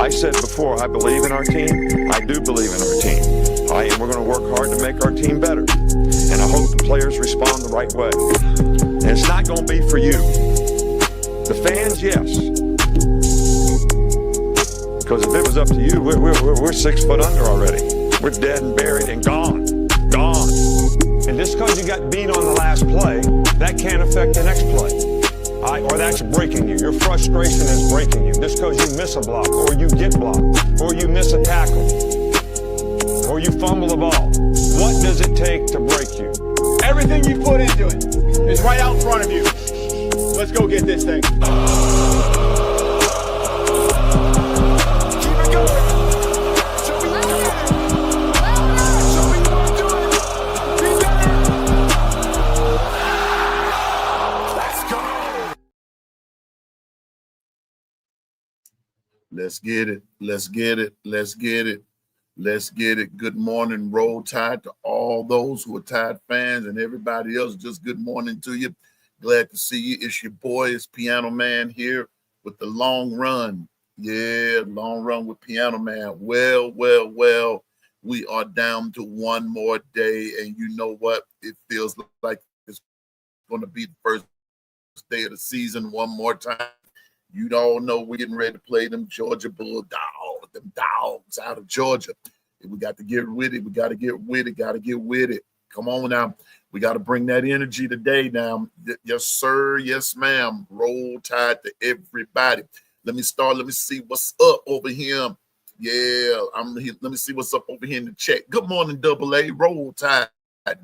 I said before, I believe in our team. I do believe in our team. And we're going to work hard to make our team better. And I hope the players respond the right way. And it's not going to be for you. The fans, yes. Because if it was up to you, we're 6 foot under already. We're dead and buried and gone. Gone. And just because you got beat on the last play, that can't affect the next play. Or that's breaking you. Your frustration is breaking you. Just because you miss a block, or you get blocked, or you miss a tackle, or you fumble the ball. What does it take to break you? Everything you put into it is right out in front of you. Let's go get this thing. Let's get it. Let's get it. Let's get it. Let's get it. Good morning, Roll Tide, to all those who are Tide fans and everybody else. Just good morning to you. Glad to see you. It's your boy, it's Piano Man here with the long run. Yeah, long run with Piano Man. Well, we are down to one more day. And you know what? It feels like it's going to be the first day of the season one more time. You all know we're getting ready to play them Georgia Bulldogs, them dogs out of Georgia. We got to get with it. We got to get with it. Come on now. We got to bring that energy today now. Yes, sir. Yes, ma'am. Roll Tide to everybody. Let me start. Let me see what's up over here. Yeah, I'm here. Let me see what's up over here in the chat. Good morning, Double A. Roll Tide.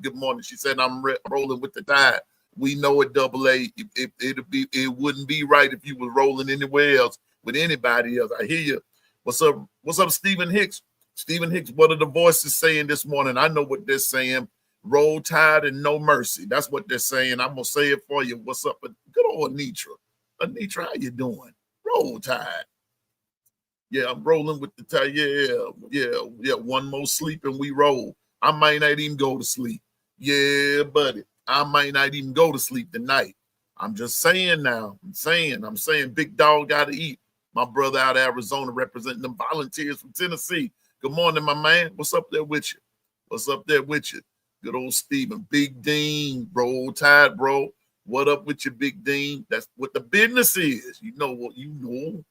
Good morning. She said I'm rolling with the Tide. We know it, Double A. It wouldn't be right if you were rolling anywhere else with anybody else. I hear you. What's up? What's up, Stephen Hicks? Stephen Hicks, what are the voices saying this morning? I know what they're saying. Roll Tide and no mercy. That's what they're saying. I'm gonna say it for you. What's up? Good old Anitra. Anitra, how you doing? Roll Tide. Yeah, I'm rolling with the Tide. Yeah. One more sleep and we roll. I might not even go to sleep. Yeah, buddy. I might not even go to sleep tonight. I'm just saying now. I'm saying big dog got to eat. My brother out of Arizona representing them Volunteers from Tennessee. Good morning, my man. What's up there with you? What's up there with you? Good old Steven. Big Dean. Roll Tide, bro. What up with you, Big Dean? That's what the business is. You know what you know.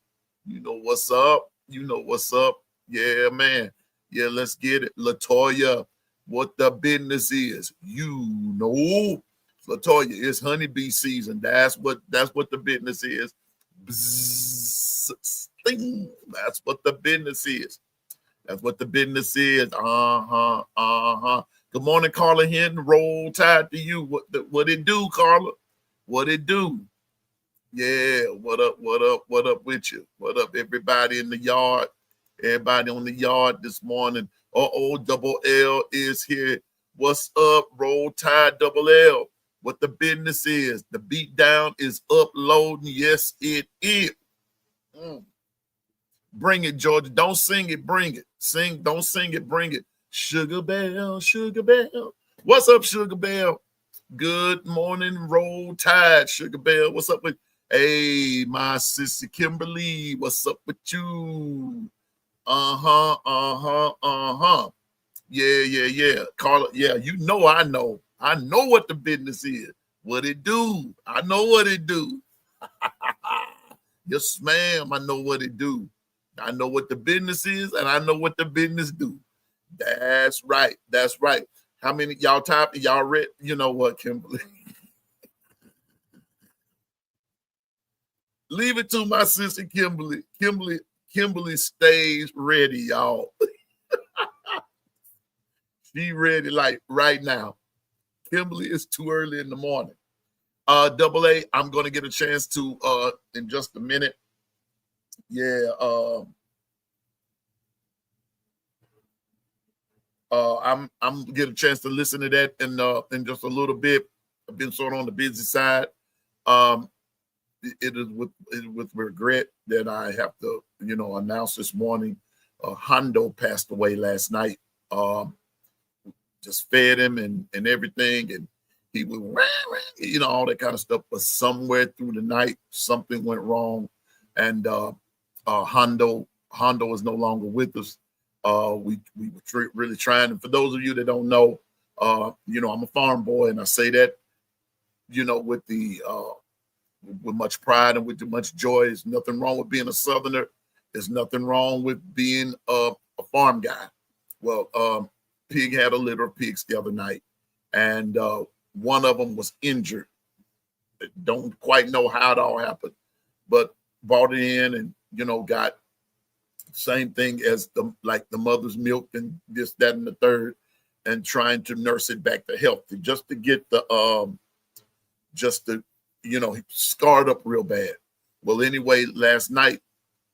You know what's up. You know what's up. Yeah, man. Yeah, let's get it. LaToya. What the business is, you know, LaToya, it's honeybee season. That's what the business is. Bzz, sting. That's what the business is. That's what the business is. Good morning, Carla Hinton. Roll Tide to you. What it do, Carla? What it do? Yeah. What up? What up? What up with you? What up, everybody in the yard? Everybody on the yard this morning. Double L is here. What's up? Roll Tide, Double L. What the business is. The beat down is uploading. Yes, it is. Bring it, Georgia. Don't sing it, bring it. Don't sing it, bring it. Sugar Bell, Sugar Bell. What's up, Sugar Bell? Good morning, Roll Tide, Sugar Bell. What's up with? Hey, my sister Kimberly. What's up with you? Yeah. Carla, yeah, you know I know. I know what the business is. What it do. I know what it do. Yes, ma'am. I know what it do. I know what the business is, and I know what the business do. That's right. That's right. How many y'all type? Y'all read? You know what, Kimberly? Leave it to my sister Kimberly. Kimberly stays ready, y'all. She ready like right now. Kimberly, it's too early in the morning. Double A, I'm going to get a chance to in just a minute. Yeah. I'm get a chance to listen to that in just a little bit. I've been sort of on the busy side. It is with regret that I have to, announce this morning. Hondo passed away last night. Just fed him and everything, and he would, all that kind of stuff. But somewhere through the night, something went wrong, and Hondo Hondo is no longer with us. We were really trying. And for those of you that don't know, I'm a farm boy, and I say that, with with much pride and with much joy. There's nothing wrong with being a Southerner. There's nothing wrong with being a farm guy. Well, Pig had a litter of pigs the other night, and one of them was injured. Don't quite know how it all happened, but brought it in and, got the same thing as the mother's milk and this, that, and the third, and trying to nurse it back to health just to get he scarred up real bad. Well, anyway, last night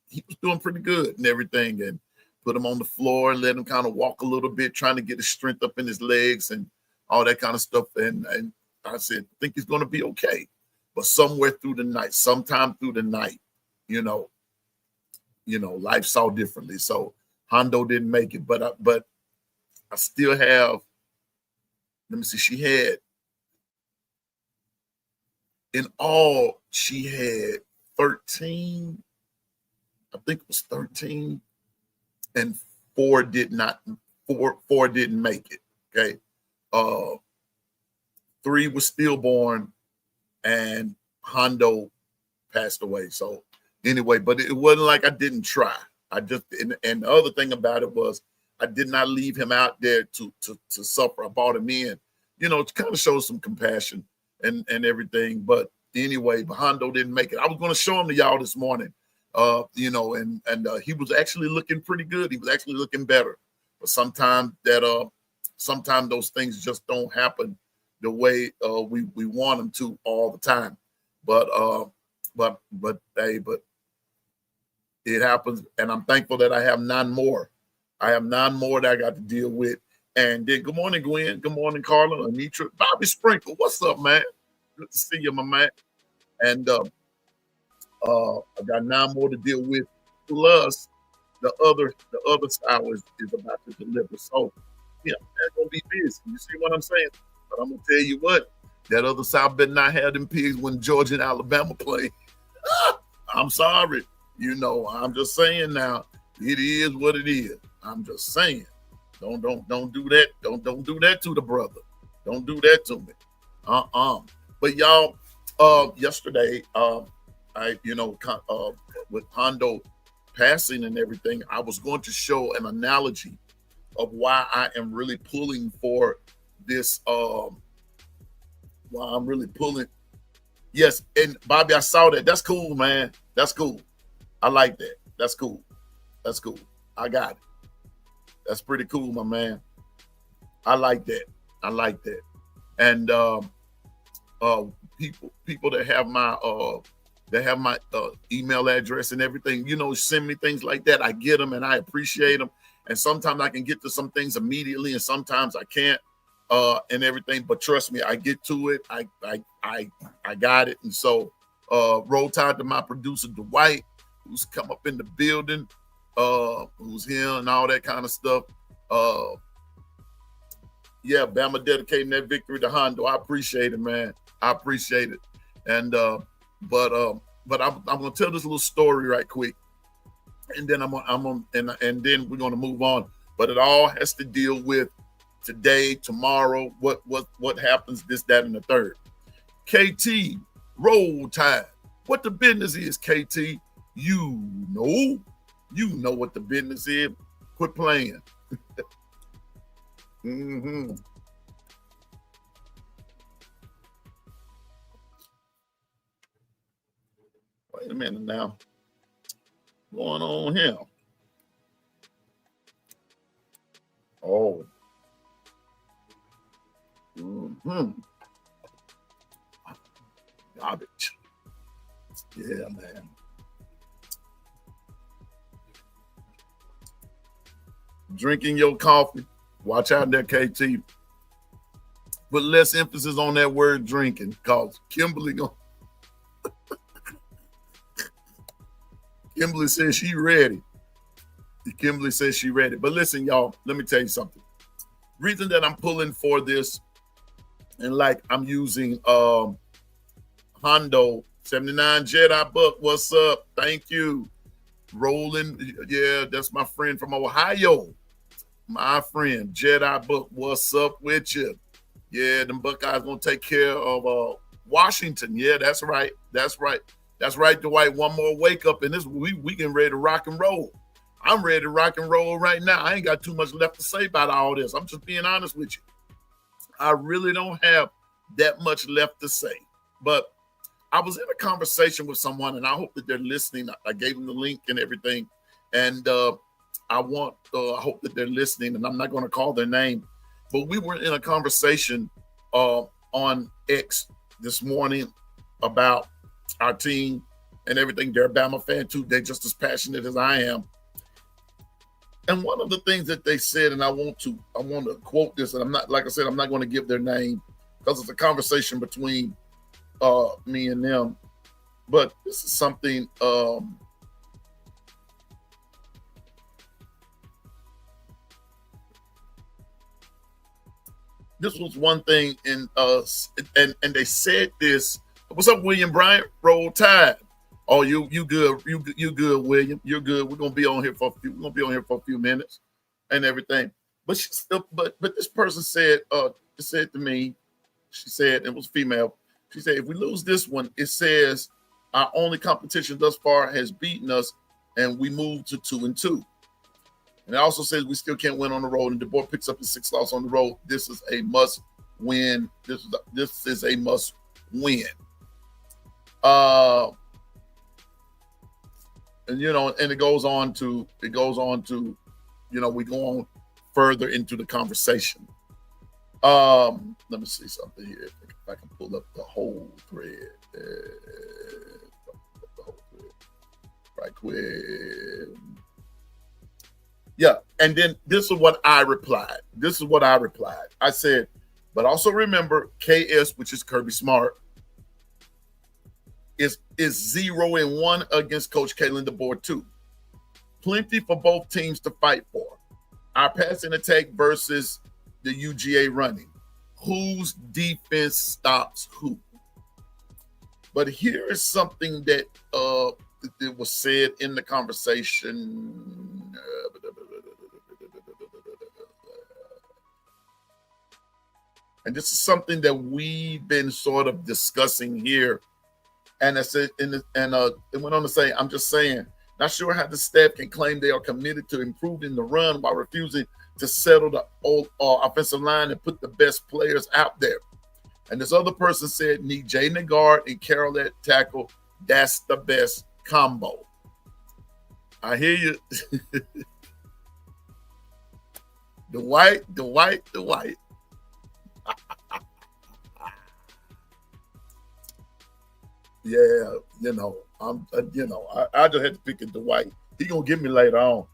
he was doing pretty good and everything, and put him on the floor and let him kind of walk a little bit, trying to get his strength up in his legs and all that kind of stuff. And I said, I think he's going to be okay. But sometime through the night, life saw differently. So Hondo didn't make it, but I still have. Let me see. She had 13. I think it was 13, and four didn't make it. Okay, 3 was stillborn, and Hondo passed away. So anyway, but it wasn't like I didn't try. I just and the other thing about it was I did not leave him out there to suffer. I brought him in, to kind of show some compassion and everything. But anyway, Hondo didn't make it. I was going to show him to y'all this morning, and he was actually looking pretty good. He was actually looking better. But sometimes those things just don't happen the way we want them to all the time. But it happens, and I'm thankful that I have 9 more. I have 9 more that I got to deal with. And then good morning, Gwen. Good morning, Carla, Anitra, Bobby Sprinkle. What's up, man? Good to see you, my man. And I got 9 more to deal with. Plus, the other side is about to deliver. So, yeah, that's gonna be busy. You see what I'm saying? But I'm gonna tell you what, that other side better not have them pigs when Georgia and Alabama play. I'm sorry. I'm just saying now. It is what it is. I'm just saying. Don't do that. Don't do that to the brother. Don't do that to me. But y'all, yesterday, with Hondo passing and everything, I was going to show an analogy of why I am really pulling for this. Why I'm really pulling. Yes, and Bobby, I saw that. That's cool, man. That's cool. I like that. That's cool. That's cool. I got it. That's pretty cool, my man. I like that. I like that. And people that have my email address and everything, send me things like that. I get them and I appreciate them. And sometimes I can get to some things immediately, and sometimes I can't, and everything. But trust me, I get to it. I got it. And so, roll tide to my producer Dwight, who's come up in the building, who's here and all that kind of stuff. Yeah, Bama dedicating that victory to Hondo. I appreciate it, man. I appreciate it. And but I'm gonna tell this little story right quick, and then and then we're gonna move on. But it all has to deal with today, tomorrow, what happens, this, that, and the third. KT, roll tide. What the business is, KT? You know what the business is. Quit playing. Mm-hmm. Wait a minute now. What's going on here? Oh. Mm-hmm. Garbage. Yeah, man. Drinking your coffee. Watch out there, KT. Put less emphasis on that word drinking, because Kimberly says she ready. Kimberly says she ready. But listen, y'all, let me tell you something. Reason that I'm pulling for this, and like I'm using Hondo 79 Jedi Buck. What's up? Thank you. Rolling. Yeah, that's my friend from Ohio. My friend, Jedi Book. What's up with you? Yeah, them Buckeyes gonna take care of Washington. Yeah, that's right. That's right. That's right, Dwight. One more wake up, and this we getting ready to rock and roll. I'm ready to rock and roll right now. I ain't got too much left to say about all this. I'm just being honest with you. I really don't have that much left to say. But I was in a conversation with someone, and I hope that they're listening. I gave them the link and everything, and I hope that they're listening. And I'm not going to call their name, but we were in a conversation on X this morning about our team and everything. They're a Bama fan too. They're just as passionate as I am. And one of the things that they said, and I want to quote this, and I'm not, like I said, I'm not going to give their name because it's a conversation between me and them. But this is something this was one thing in and they said this. What's up, William Bryant? Roll Tide. Oh, you good? You good, William? You're good. We're gonna be on here for a few minutes and everything. But she still, but this person said to me, she said, it was female. She said, if we lose this one, it says our only competition thus far has beaten us, and we moved to 2-2. And it also says we still can't win on the road, and DeBoer picks up his 6 loss on the road. This is a must win. This is a must win. And and it goes on to, we go on further into the conversation. Let me see something here. If I can pull up the whole thread. Right quick. Yeah, and then this is what I replied. I said, but also remember, KS, which is Kirby Smart, is 0-1 against Coach Kalen DeBoer too. Plenty for both teams to fight for. Our passing attack versus the UGA running. Whose defense stops who? But here is something that it was said in the conversation. And this is something that we've been sort of discussing here. And I said, it went on to say, I'm just saying, not sure how the staff can claim they are committed to improving the run while refusing to settle the old offensive line and put the best players out there. And this other person said, need Jay Nagard and Carroll at tackle. That's the best combo. I hear you. Dwight. Yeah, I just had to pick it Dwight. He gonna get me later on.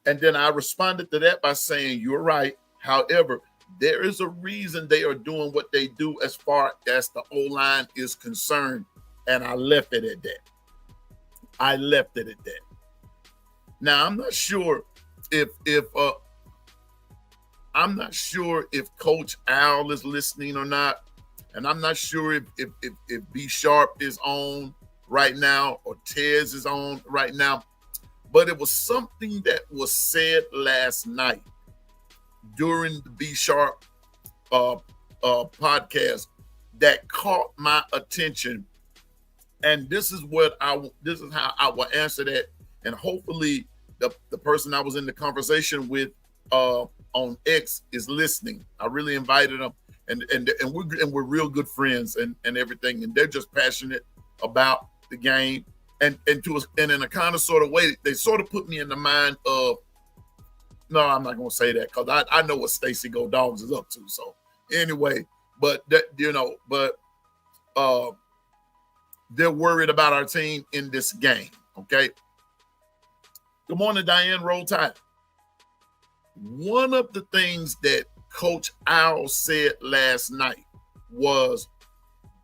And then I responded to that by saying, you're right. However, there is a reason they are doing what they do as far as the O-line is concerned. And I left it at that. Now, I'm not sure if Coach Al is listening or not. And I'm not sure if B Sharp is on right now or Tez is on right now. But it was something that was said last night during the B Sharp podcast that caught my attention. And this is how I will answer that. And hopefully the person I was in the conversation with on X is listening. I really invited them, and we're real good friends and everything. And they're just passionate about the game. And in a kind of sort of way, they sort of put me in the mind of, no, I'm not going to say that because I know what Stacy Go Dogs is up to. So anyway, but they're worried about our team in this game. Okay. Good morning, Diane. Roll Tide. One of the things that Coach Al said last night was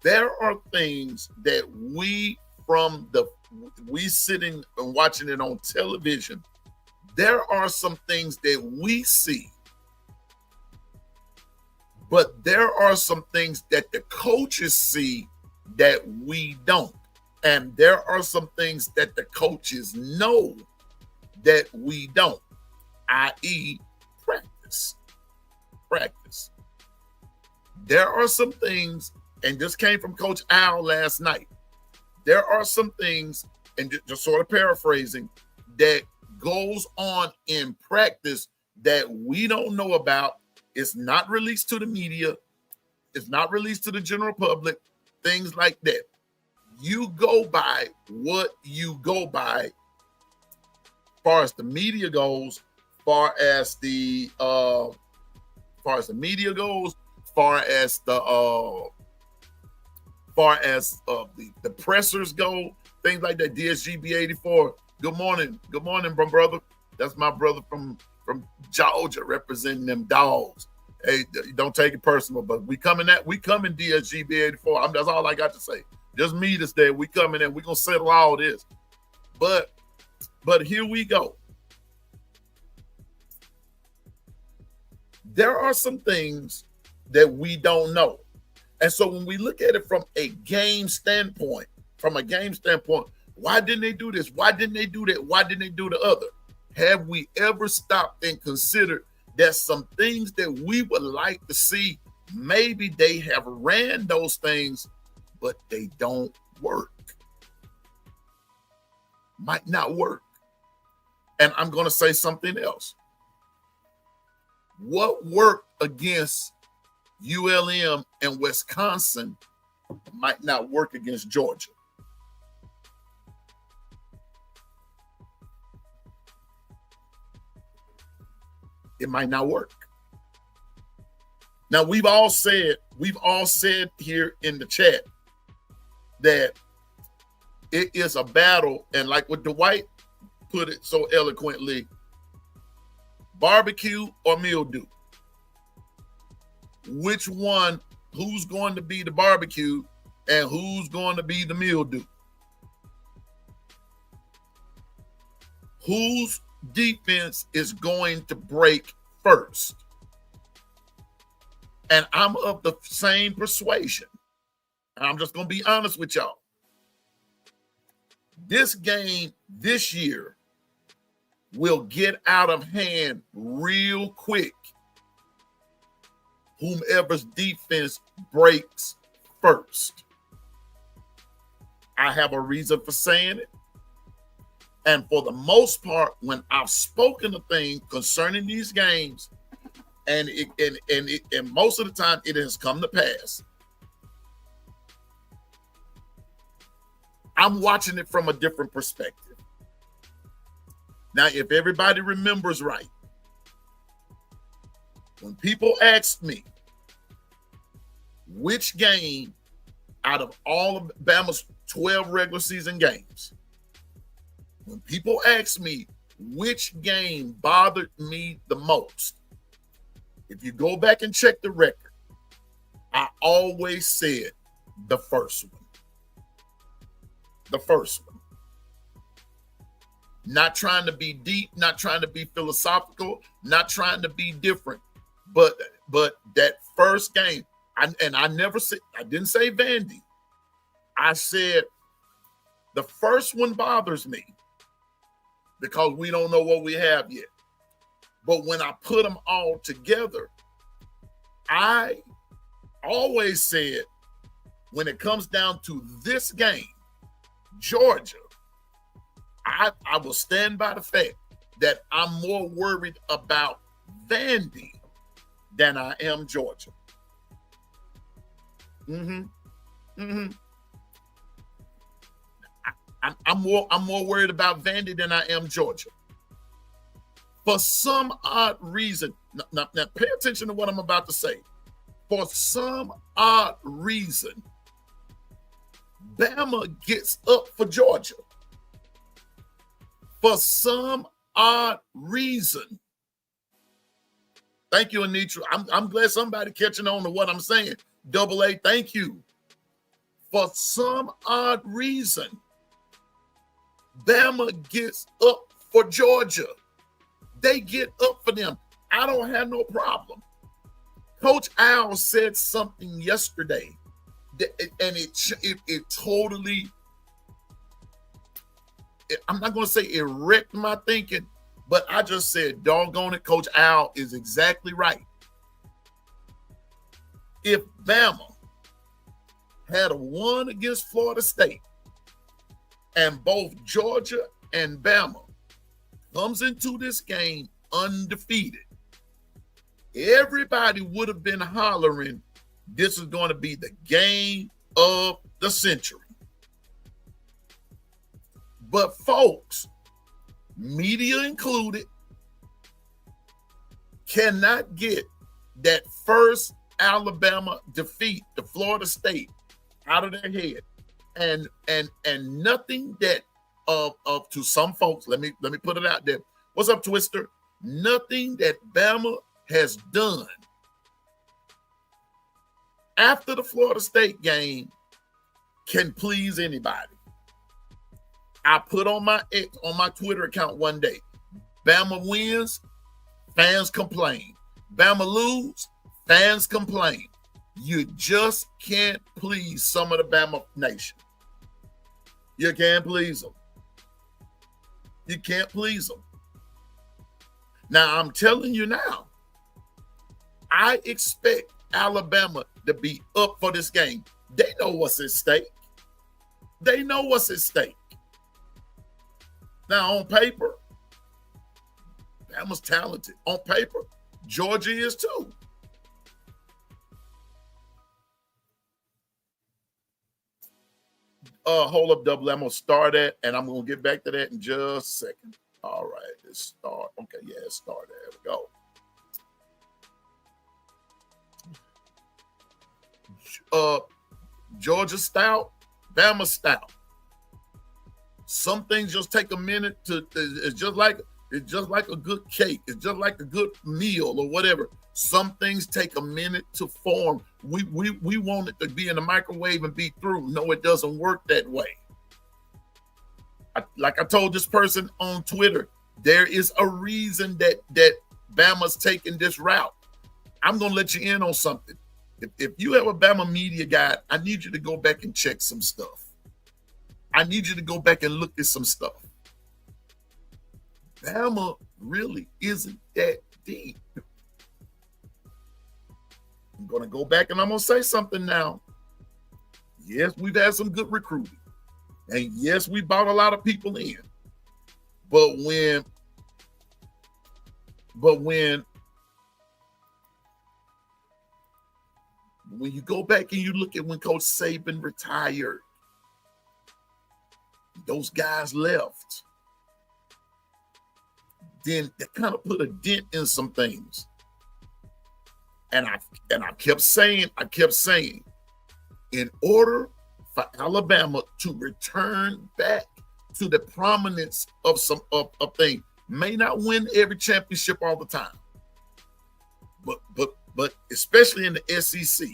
there are things that we from the we sitting and watching it on television, there are some things that we see, but there are some things that the coaches see that we don't. And there are some things that the coaches know that we don't, i.e., practice. Practice. There are some things, and this came from Coach Al last night. There are some things, and just sort of paraphrasing, that goes on in practice that we don't know about. It's not released to the media. It's not released to the general public, things like that. You go by what you go by, as far as the media goes, far as the media goes, far as the pressers go, things like that. DSGB 84. Good morning, brother. That's my brother from Georgia, representing them dogs. Hey, don't take it personal, but we coming DSGB 84. That's all I got to say. Just meet us there. We coming in. We're gonna settle all this. But here we go. There are some things that we don't know. And so when we look at it from a game standpoint, why didn't they do this? Why didn't they do that? Why didn't they do the other? Have we ever stopped and considered that some things that we would like to see, maybe they have ran those things, but they don't work? Might not work. And I'm going to say something else. What worked against ULM and Wisconsin might not work against Georgia. It might not work. Now, we've all said here in the chat that it is a battle, and like what Dwight put it so eloquently, barbecue or mildew. Which one, who's going to be the barbecue and who's going to be the mildew? Whose defense is going to break first? And I'm of the same persuasion. And I'm just going to be honest with y'all. This game this year will get out of hand real quick. Whomever's defense breaks first. I have a reason for saying it. And for the most part, when I've spoken a thing concerning these games, and most of the time it has come to pass, I'm watching it from a different perspective. Now, if everybody remembers right, when people asked me which game out of all of Bama's 12 regular season games, when people ask me which game bothered me the most, if you go back and check the record, I always said the first one. The first one. Not trying to be deep, not trying to be philosophical, not trying to be different. But that first game, I didn't say Vandy. I said the first one bothers me because we don't know what we have yet. But when I put them all together, I always said when it comes down to this game, Georgia, I will stand by the fact that I'm more worried about Vandy than I am Georgia. I'm more worried about Vandy than I am Georgia. For some odd reason, now pay attention to what I'm about to say. For some odd reason, Bama gets up for Georgia. For some odd reason. Thank you, Anitra. I'm glad somebody catching on to what I'm saying. AA, thank you. For some odd reason, Bama gets up for Georgia. They get up for them. I don't have no problem. Coach Al said something yesterday, and it totally, I'm not going to say it wrecked my thinking, but I just said, doggone it, Coach Al is exactly right. If Bama had a won against Florida State, and both Georgia and Bama comes into this game undefeated, everybody would have been hollering, this is going to be the game of the century. But folks, media included, cannot get that first Alabama defeat to Florida State out of their head. And nothing that to some folks, let me put it out there. What's up, Twister? Nothing that Bama has done after the Florida State game can please anybody. I put on my Twitter account one day, Bama wins, fans complain. Bama lose, fans complain. You just can't please some of the Bama nation. You can't please them. You can't please them. Now, I'm telling you now, I expect Alabama to be up for this game. They know what's at stake. They know what's at stake. Now, on paper, Bama's talented. On paper, Georgia is too. Hold up, double. I'm going to start that, and I'm going to get back to that in just a second. All right, let's start. Okay, yeah, let's start. There we go. Georgia stout, Bama stout. Some things just take a minute to. It's just like a good cake. It's just like a good meal or whatever. Some things take a minute to form. We want it to be in the microwave and be through. No, it doesn't work that way. Like I told this person on Twitter, there is a reason that Bama's taking this route. I'm gonna let you in on something. If you have a Bama media guide, I need you to go back and check some stuff. I need you to go back and look at some stuff. Bama really isn't that deep. I'm going to go back and I'm going to say something now. Yes, we've had some good recruiting. And yes, we brought a lot of people in. But when you go back and you look at when Coach Saban retired, those guys left. Then they kind of put a dent in some things. And I kept saying, in order for Alabama to return back to the prominence of some of things, may not win every championship all the time, but especially in the SEC,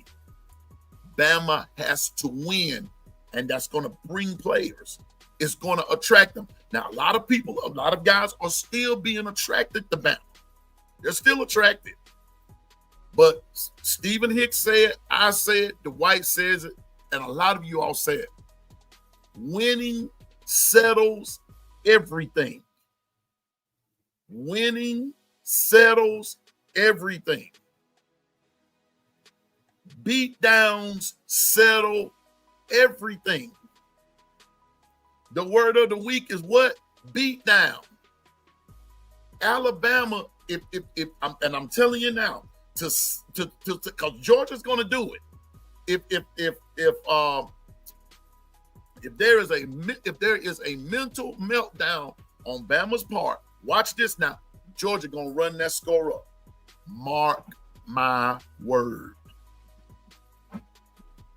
Bama has to win, and that's going to bring players. It's going to attract them. Now, a lot of guys are still being attracted to Bama. They're still attracted. But Stephen Hicks said, I said, Dwight says it, and a lot of you all say it. Winning settles everything. Winning settles everything. Beatdowns settle everything. The word of the week is what? Beat down. Alabama, I'm telling you now, because Georgia's going to do it. If there is a mental meltdown on Bama's part, watch this now. Georgia going to run that score up. Mark my word.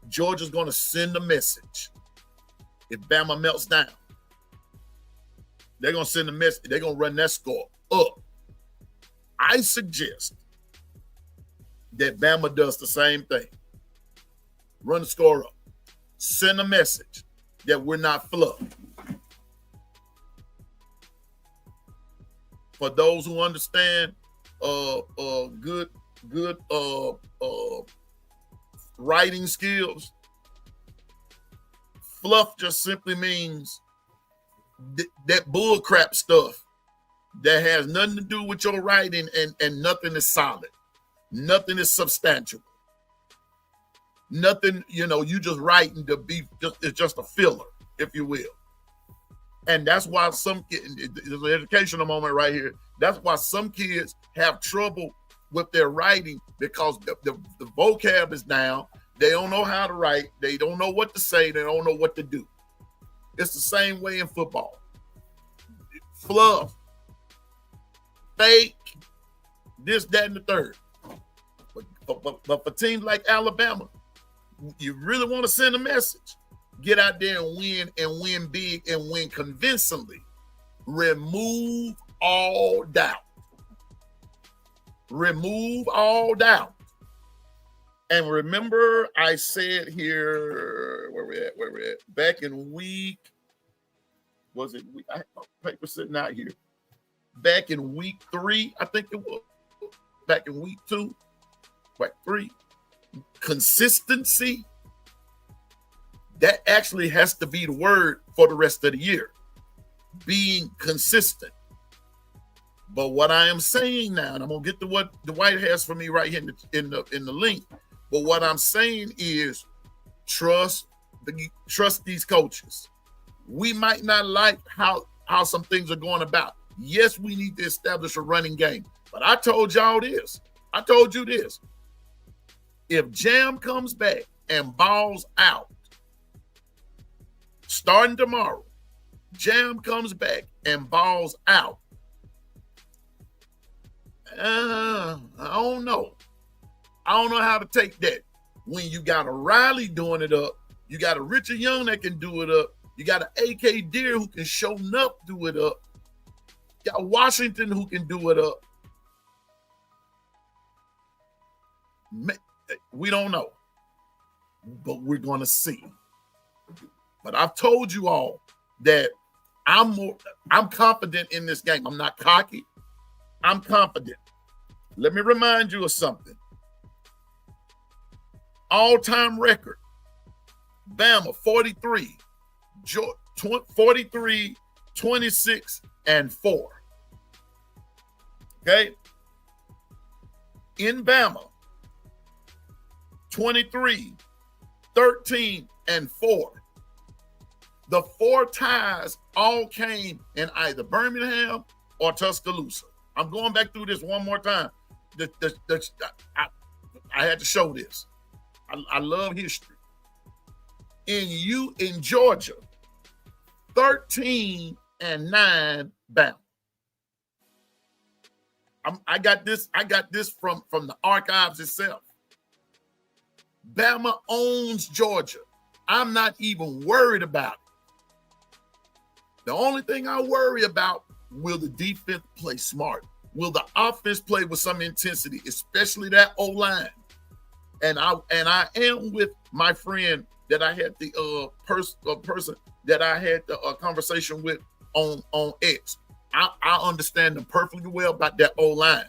Georgia's going to send a message. If Bama melts down, they're going to send a message. They're going to run that score up. I suggest that Bama does the same thing. Run the score up. Send a message that we're not fluff. For those who understand good writing skills, fluff just simply means that bull crap stuff that has nothing to do with your writing, and nothing is solid. Nothing is substantial. Nothing, you just writing to be it's just a filler, if you will. And that's why there's an educational moment right here. That's why some kids have trouble with their writing, because the vocab is down. They don't know how to write. They don't know what to say. They don't know what to do. It's the same way in football. Fluff, fake, this, that, and the third. But for teams like Alabama, you really want to send a message. Get out there and win big and win convincingly. Remove all doubt. Remove all doubt. And remember, I said here, where we at? Back in week, was it week? I have my paper sitting out here. Back in week 3, I think it was. Back in week 2, week 3. Consistency. That actually has to be the word for the rest of the year. Being consistent. But what I am saying now, and I'm gonna get to what Dwight has for me right here in the link. But what I'm saying is, trust these coaches. We might not like how some things are going about. Yes, we need to establish a running game. But I told y'all this. I told you this. If Jam comes back and balls out, starting tomorrow, Jam comes back and balls out, I don't know. I don't know how to take that. When you got a Riley doing it up, you got a Richard Young that can do it up, you got an A.K. Deere who can show up, do it up, you got Washington who can do it up. We don't know, but we're going to see. But I've told you all that I'm confident in this game. I'm not cocky. I'm confident. Let me remind you of something. All-time record. Bama 43, 43, 26, and 4. Okay? In Bama, 23, 13, and 4. The 4 ties all came in either Birmingham or Tuscaloosa. I'm going back through this one more time. I had to show this. I love history. In Georgia, 13 and 9 Bama. I got this from the archives itself. Bama owns Georgia. I'm not even worried about it. The only thing I worry about, will the defense play smart? Will the offense play with some intensity, especially that O-line? And I am with my friend that I had the person that I had the conversation with on X. I understand them perfectly well about that O-line.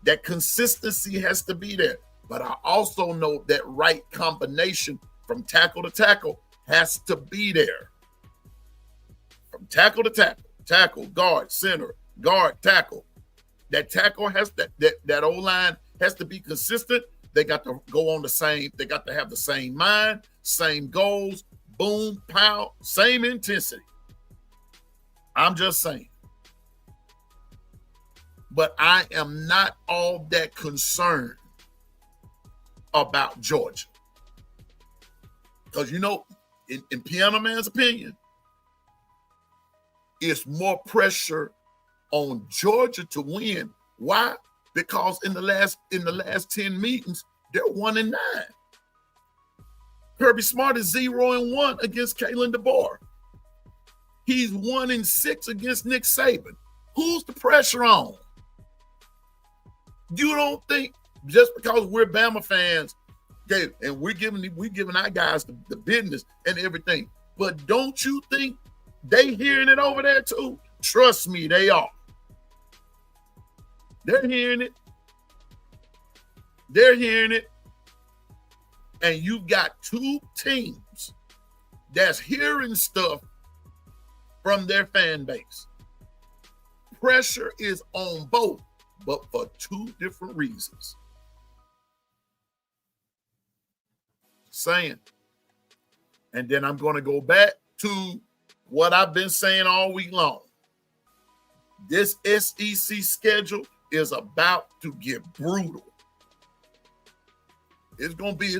That consistency has to be there. But I also know that right combination from tackle to tackle has to be there. From tackle to tackle, guard, center, guard, tackle. That tackle has that O-line has to be consistent. They got to go on they got to have the same mind, same goals, boom, pow, same intensity. I'm just saying. But I am not all that concerned about Georgia. Because, in Piano Man's opinion, it's more pressure on Georgia to win. Why? Because in the last 10 meetings, they're 1-9. Kirby Smart is 0-1 against Kalen DeBoer. He's 1-6 against Nick Saban. Who's the pressure on? You don't think just because we're Bama fans, okay, and we're giving our guys the business and everything, but don't you think they hearing it over there too? Trust me, they are. They're hearing it. They're hearing it. And you've got two teams that's hearing stuff from their fan base. Pressure is on both, but for two different reasons. Saying. And then I'm going to go back to what I've been saying all week long. This SEC schedule is about to get brutal. It's going to be,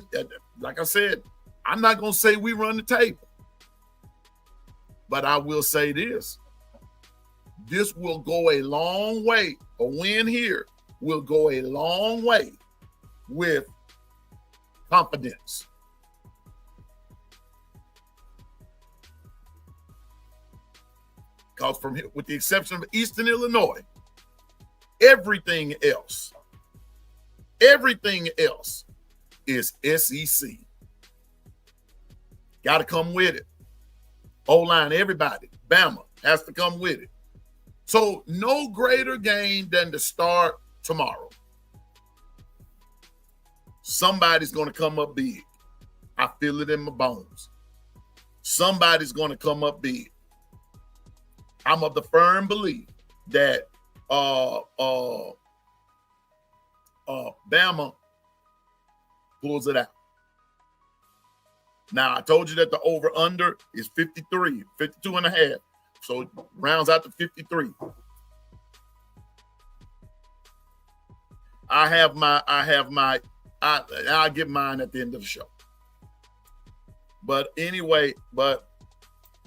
like I said, I'm not going to say we run the table. But I will say this. This will go a long way. A win here will go a long way with confidence. Because from here, with the exception of Eastern Illinois, everything else is SEC. Got to come with it. O-line, everybody. Bama has to come with it. So no greater game than to start tomorrow. Somebody's going to come up big. I feel it in my bones. Somebody's going to come up big. I'm of the firm belief that Bama pulls it out. Now, I told you that the over-under is 53, 52 and a half. So it rounds out to 53. I'll get mine at the end of the show. But anyway,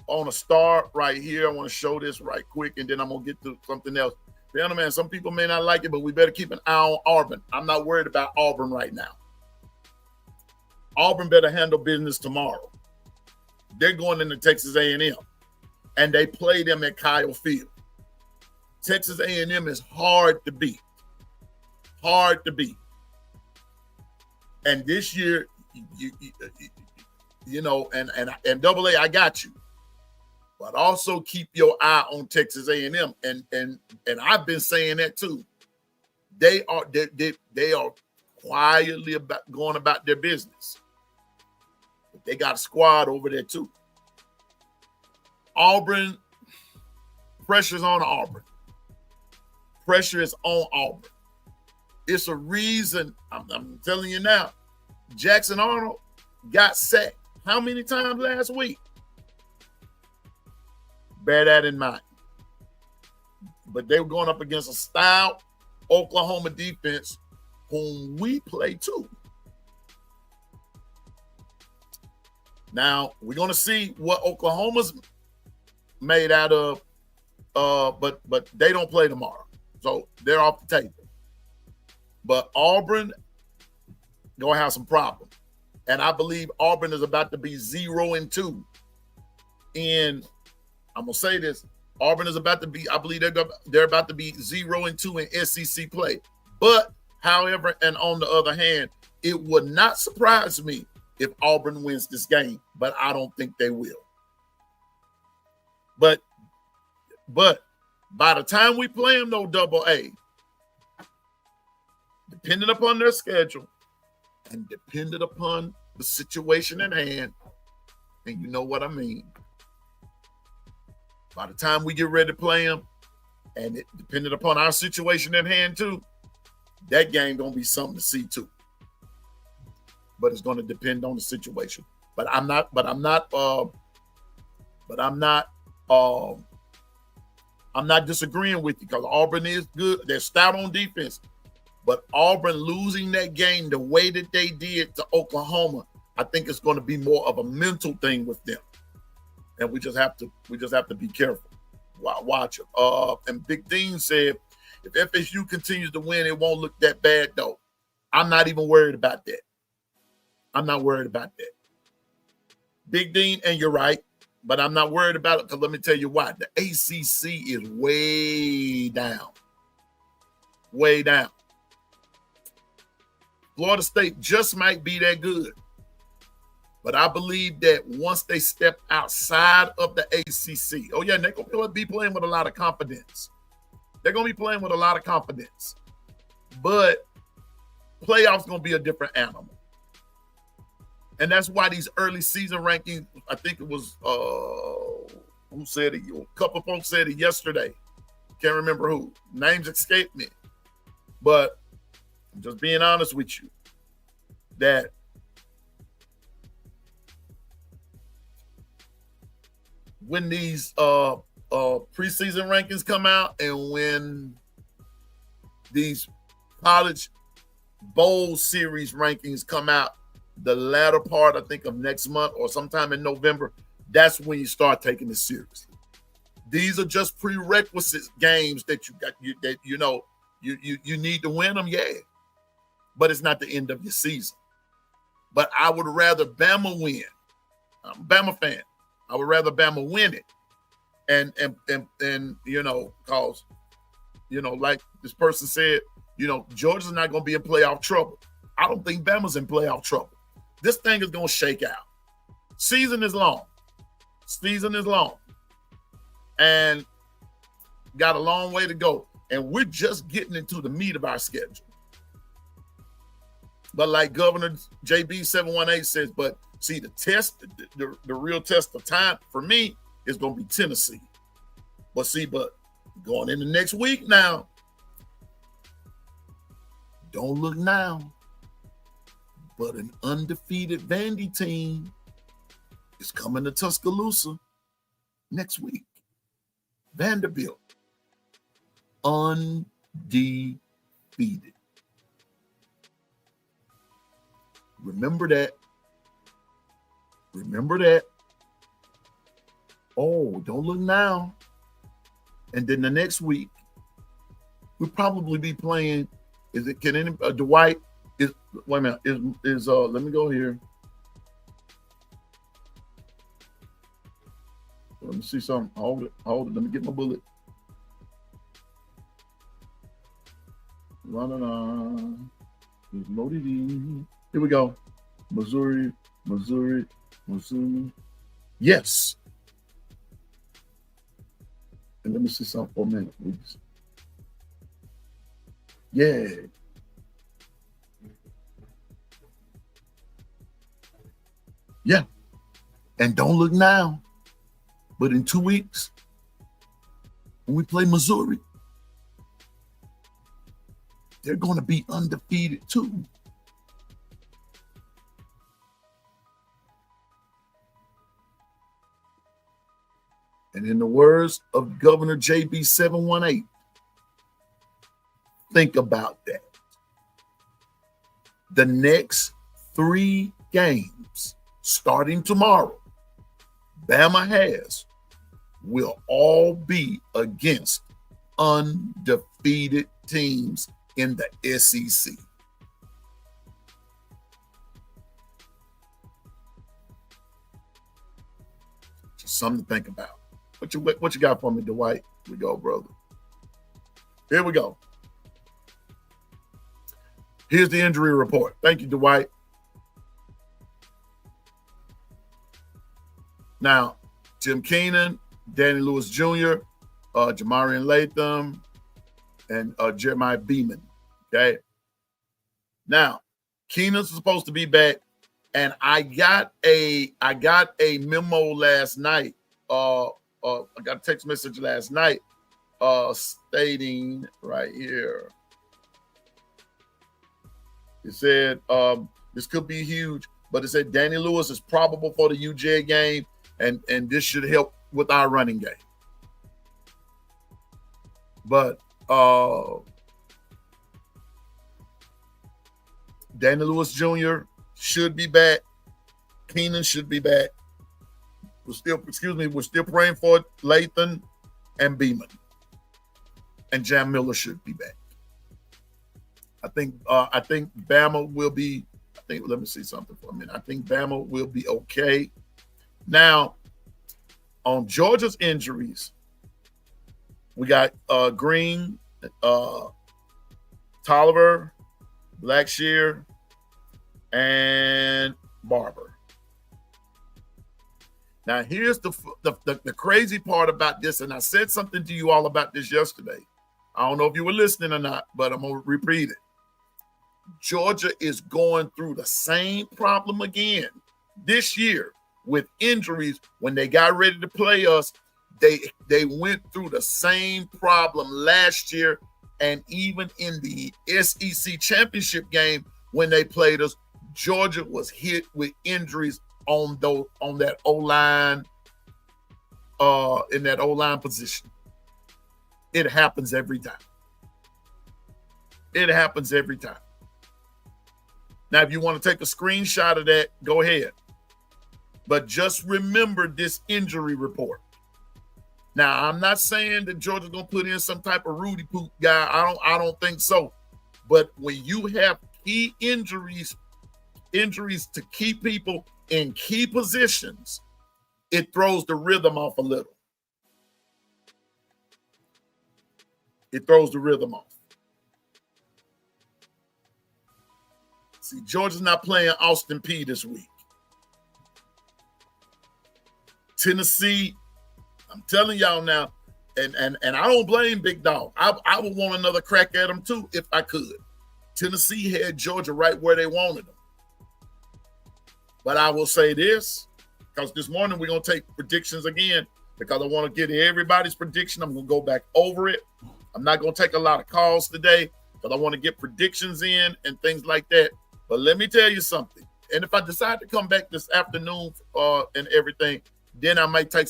on a start right here, I want to show this right quick, and then I'm going to get to something else. Man, some people may not like it, but we better keep an eye on Auburn. I'm not worried about Auburn right now. Auburn better handle business tomorrow. They're going into Texas A&M, and they play them at Kyle Field. Texas A&M is hard to beat. Hard to beat. And this year, you know, and AA, I got you. But also keep your eye on Texas A&M, and I've been saying that too. They are quietly going about their business. But they got a squad over there too. Auburn, pressure's on Auburn. Pressure is on Auburn. It's a reason, I'm telling you now, Jackson Arnold got sacked how many times last week? Bear that in mind. But they were going up against a stout Oklahoma defense whom we play too. Now, we're going to see what Oklahoma's made out of, but they don't play tomorrow. So they're off the table. But Auburn going to have some problems. And I believe Auburn is about to be 0-2 in, I'm going to say this, Auburn is about to be, I believe they're about to be 0-2 in SEC play. But, however, and on the other hand, it would not surprise me if Auburn wins this game, but I don't think they will. But by the time we play them, though, AA, depending upon their schedule and dependent upon the situation at hand, and you know what I mean, by the time we get ready to play them, and it depending upon our situation at hand too, that game gonna be something to see too. But it's gonna depend on the situation. But I'm not disagreeing with you because Auburn is good. They're stout on defense. But Auburn losing that game the way that they did to Oklahoma, I think it's going to be more of a mental thing with them. And we just have to be careful. Watch it. And Big Dean said, if FSU continues to win, it won't look that bad though. I'm not even worried about that. I'm not worried about that. Big Dean, and you're right, but I'm not worried about it because let me tell you why. The ACC is way down. Way down. Florida State just might be that good. But I believe that once they step outside of the ACC, oh yeah, they're going to be playing with a lot of confidence. They're going to be playing with a lot of confidence. but playoffs going to be a different animal. And that's why these early season rankings, I think it was, who said it? A couple of folks said it yesterday. Can't remember who. Names escaped me. But I'm just being honest with you that when these preseason rankings come out and when these college bowl series rankings come out the latter part, I think, of next month or sometime in November, that's when you start taking this seriously. These are just prerequisite games that you need to win them, yeah. But it's not the end of your season. But I would rather Bama win. I'm a Bama fan. I would rather Bama win it. And cause, like this person said, Georgia's not going to be in playoff trouble. I don't think Bama's in playoff trouble. This thing is going to shake out. Season is long. And got a long way to go. And we're just getting into the meat of our schedule. But like Governor JB 718 says, but see, the test, the real test of time for me is going to be Tennessee. But going into next week now, don't look now, but an undefeated Vandy team is coming to Tuscaloosa next week. Vanderbilt, undefeated. Remember that. Oh, don't look now. And then the next week, we'll probably be playing. Dwight? Wait a minute. Let me go here. Let me see something. Hold it. Let me get my bullet. It's loaded in. Here we go. Missouri. Yes. And let me see something for a minute, please. Yeah. Yeah. And don't look now, but in 2 weeks, when we play Missouri, they're going to be undefeated too. And in the words of Governor JB 718, think about that. The next 3 games, starting tomorrow, Bama has, will all be against undefeated teams in the SEC. Just something to think about. What you got for me, Dwight? Here we go, brother. Here we go. Here's the injury report. Thank you, Dwight. Now, Tim Keenan, Danny Lewis Jr., Jamarian Latham, and Jeremiah Beeman. Okay. Now, Keenan's supposed to be back, and I got a memo last night. I got a text message last night stating right here. It said this could be huge, but it said Danny Lewis is probable for the UJ game, and this should help with our running game. But Danny Lewis Jr. should be back. Keenan should be back. We're still praying for Latham and Beeman. And Jam Miller should be back. I think Bama will be, let me see something for a minute. I think Bama will be okay. Now, on Georgia's injuries, we got Green, Tolliver, Blackshear, and Barber. Now, here's the crazy part about this, and I said something to you all about this yesterday. I don't know if you were listening or not, but I'm going to repeat it. Georgia is going through the same problem again this year with injuries. When they got ready to play us, they went through the same problem last year, and even in the SEC championship game when they played us, Georgia was hit with injuries on that O-line, in that O-line position. It happens every time. It happens every time. Now, if you want to take a screenshot of that, go ahead. But just remember this injury report. Now, I'm not saying that Georgia's gonna put in some type of Rudy Poop guy. I don't think so. But when you have key injuries to key people in key positions, it throws the rhythm off a little. It throws the rhythm off. See, Georgia's not playing Austin Peay this week. Tennessee, I'm telling y'all now, and I don't blame Big Dog. I would want another crack at them too if I could. Tennessee had Georgia right where they wanted them. But I will say this, because this morning we're going to take predictions again, because I want to get everybody's prediction. I'm going to go back over it. I'm not going to take a lot of calls today because I want to get predictions in and things like that. But let me tell you something. And if I decide to come back this afternoon and everything, then I might take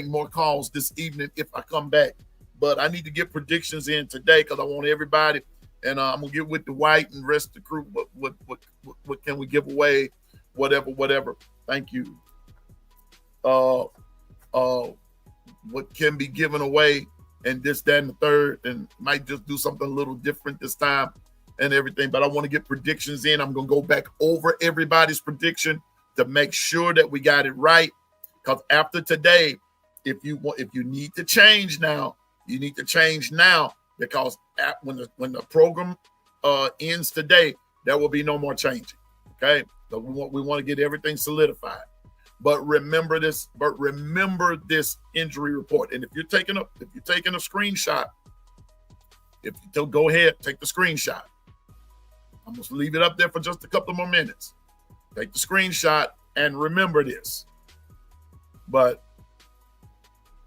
more calls this evening if I come back. But I need to get predictions in today because I want everybody. And I'm gonna get with the White and rest of the crew. What can we give away? Whatever. Thank you. What can be given away, and this, that, and the third, and might just do something a little different this time and everything. But I want to get predictions in. I'm gonna go back over everybody's prediction to make sure that we got it right. Because after today, if you need to change now, you need to change now. Because when the program ends today, there will be no more changing. Okay, so we want to get everything solidified. But remember this. Injury report. And if you're taking a screenshot, go ahead, take the screenshot. I'm gonna leave it up there for just a couple more minutes. Take the screenshot and remember this. But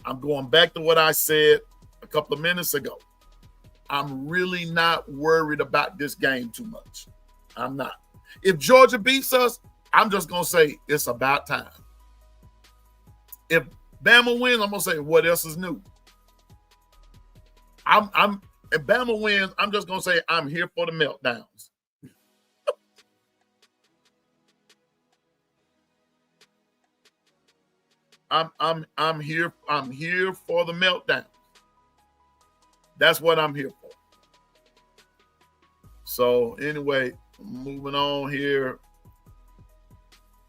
I'm going back to what I said a couple of minutes ago. I'm really not worried about this game too much. I'm not. If Georgia beats us, I'm just going to say it's about time. If Bama wins, I'm going to say what else is new. If Bama wins, I'm just going to say I'm here for the meltdowns. I'm here for the meltdown. That's what I'm here for. So anyway, moving on here.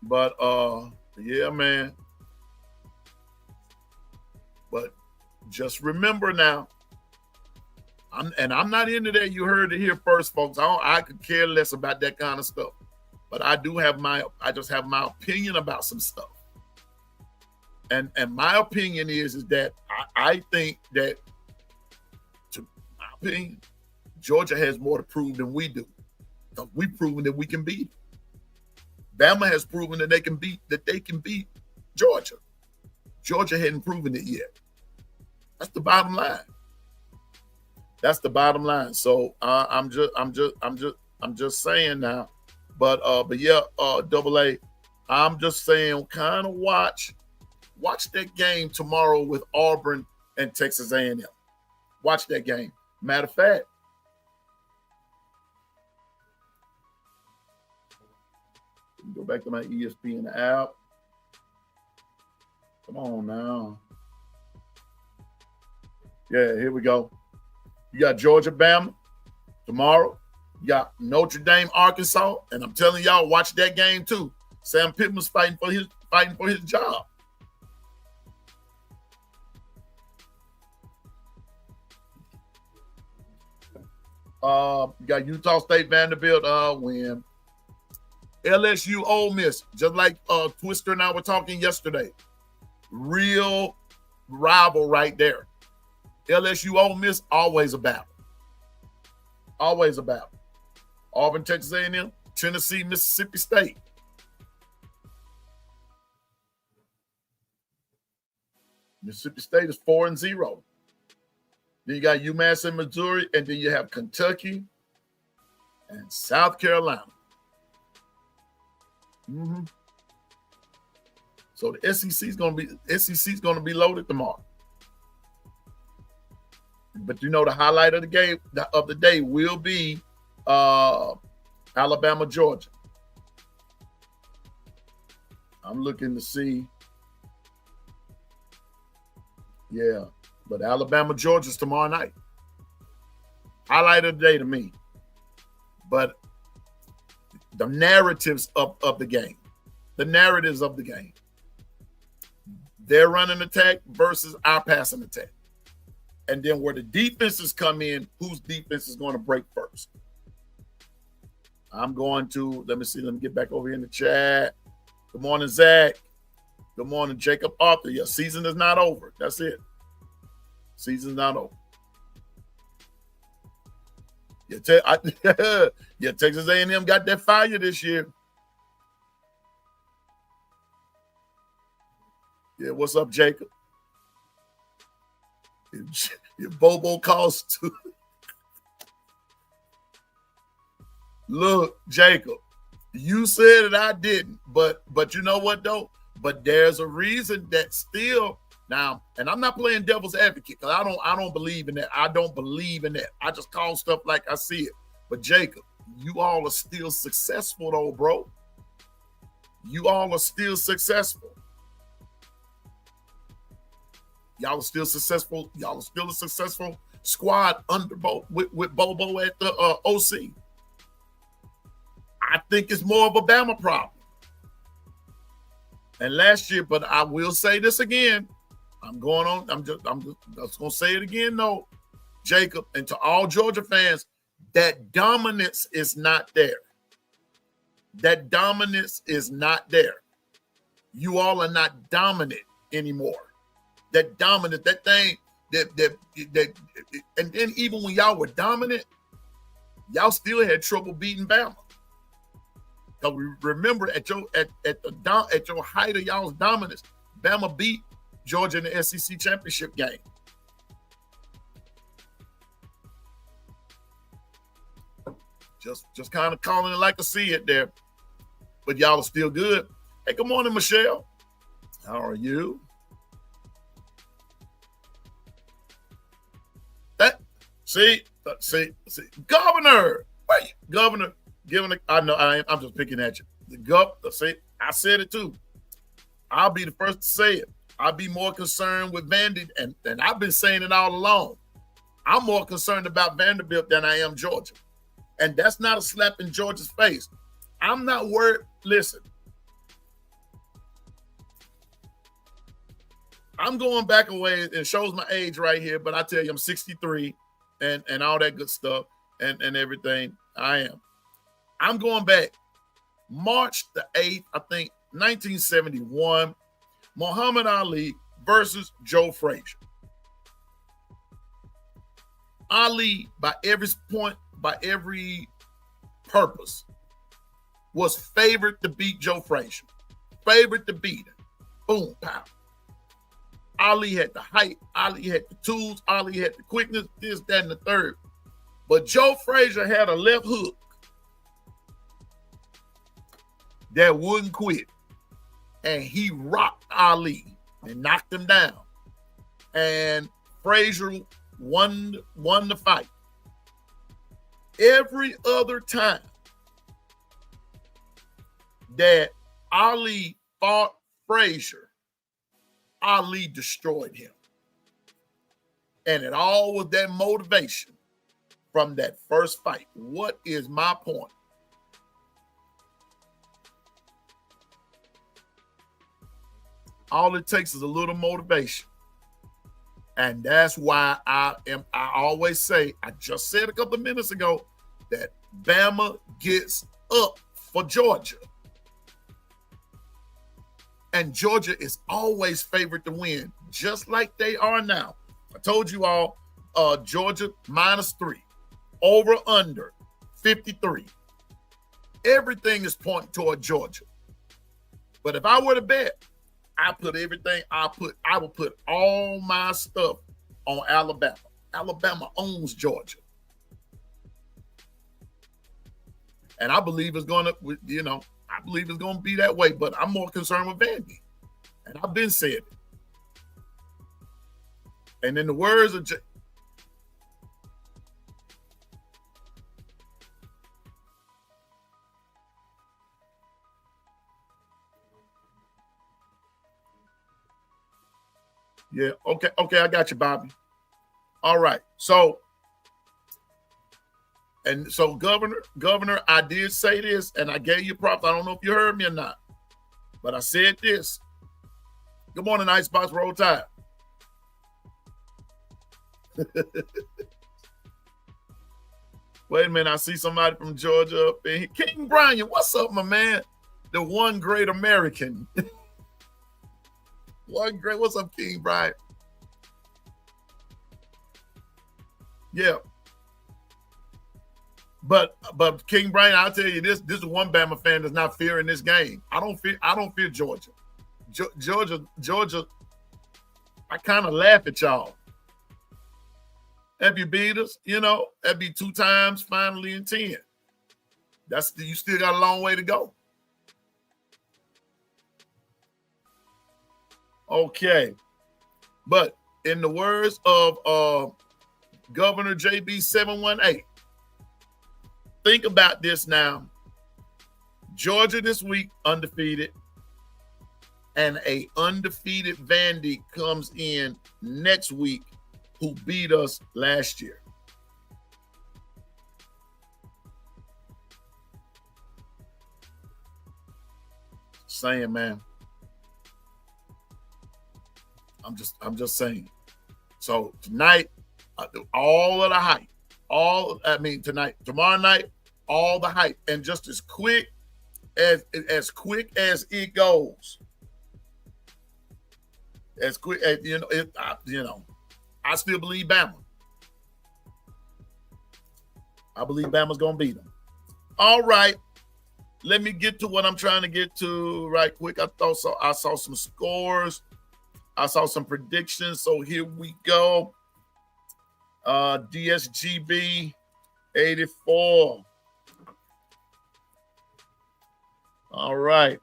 But yeah, man. But just remember now, I'm not into that. You heard it here first, folks. I could care less about that kind of stuff. But I just have my opinion about some stuff. And my opinion is that I think that, to my opinion, Georgia has more to prove than we do. Because we've proven that we can beat it. Bama has proven that they can beat Georgia. Georgia hadn't proven it yet. That's the bottom line. That's the bottom line. So I'm just saying now. But yeah, Double A, I'm just saying, kind of watch that game tomorrow with Auburn and Texas A&M. Watch that game. Matter of fact, go back to my ESPN app. Come on now. Yeah, here we go. You got Georgia, Bama tomorrow. You got Notre Dame, Arkansas, and I'm telling y'all, watch that game too. Sam Pittman's fighting for his job. You got Utah State, Vanderbilt, win. LSU, Ole Miss, just like Twister and I were talking yesterday. Real rival right there. LSU, Ole Miss, always a battle. Always a battle. Auburn, Texas A&M, Tennessee, Mississippi State. Mississippi State is 4-0. Then you got UMass and Missouri, and then you have Kentucky and South Carolina. So the SEC is going to be loaded tomorrow. But you know the highlight of the day will be Alabama, Georgia. I'm looking to see. Yeah, but Alabama, Georgia's tomorrow night. Highlight of the day to me. But the narratives of the game. The narratives of the game. Their running attack versus our passing attack. And then where the defenses come in, whose defense is going to break first? I'm going to, let me get back over here in the chat. Good morning, Zach. Good morning, Jacob Arthur. Your season is not over. That's it. Season's not over. Yeah, Texas A&M got that fire this year. Yeah, what's up, Jacob? If Bobo calls to look, Jacob, you said it, I didn't, but you know what though? But there's a reason that still now, and I'm not playing devil's advocate because I don't believe in that. I don't believe in that. I just call stuff like I see it. But Jacob, you all are still successful though, bro. You all are still successful. Y'all are still successful. Y'all are still a successful squad under with Bobo at the OC. I think it's more of a Bama problem. And last year, but I will say this again. I'm just gonna say it again, though, Jacob, and to all Georgia fans, that dominance is not there. That dominance is not there. You all are not dominant anymore. That dominant, that thing, that, and then even when y'all were dominant, y'all still had trouble beating Bama. Because remember, at your height of y'all's dominance, Bama beat Georgia in the SEC championship game. Just kind of calling it like I see it there. But y'all are still good. Hey, good morning, Michelle. How are you? See, Governor. Wait, Governor, I know I'm just picking at you. See, I said it too. I'll be the first to say it. I'll be more concerned with Vandy, and I've been saying it all along. I'm more concerned about Vanderbilt than I am Georgia. And that's not a slap in Georgia's face. I'm not worried. Listen, I'm going back a way. It shows my age right here, but I tell you, I'm 63 and all that good stuff and everything. I'm going back. March the 8th, I think, 1971, Muhammad Ali versus Joe Frazier. Ali, by every point, by every purpose, was favored to beat Joe Frazier. Favored to beat him. Boom, pow. Ali had the height. Ali had the tools. Ali had the quickness, this, that, and the third. But Joe Frazier had a left hook that wouldn't quit. And he rocked Ali and knocked him down. And Frazier won the fight. Every other time that Ali fought Frazier, Ali destroyed him. And it all was that motivation from that first fight. What is my point? All it takes is a little motivation. And that's why I always say, I just said a couple of minutes ago, that Bama gets up for Georgia. And Georgia is always favored to win, just like they are now. I told you all, Georgia -3, over under 53. Everything is pointing toward Georgia. But if I were to bet, I would put all my stuff on Alabama. Alabama owns Georgia. And I believe it's going to, I believe it's going to be that way, but I'm more concerned with Vandy. And I've been saying it. And in the words of yeah, okay, I got you, Bobby. All right. So Governor, I did say this, and I gave you props. I don't know if you heard me or not, but I said this. Good morning, Icebox Roll Tide. Wait a minute, I see somebody from Georgia up in here. King Brian, what's up, my man? The one great American. What's up, King Brian? Yeah. But King Brian, I'll tell you this is one Bama fan that's not fearing this game. I don't fear Georgia. Georgia, I kind of laugh at y'all. Have you beat us? That'd be 2 times finally in 10. You still got a long way to go. Okay. But in the words of Governor JB 718, think about this now. Georgia this week undefeated, and a undefeated Vandy comes in next week who beat us last year. Saying, man. I'm just saying. So tonight, all of the hype, tomorrow night, all the hype, and just as quick as it goes, as quick as I still believe Bama. I believe Bama's gonna beat them. All right, let me get to what I'm trying to get to right quick. I saw some scores. I saw some predictions. So here we go. DSGB 84. All right.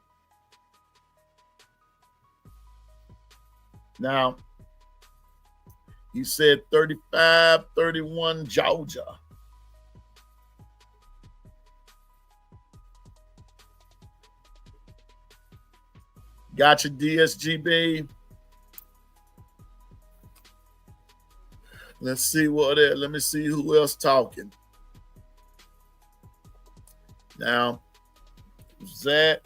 Now, he said 35-31 Georgia. Gotcha, DSGB. Let's see let me see who else talking. Now, Zach.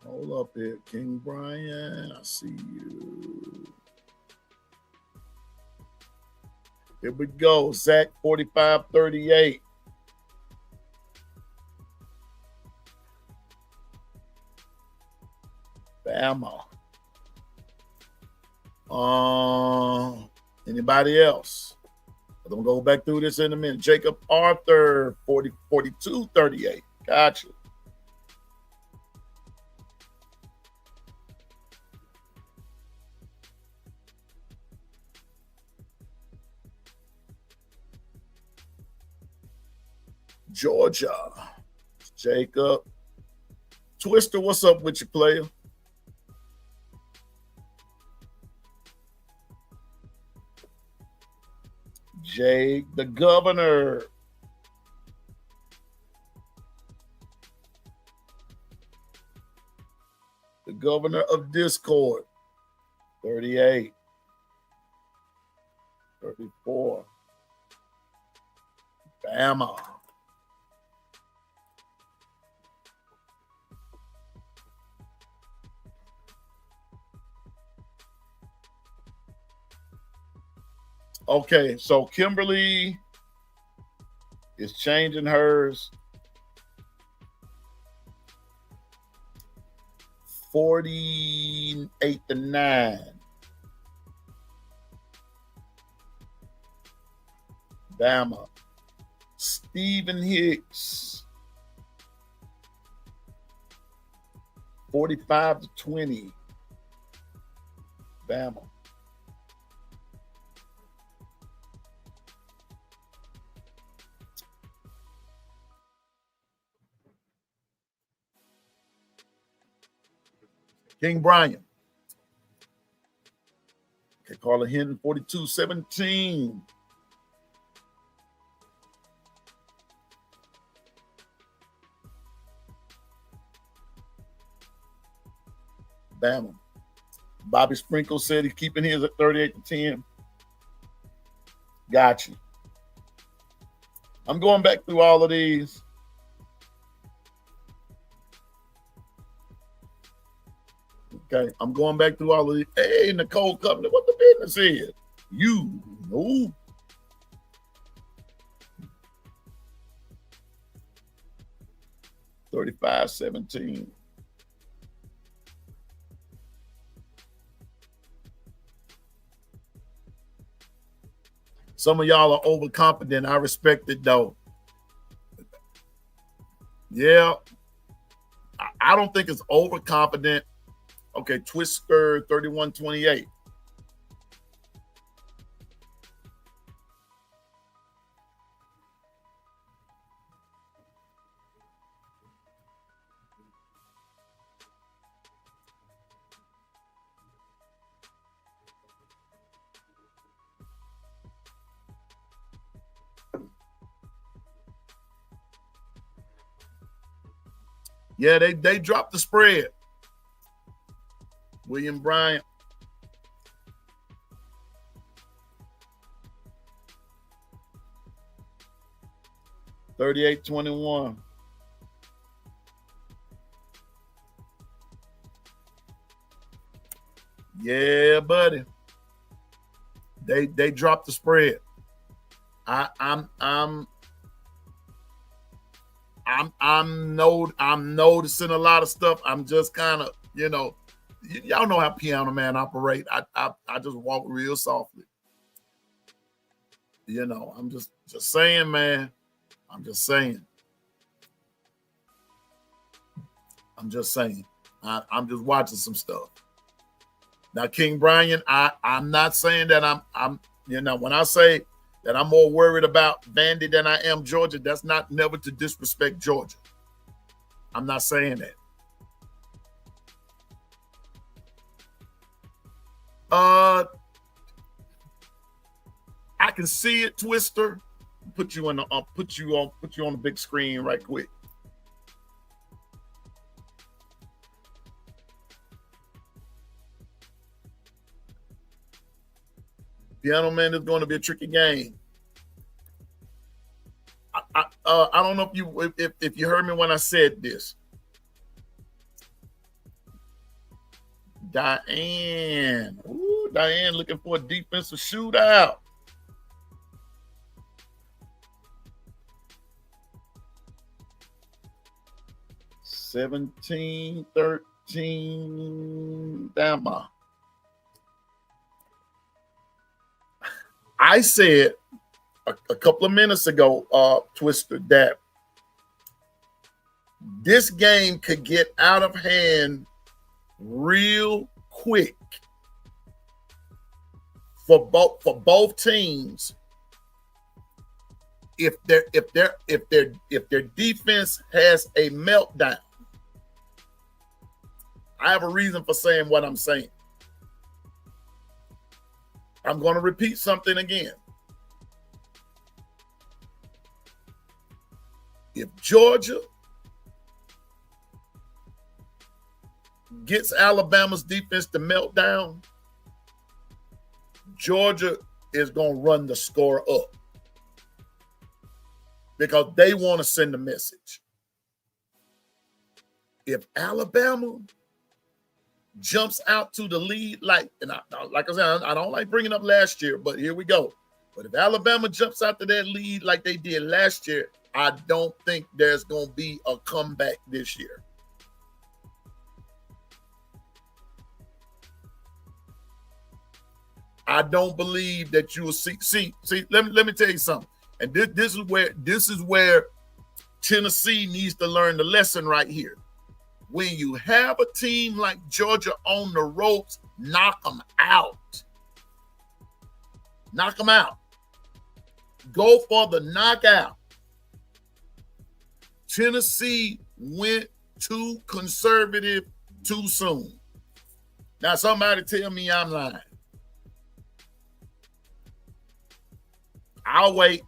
Hold up here, King Brian. I see you. Here we go. Zach 45-38. Bama. Anybody else? I'm gonna go back through this in a minute. Jacob Arthur 42-38. Gotcha. Georgia. Jacob. Twister, what's up with you, player? Jake, the governor. The governor of Discord. 38. 34. Bama. Okay, so Kimberly is changing hers. 48-9. Bama. Stephen Hicks. 45-20. Bama. King Brian. Okay, Carla Hinton, 42-17. Bama. Bobby Sprinkle said he's keeping his at 38-10. Got you. I'm going back through all of these. Okay, I'm going back through all of these. Hey, Nicole Covenant, what the business is? You know. $35-17. Some of y'all are overconfident. I respect it though. Yeah, I don't think it's overconfident. Okay, Twister 31-28. Yeah, they dropped the spread. William Bryant. $38-21. Yeah, buddy. They dropped the spread. I'm noticing a lot of stuff. I'm just kind of, y'all know how Piano Man operate. I just walk real softly. I'm just saying, man. I'm just saying. I'm just watching some stuff. Now, King Brian, I'm not saying that I'm when I say that I'm more worried about Vandy than I am Georgia, that's not never to disrespect Georgia. I'm not saying that. I can see it, Twister. Put you on the big screen right quick. Piano Man is going to be a tricky game. I don't know if you heard me when I said this. Diane looking for a defensive shootout. $17-13 Bama. I said a couple of minutes ago, Twister, that this game could get out of hand real quick for both teams if their defense has a meltdown. I have a reason for saying what I'm saying. I'm going to repeat something again. If Georgia gets Alabama's defense to melt down, Georgia is going to run the score up because they want to send a message. If Alabama jumps out to the lead, like I said, I don't like bringing up last year, but here we go. But if Alabama jumps out to that lead like they did last year, I don't think there's going to be a comeback this year. I don't believe that you will see. Let me tell you something. And this is where Tennessee needs to learn the lesson right here. When you have a team like Georgia on the ropes, knock them out. Knock them out. Go for the knockout. Tennessee went too conservative too soon. Now somebody tell me I'm lying. I'll wait.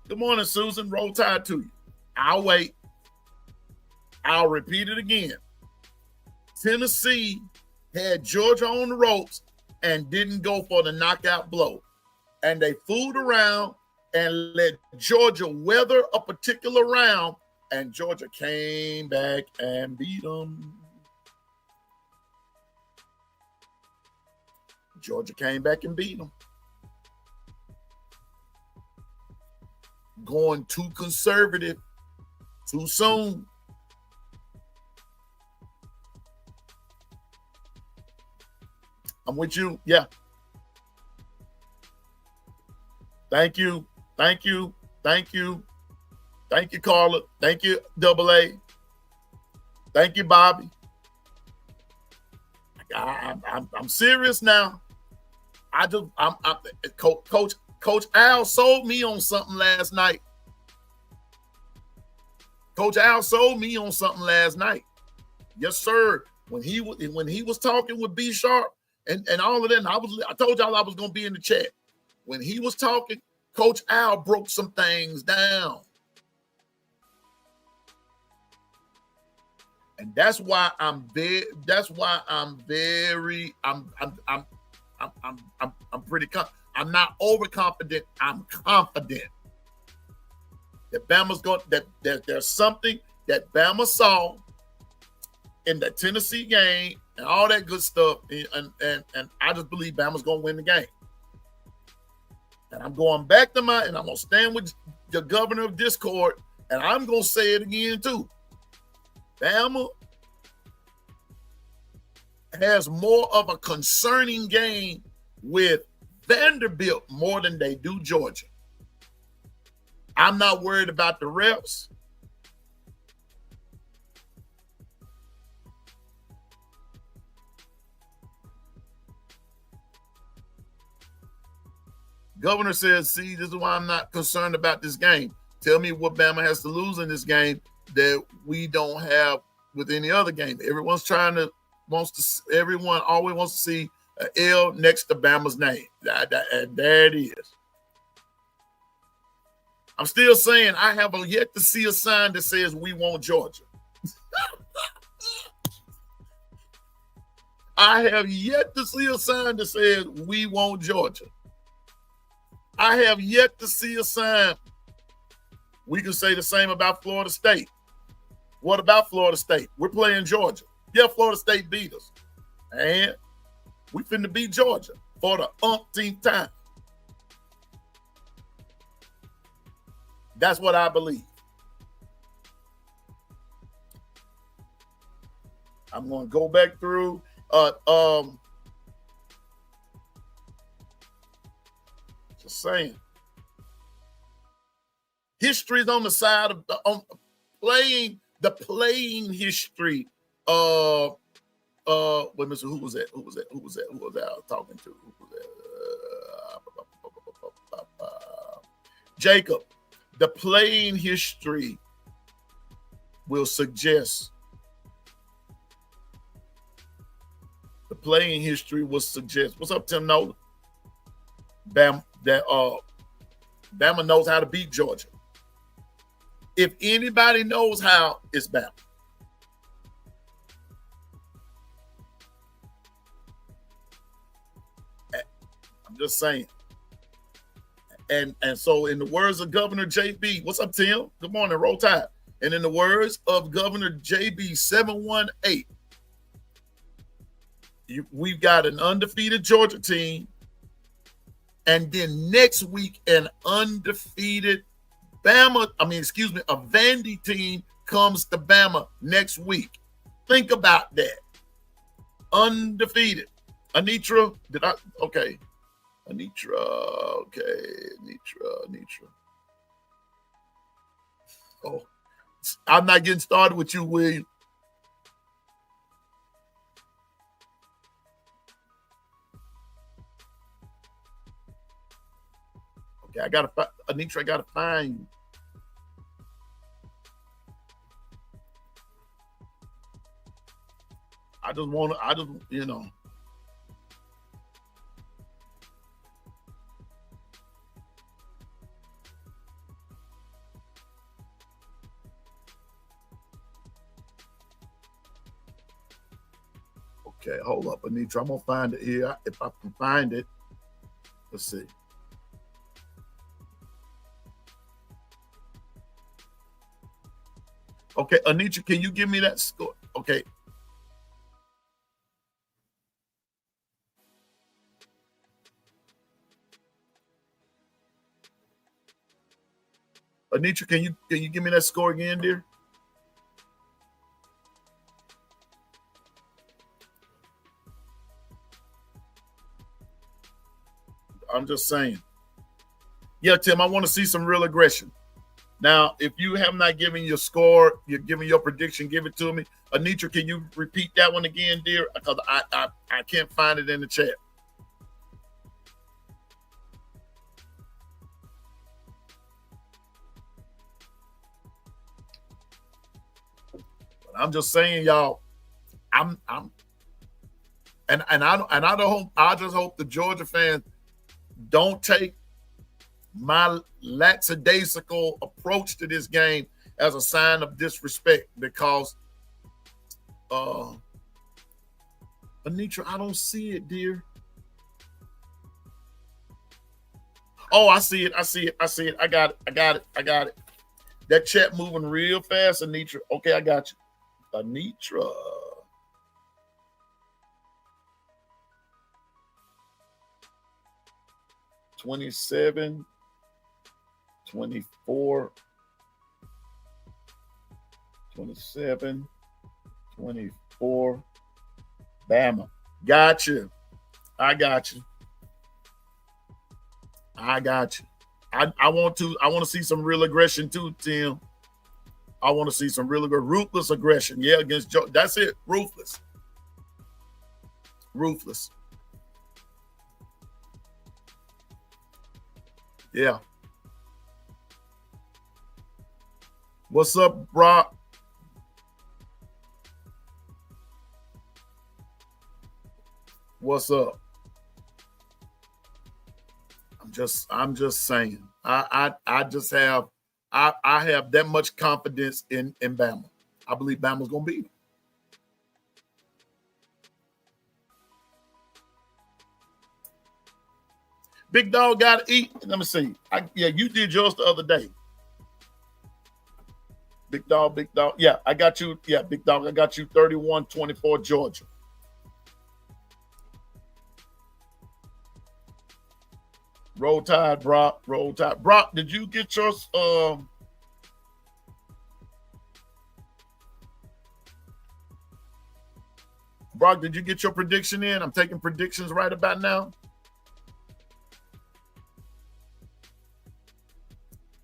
Good morning, Susan. Roll Tide to you. I'll wait. I'll repeat it again. Tennessee had Georgia on the ropes and didn't go for the knockout blow. And they fooled around and let Georgia weather a particular round, and Georgia came back and beat them. Georgia came back and beat them. Going too conservative too soon. I'm with you. Yeah. Thank you. Thank you. Thank you. Thank you, Carla. Thank you, Double A. Thank you, Bobby. I'm serious now. Coach Al sold me on something last night. Coach Al sold me on something last night. Yes, sir. When he was talking with B Sharp and all of that, I told y'all I was gonna be in the chat. When he was talking, Coach Al broke some things down. And that's why I'm pretty I'm not overconfident. I'm confident that Bama's going that there's something that Bama saw in the Tennessee game and all that good stuff. And I just believe Bama's going to win the game. And I'm going back to and I'm going to stand with the governor of Discord, and I'm going to say it again too. Bama has more of a concerning game with Vanderbilt more than they do Georgia. I'm not worried about the refs. Governor says, see, this is why I'm not concerned about this game. Tell me what Bama has to lose in this game that we don't have with any other game. Everyone always wants to see an L next to Bama's name. And there it is. I'm still saying I have yet to see a sign that says we want Georgia. I have yet to see a sign that says we want Georgia. I have yet to see a sign. We can say the same about Florida State. What about Florida State? We're playing Georgia. Yeah, Florida State beat us. And we finna beat Georgia for the umpteenth time. That's what I believe. I'm going to go back through. Just saying. History's on the side of playing history. Wait a minute, who was that? Who was that I was talking to? Who was that? Jacob. The playing history will suggest. The playing history will suggest. What's up, Tim Nolan? Bama knows how to beat Georgia. If anybody knows how, it's Bama. I'm just saying. And so in the words of Governor JB, what's up, Tim? Good morning, Roll Tide. And in the words of Governor JB 718, we've got an undefeated Georgia team And then next week, an undefeated Bama, a Vandy team comes to Bama next week. Think about that. Undefeated. Anitra, okay. Anitra, okay. Anitra. Oh, I'm not getting started with you, William. Okay, Anitra, I gotta find you. You know. Okay, hold up, Anitra. I'm gonna find it here. If I can find it, let's see. Okay, Anitra, can you give me that score? Okay. Anitra, can you give me that score again, dear? I'm just saying. Yeah, Tim, I want to see some real aggression. Now, if you have not given your score, you're giving your prediction, give it to me. Anitra, can you repeat that one again, dear? Because I can't find it in the chat. But I'm just saying, y'all, I just hope the Georgia fans don't take my lackadaisical approach to this game as a sign of disrespect, because Anitra, I don't see it, dear. Oh, I see it. I got it. That chat moving real fast, Anitra. Okay, I got you. Anitra. $27, 24, 27, 24. Bama. Got you. I got you. I want to see some real aggression too, Tim. I want to see some real ruthless aggression. Yeah, against Joe. That's it. Ruthless. Yeah. What's up, Brock? What's up? I'm just saying. I have that much confidence in Bama. I believe Bama's gonna beat them. Big Dog gotta eat. Let me see. You did yours the other day. Big Dog. Yeah, I got you. Yeah, Big Dog, I got you 31-24 Georgia. Roll Tide, Brock. Roll Tide. Brock, did you get yours? Brock, did you get your prediction in? I'm taking predictions right about now.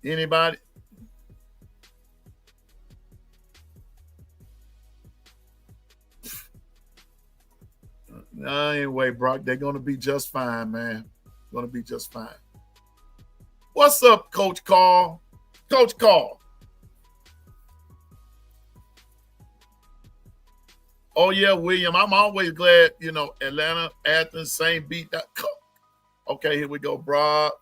Anybody? Anyway, Brock, they're going to be just fine, man. Going to be just fine. What's up, Coach Carl? Coach Carl. Oh, yeah, William. I'm always glad, Atlanta, Athens, same beat. Okay, here we go, Brock.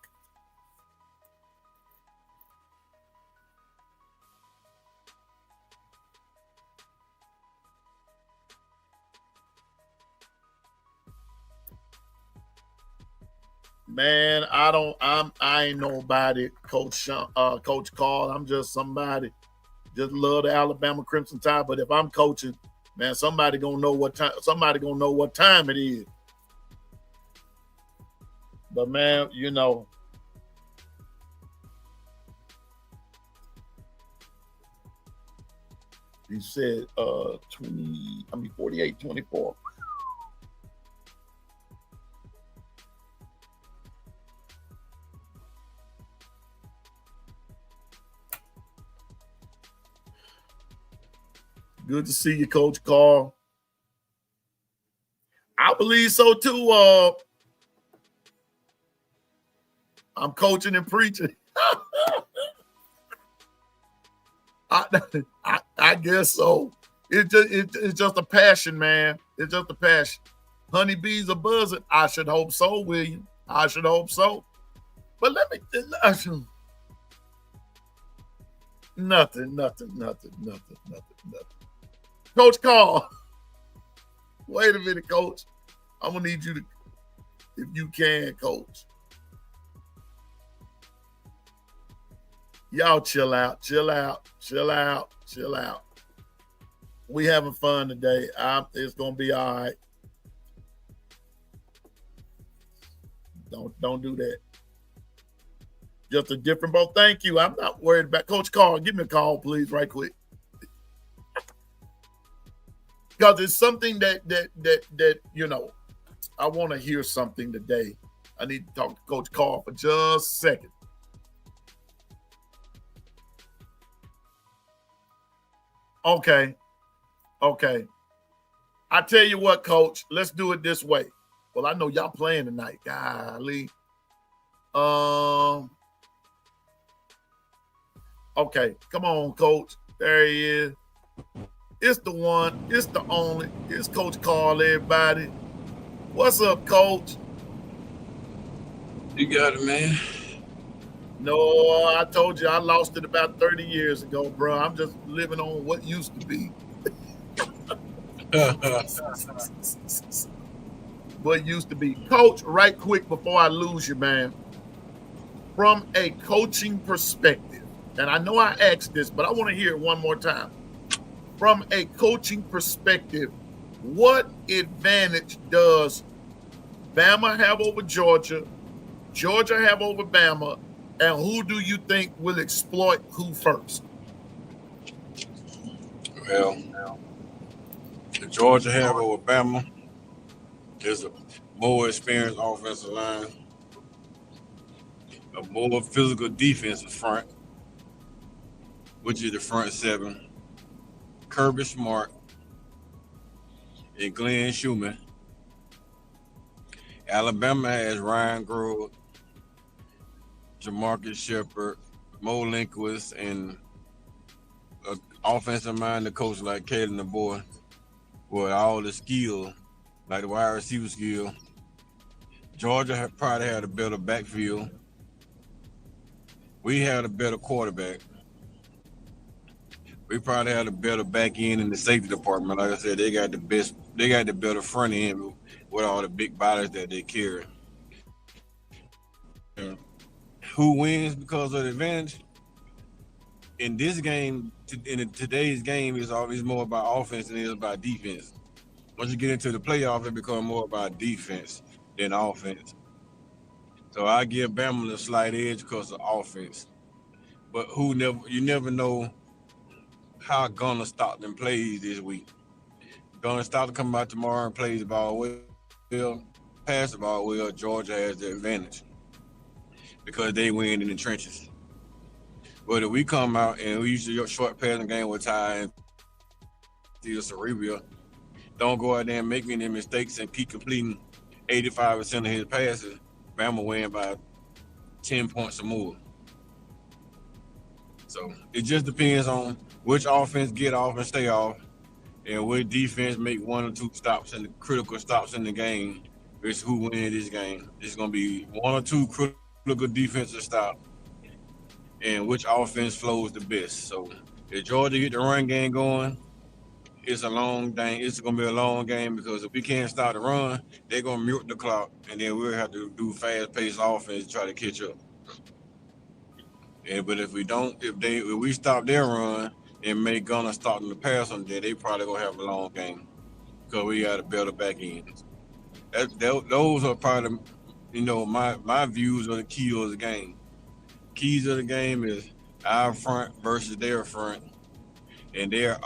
Man, I ain't nobody, Coach Carl. I'm just somebody. Just love the Alabama Crimson Tide. But if I'm coaching, man, somebody gonna know what time it is. But man, you know, he said 48, 24. Good to see you, Coach Carl. I believe so too. I'm coaching and preaching. I guess so. It's just a passion, man. It's just a passion. Honeybees are buzzing. I should hope so, William. I should hope so. But let me nothing. Coach Carl. Wait a minute, Coach. I'm gonna need you to, if you can, Coach. Y'all chill out. We having fun today. It's gonna be all right. Don't do that. Just a different boat. Thank you. I'm not worried about Coach Carl. Give me a call, please, right quick. Because it's something that you know, I want to hear something today. I need to talk to Coach Carl for just a second. Okay. I tell you what, Coach, let's do it this way. Well, I know y'all playing tonight. Golly. Okay, come on, Coach. There he is. It's the one. It's the only. It's Coach Carl, everybody. What's up, Coach? You got it, man. No, I told you I lost it about 30 years ago, bro. I'm just living on what used to be. What used to be. Coach, right quick before I lose you, man. From a coaching perspective, and I know I asked this, but I want to hear it one more time. From a coaching perspective, what advantage does Bama have over Georgia, Georgia have over Bama, and who do you think will exploit who first? Well, the Georgia have over Bama is a more experienced offensive line, a more physical defensive front, which is the front seven. Kirby Smart and Glenn Schumann. Alabama has Ryan Grove, Jamarcus Shepard, Mo Linquist, and an offensive minded coach like Kalen DeBoer with all the skill, like the wide receiver skill. Georgia probably had a better backfield. We had a better quarterback. We probably had a better back end in the safety department. Like I said, they got the better front end with all the big bodies that they carry. Who wins because of the advantage? In this game, in today's game, is always more about offense than it is about defense. Once you get into the playoff, it becomes more about defense than offense. So I give Bama a slight edge because of offense. But you never know how Gunnar Stockton plays this week. Gunnar Stockton come out tomorrow and plays the ball well, pass the ball well. Georgia has the advantage because they win in the trenches. But if we come out and we use the short passing game with Ty and Cerebral, don't go out there and make any mistakes and keep completing 85% of his passes, Bama win by 10 points or more. So it just depends on which offense get off and stay off, and which defense make one or two stops and the critical stops in the game. It's who wins this game. It's going to be one or two critical defensive stops, and which offense flows the best. So if Georgia get the run game going, it's a long game. It's going to be a long game because if we can't start the run, they're going to mute the clock, and then we'll have to do fast-paced offense to try to catch up. But if we don't, if we stop their run and make Gunnar start to pass on there, they probably gonna have a long game because we got a better back end. Those are probably my views of the key of the game. Keys of the game is our front versus their front, and their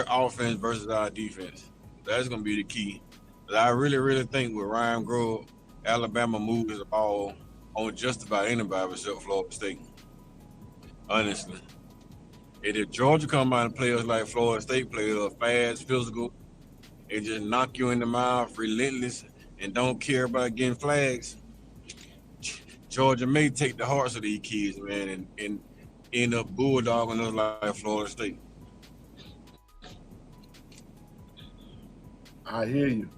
offense versus our defense. That's gonna be the key. But I really think with Ryan Grove, Alabama moves the ball on just about anybody except Florida State. Honestly. And if Georgia come out and play us like Florida State players, fast, physical, and just knock you in the mouth, relentless, and don't care about getting flags, Georgia may take the hearts of these kids, man, and end up bulldogging us like Florida State. I hear you.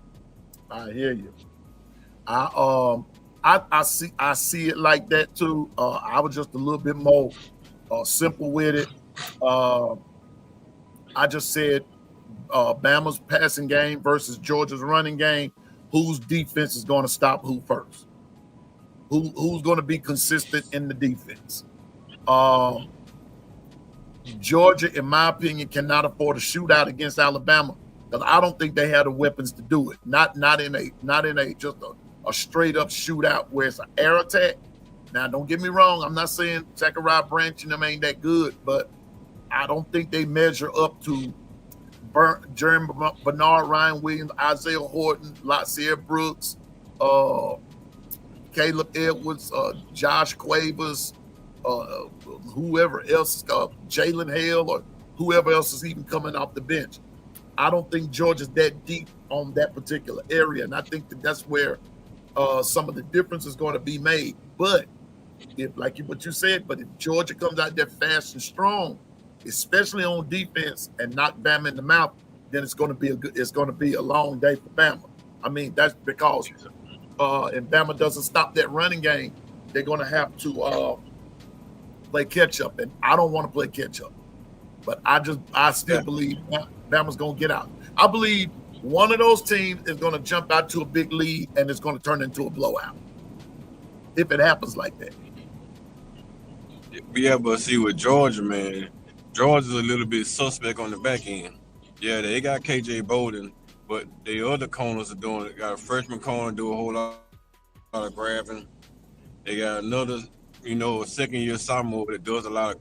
I see it like that too. I was just a little bit more simple with it. I just said Bama's passing game versus Georgia's running game. Whose defense is going to stop who first? Who's going to be consistent in the defense? Georgia, in my opinion, cannot afford a shootout against Alabama because I don't think they have the weapons to do it. Not in a just a straight up shootout where it's an air attack. Now, don't get me wrong. I'm not saying Zachariah Branch and them ain't that good, but I don't think they measure up to Jeremy Bernard, Ryan Williams, Isaiah Horton, Latsier Brooks, Caleb Edwards, Josh Quavers, whoever else, Jalen Hale, or whoever else is even coming off the bench. I don't think Georgia's that deep on that particular area, and I think that's where some of the difference is going to be made. But if, like what you said, but if Georgia comes out there fast and strong, especially on defense, and knock Bama in the mouth, then it's going to be a long day for Bama. I mean, that's because if Bama doesn't stop that running game, they're going to have to play catch up, and I don't want to play catch up. But I still believe Bama's going to get out. I believe one of those teams is going to jump out to a big lead, and it's going to turn into a blowout if it happens like that. Yeah, but see with Georgia, man, Georgia's a little bit suspect on the back end. Yeah, they got KJ Bolden, but the other corners are doing it. Got a freshman corner do a whole lot of grabbing. They got another, a second-year sophomore that does a lot of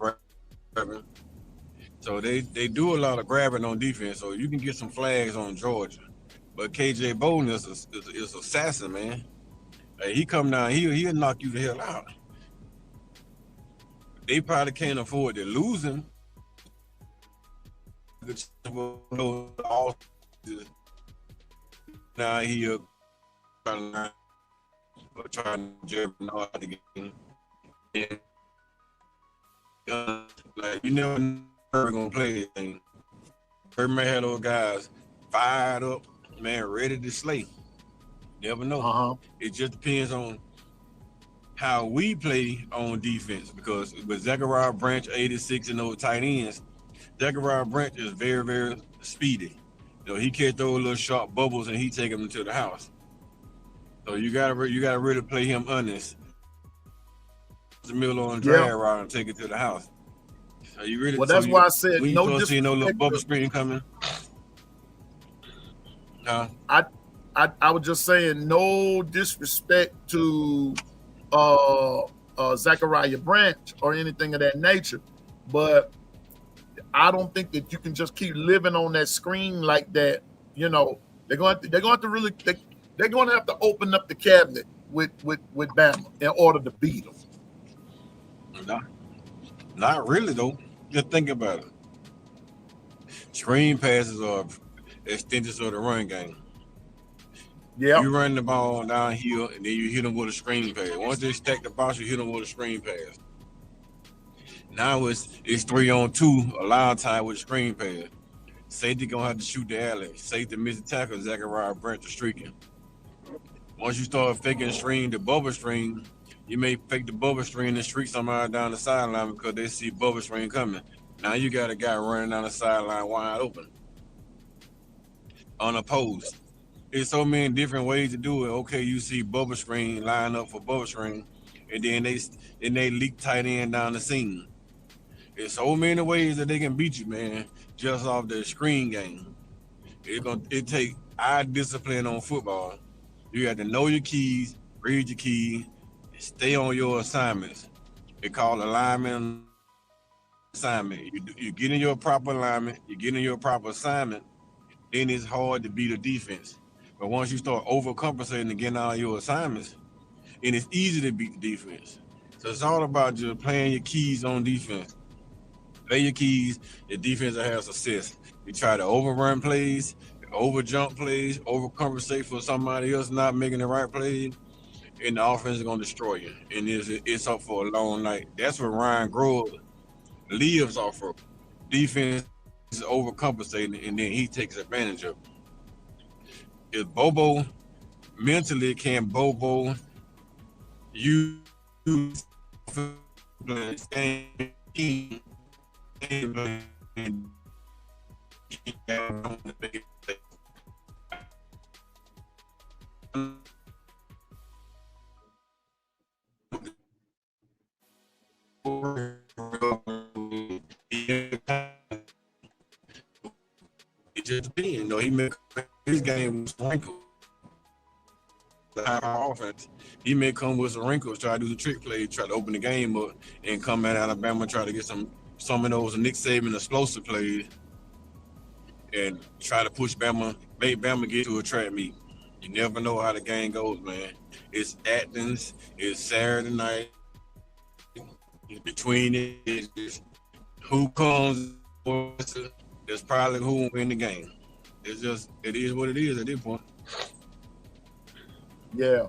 grabbing. So they do a lot of grabbing on defense, so you can get some flags on Georgia. But KJ Bolden is assassin, man. Hey, he come down, he'll knock you the hell out. They probably can't afford to lose him. Now he'll trying to Jeremy Bernard again. Like you never know we're gonna play anything. Everybody had those guys fired up, man, ready to slay. Never know. It just depends on how we play on defense, because with Zachariah Branch, 86 and those tight ends, Zachariah Branch is very, very speedy. He catch those little sharp bubbles and he take them to the house. So you gotta really play him honest. The middle on drag route and take it to the house. So you really. Well, that's why I said we no. See no little bubble screen coming. I was just saying no disrespect to Zachariah Branch or anything of that nature, but I don't think that you can just keep living on that screen like that. They're going to have to really they're going to have to open up the cabinet with Bama in order to beat them. Not really though. Just think about it. Screen passes are extensions of the run game. Yeah, you run the ball downhill and then you hit them with a screen pass. Once they stack the box, you hit them with a screen pass. Now it's 3-on-2, a line tie with a screen pass. Safety gonna have to shoot the alley. Safety miss the tackle, Zachariah Branch is streaking. Once you start faking the bubble screen, you may fake the bubble screen and streak somebody down the sideline because they see bubble screen coming. Now you got a guy running down the sideline wide open, unopposed. There's so many different ways to do it. Okay, you see bubble screen line up for bubble screen, and then they leak tight end down the seam. There's so many ways that they can beat you, man, just off the screen game. It take eye discipline on football. You got to know your keys, read your key, stay on your assignments. They call alignment assignment. You get in your proper alignment, you get in your proper assignment, then it's hard to beat a defense. But once you start overcompensating and getting out of your assignments, and it's easy to beat the defense. So it's all about just playing your keys on defense. Play your keys, the defense will have success. You try to overrun plays, over jump plays, overcompensate for somebody else not making the right play, and the offense is going to destroy you. And it's up for a long night. That's what Ryan Grove lives off of. Defense is overcompensating, and then he takes advantage of it. If Bobo mentally can Bobo you it just depends. You know, he made his game was wrinkled. Our offense, he may come with some wrinkles, try to do the trick play, try to open the game up, and come at Alabama, try to get some of those Nick Saban explosive plays, and try to push Bama, make Bama get to a track meet. You never know how the game goes, man. It's Athens, it's Saturday night. Between it, it's who comes, that's probably who will win the game. It is what it is at this point. Yeah.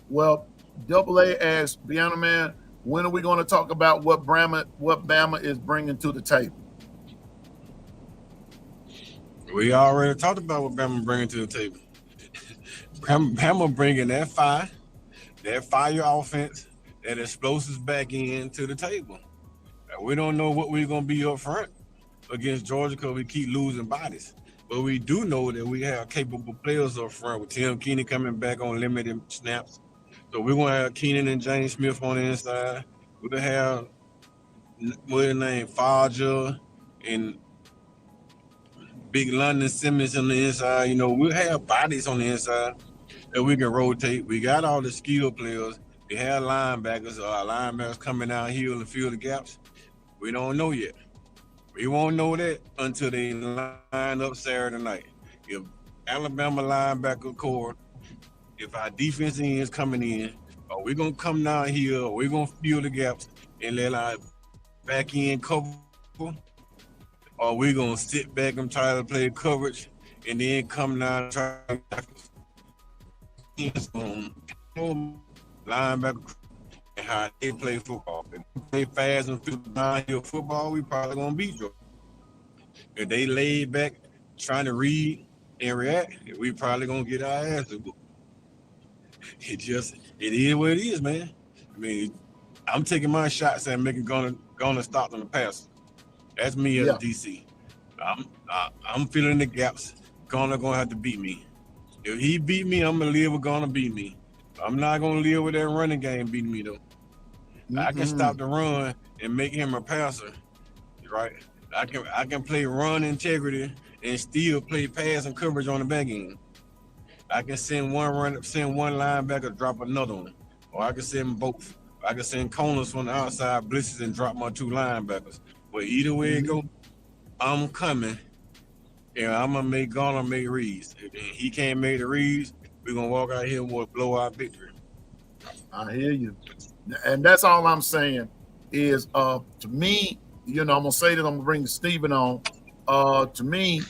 Well, Double A asked Piano Man, when are we going to talk about what Bama is bringing to the table? We already talked about what Bama bringing to the table. Bama bringing that fire offense, that explosives back in to the table. We don't know what we're going to be up front against Georgia because we keep losing bodies. But we do know that we have capable players up front with Tim Keenan coming back on limited snaps. So we're going to have Keenan and James Smith on the inside. We're going to have, what's his name, Faja and Big London Simmons on the inside. You know, we'll have bodies on the inside that we can rotate. We got all the skill players. We have linebackers. Our linebackers coming out here and fill the gaps. We don't know yet. We won't know that until they line up Saturday night. If Alabama linebacker core, if our defense is coming in, are we going to come down here, or we going to fill the gaps and let our back end cover? Or are we going to sit back and try to play coverage and then come down and try to linebacker and how they play football. If they play fast and feel downhill football, we probably gonna beat them. If they laid back trying to read and react, we probably gonna get our asses whooped. It is what it is, man. I mean, I'm taking my shots at making gonna stop them to pass. That's me as a DC. I'm filling the gaps. Gonna have to beat me. If he beat me, I'm gonna live with Gonna beat me. I'm not gonna live with that running game beating me though. Mm-hmm. I can stop the run and make him a passer, right? I can play run integrity and still play pass and coverage on the back end. I can send one linebacker, drop another one, or I can send both. I can send corners from the outside blitzes and drop my two linebackers. But either way it go, I'm coming, and I'm gonna make reads. If he can't make the reads, we're gonna walk out here with a blowout victory. I hear you. And that's all I'm saying is to me, you know, I'm gonna say that I'm gonna bring Steven on. To me,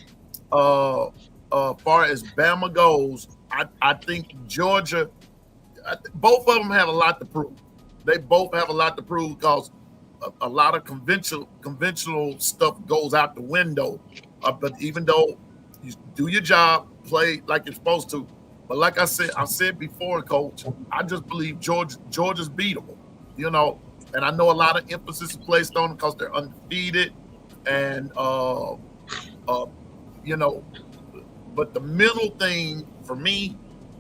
far as Bama goes, I think Georgia, both of them have a lot to prove. They both have a lot to prove because a lot of conventional stuff goes out the window. But even though you do your job, play like you're supposed to. But like I said before, Coach, I just believe Georgia's beatable, you know, and I know a lot of emphasis is placed on them because they're undefeated and, you know, but the middle thing for me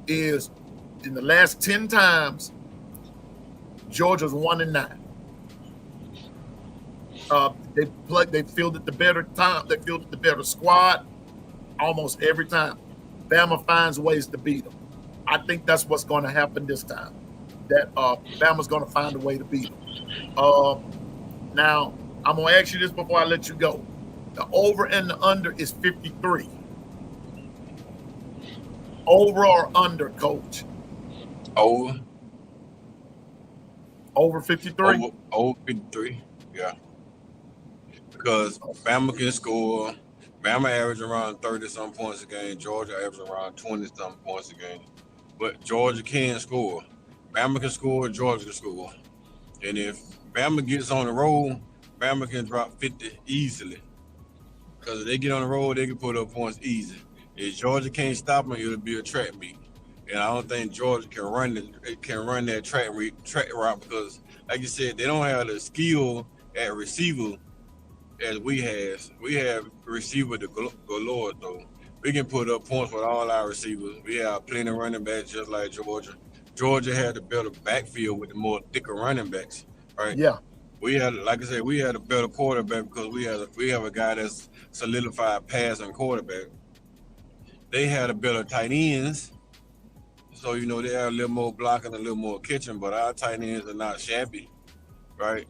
is in the last 10 times, Georgia's 1-9. They fielded the better time. They fielded the better squad almost every time. Bama finds ways to beat them. I think that's what's going to happen this time. That Bama's going to find a way to beat them. Now, I'm going to ask you this before I let you go. The over and the under is 53. Over or under, Coach? Over. Over 53? Over 53, yeah. Because Bama can score. Bama average around 30-some points a game. Georgia average around 20-some points a game. But Georgia can score. Bama can score, Georgia can score. And if Bama gets on the roll, Bama can drop 50 easily. Because if they get on the roll, they can put up points easy. If Georgia can't stop them, it'll be a track meet. And I don't think Georgia can run that track route because, like you said, they don't have the skill at receiver as we have. We have receiver to galore, though. We can put up points with all our receivers. We have plenty of running backs just like Georgia. Georgia had the better backfield with the more thicker running backs, right? Yeah. We had, like I said, we had a better quarterback because we have a guy that's solidified passing quarterback. They had a better tight ends. So, you know, they have a little more blocking, a little more catching, but our tight ends are not shabby, right?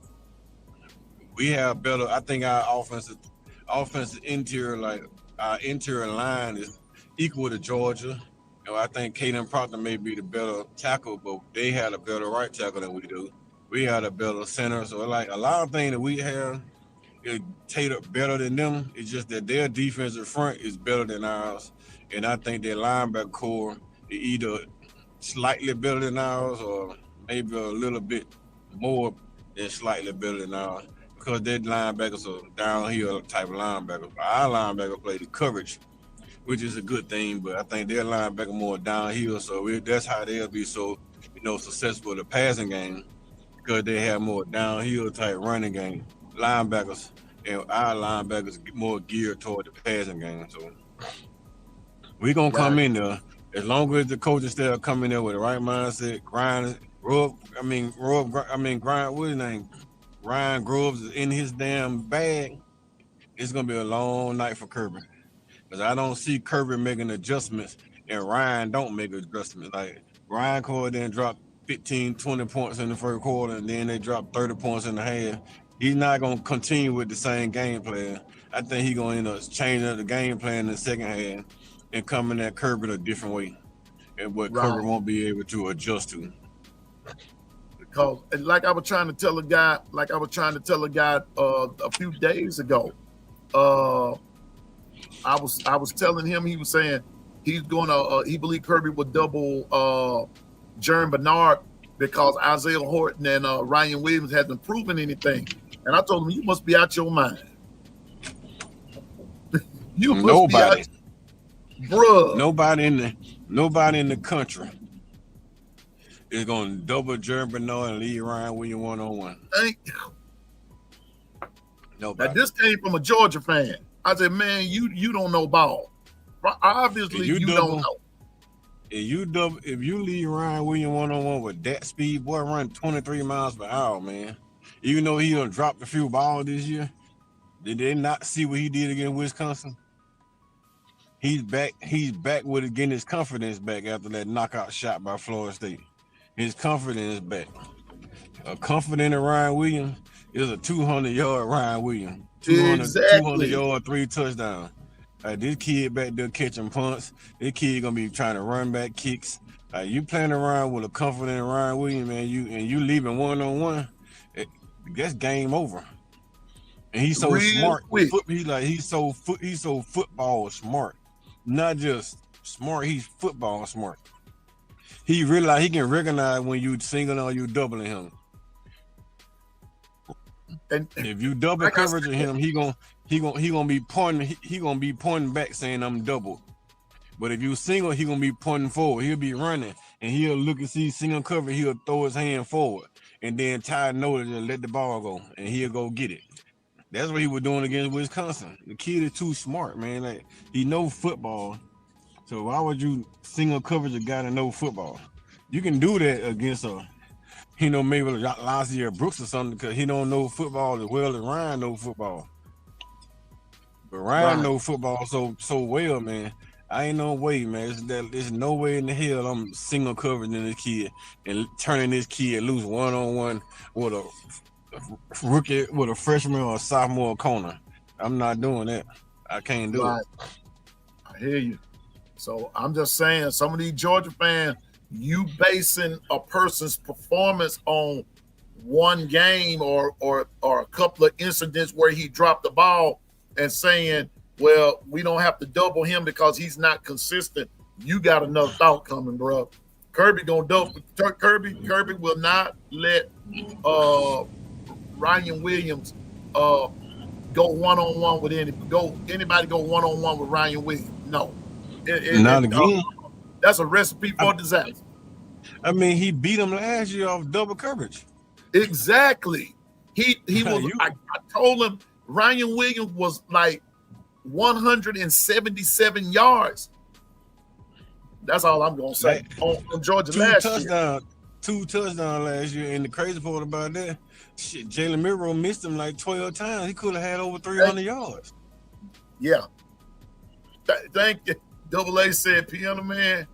We have better, I think our offensive interior, like our interior line is equal to Georgia. And I think Caden Proctor may be the better tackle, but they had a better right tackle than we do. We had a better center. So, like, a lot of things that we have is tailored better than them. It's just that their defensive front is better than ours. And I think their linebacker core is either slightly better than ours or maybe a little bit more than slightly better than ours because their linebackers are downhill type of linebackers. Our linebacker play the coverage, which is a good thing, but I think their linebacker more downhill, so that's how they'll be so, you know, successful in the passing game because they have more downhill type running game linebackers, and our linebackers more geared toward the passing game. So we're gonna come in there as long as the coaches still come in there with the right mindset, grind. What's his name? Ryan Groves is in his damn bag. It's gonna be a long night for Kirby. Because I don't see Kirby making adjustments and Ryan don't make adjustments. Like Ryan Core then dropped 15, 20 points in the first quarter and then they dropped 30 points in the half. He's not going to continue with the same game plan. I think he's going to end up changing up the game plan in the second half and coming at Kirby a different way. And what Kirby won't be able to adjust to. Because like I was trying to tell a guy a few days ago, I was telling him, he was saying he's gonna he believed Kirby would double Jerm Bernard because Isaiah Horton and Ryan Williams hasn't proven anything. And I told him, you must be out your mind. You must nobody, be out, bruh. Nobody in the country is gonna double Jerm Bernard and leave Ryan Williams one-on-one. Thank you. Nobody. Now this came from a Georgia fan. I said, man, you don't know ball. Obviously, you don't know. If you leave Ryan Williams one-on-one with that speed, boy, run 23 miles per hour, man. Even though he done dropped a few balls this year, did they not see what he did against Wisconsin? He's back with getting his confidence back after that knockout shot by Florida State. His confidence is back. A confident Ryan Williams is a 200-yard Ryan Williams. 200 yard, 3 touchdowns. This kid back there catching punts. This kid gonna be trying to run back kicks. You playing around with a confident Ryan Williams, man. You leaving one-on-one. That's game over. And he's so smart. He's so football smart. Not just smart. He's football smart. He realize he can recognize when you singling or you doubling him. And if you double coverage of him, he gonna be pointing back saying I'm double. But if you single, he gonna be pointing forward. He'll be running and he'll look and see single cover. He'll throw his hand forward and then tie a notice and let the ball go and he'll go get it. That's what he was doing against Wisconsin. The kid is too smart, man. Like he knows football. So why would you single coverage a guy that knows football? You can do that against maybe last year Brooks or something because he don't know football as well as Ryan knows football. But Ryan knows football so well, man. I ain't no way, man. There's no way in the hell I'm single covering this kid and turning this kid loose one-on-one with a rookie, with a freshman or a sophomore corner. I'm not doing that. I can't do it. I hear you. So I'm just saying, some of these Georgia fans, you basing a person's performance on one game or a couple of incidents where he dropped the ball and saying, well, we don't have to double him because he's not consistent. You got another thought coming, bro. Kirby gonna double. Kirby will not let Ryan Williams go one-on-one with anybody go one-on-one with Ryan Williams. No. Not again. That's a recipe for disaster. I mean, he beat him last year off double coverage. Exactly. He was. I told him Ryan Williams was like 177 yards. That's all I'm gonna say on Georgia last year. 2 touchdowns last year, and the crazy part about that, shit, Jalen Milroe missed him like 12 times. He could have had over 300 yards. Yeah. Thank you. Double A said, Piano Man,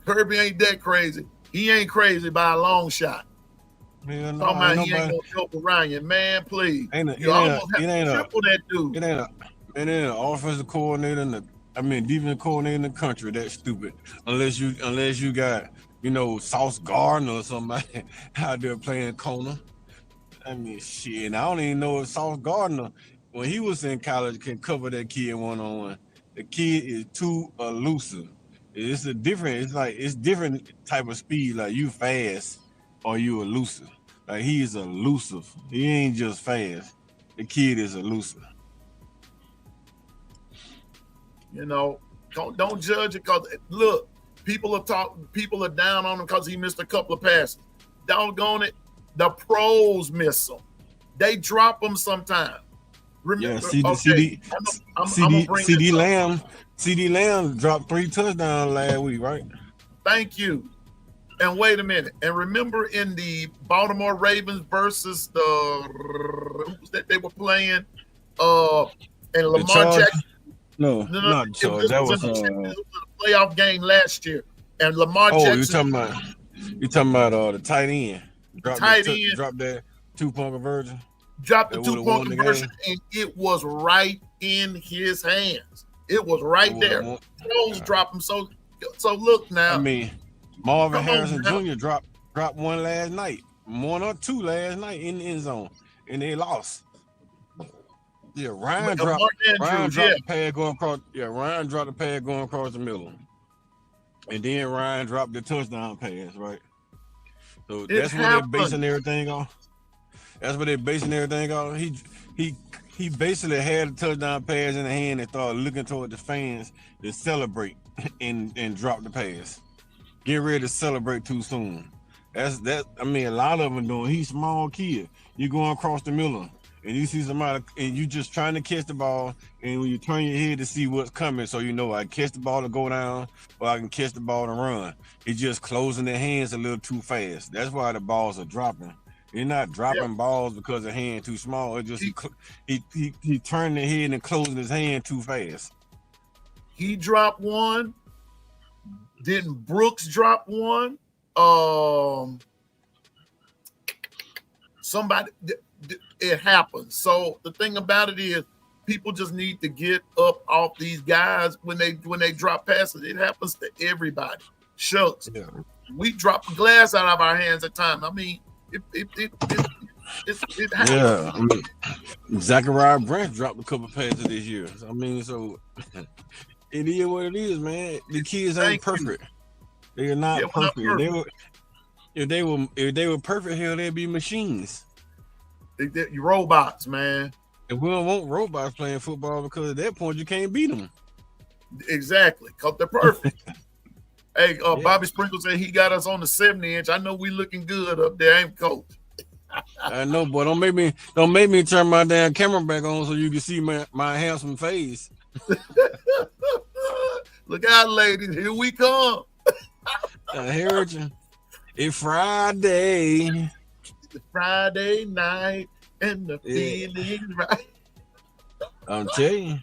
Kirby ain't that crazy. He ain't crazy by a long shot. Man, no, talking about he ain't gonna help Ryan, man. Please, you almost have to triple that dude. It ain't an offensive coordinator defensive coordinator in the country that's stupid. Unless you got, Sauce Gardner or somebody out there playing corner. I mean, shit. And I don't even know if Sauce Gardner, when he was in college, can cover that kid one-on-one. The kid is too elusive. It's different type of speed. Like, you fast or you elusive. Like, he is elusive. He ain't just fast. The kid is elusive. Don't judge it because look, people are down on him because he missed a couple of passes. Doggone it, the pros miss them. They drop them sometimes. Remember, CD Lamb dropped 3 touchdowns last week, right? Thank you. And wait a minute. And remember in the Baltimore Ravens versus who's that they were playing? And Lamar Jackson. No, not Charge. That was a playoff game last year. And Lamar Jackson. You talking about the tight end. Dropped that 2-point conversion. Dropped the 2-point conversion, and it was right in his hands. It was right there. Pros drop him. So look now. I mean, Marvin Harrison Jr. dropped one last night. 1 or 2 last night in the end zone, and they lost. Yeah, Ryan dropped the pad going across. Yeah, Ryan dropped the pad going across the middle, and then Ryan dropped the touchdown pass. Right. So that's what they're basing everything on. He basically had a touchdown pass in the hand and started looking toward the fans to celebrate and drop the pass. Get ready to celebrate too soon. That's that. I mean, a lot of them doing. He's a small kid. You going across the middle and you see somebody and you just trying to catch the ball, and when you turn your head to see what's coming, so I can catch the ball to go down or I can catch the ball to run. It's just closing their hands a little too fast. That's why the balls are dropping. They're not dropping balls because the hand too small. It's just he turned the head and closing his hand too fast. He dropped one. Didn't Brooks drop one? Somebody. It happens. So the thing about it is, people just need to get up off these guys when they drop passes. It happens to everybody. Shucks, we drop the glass out of our hands at times. I mean, it happens. Yeah, I mean, Zachariah Branch dropped a couple passes this year. I mean, so it is what it is, man. The kids ain't perfect. They are not perfect. If they were perfect, hell, they'd be machines. You robots, man. And we don't want robots playing football because at that point you can't beat them. Exactly, because they're perfect. Hey, Bobby Sprinkle said he got us on the 70-inch. I know we looking good up there, ain't Coach? I know, boy. Don't make me turn my damn camera back on so you can see my handsome face. Look out, ladies. Here we come. I heard you. It's Friday. It's Friday night and the feeling's right. I'm telling you.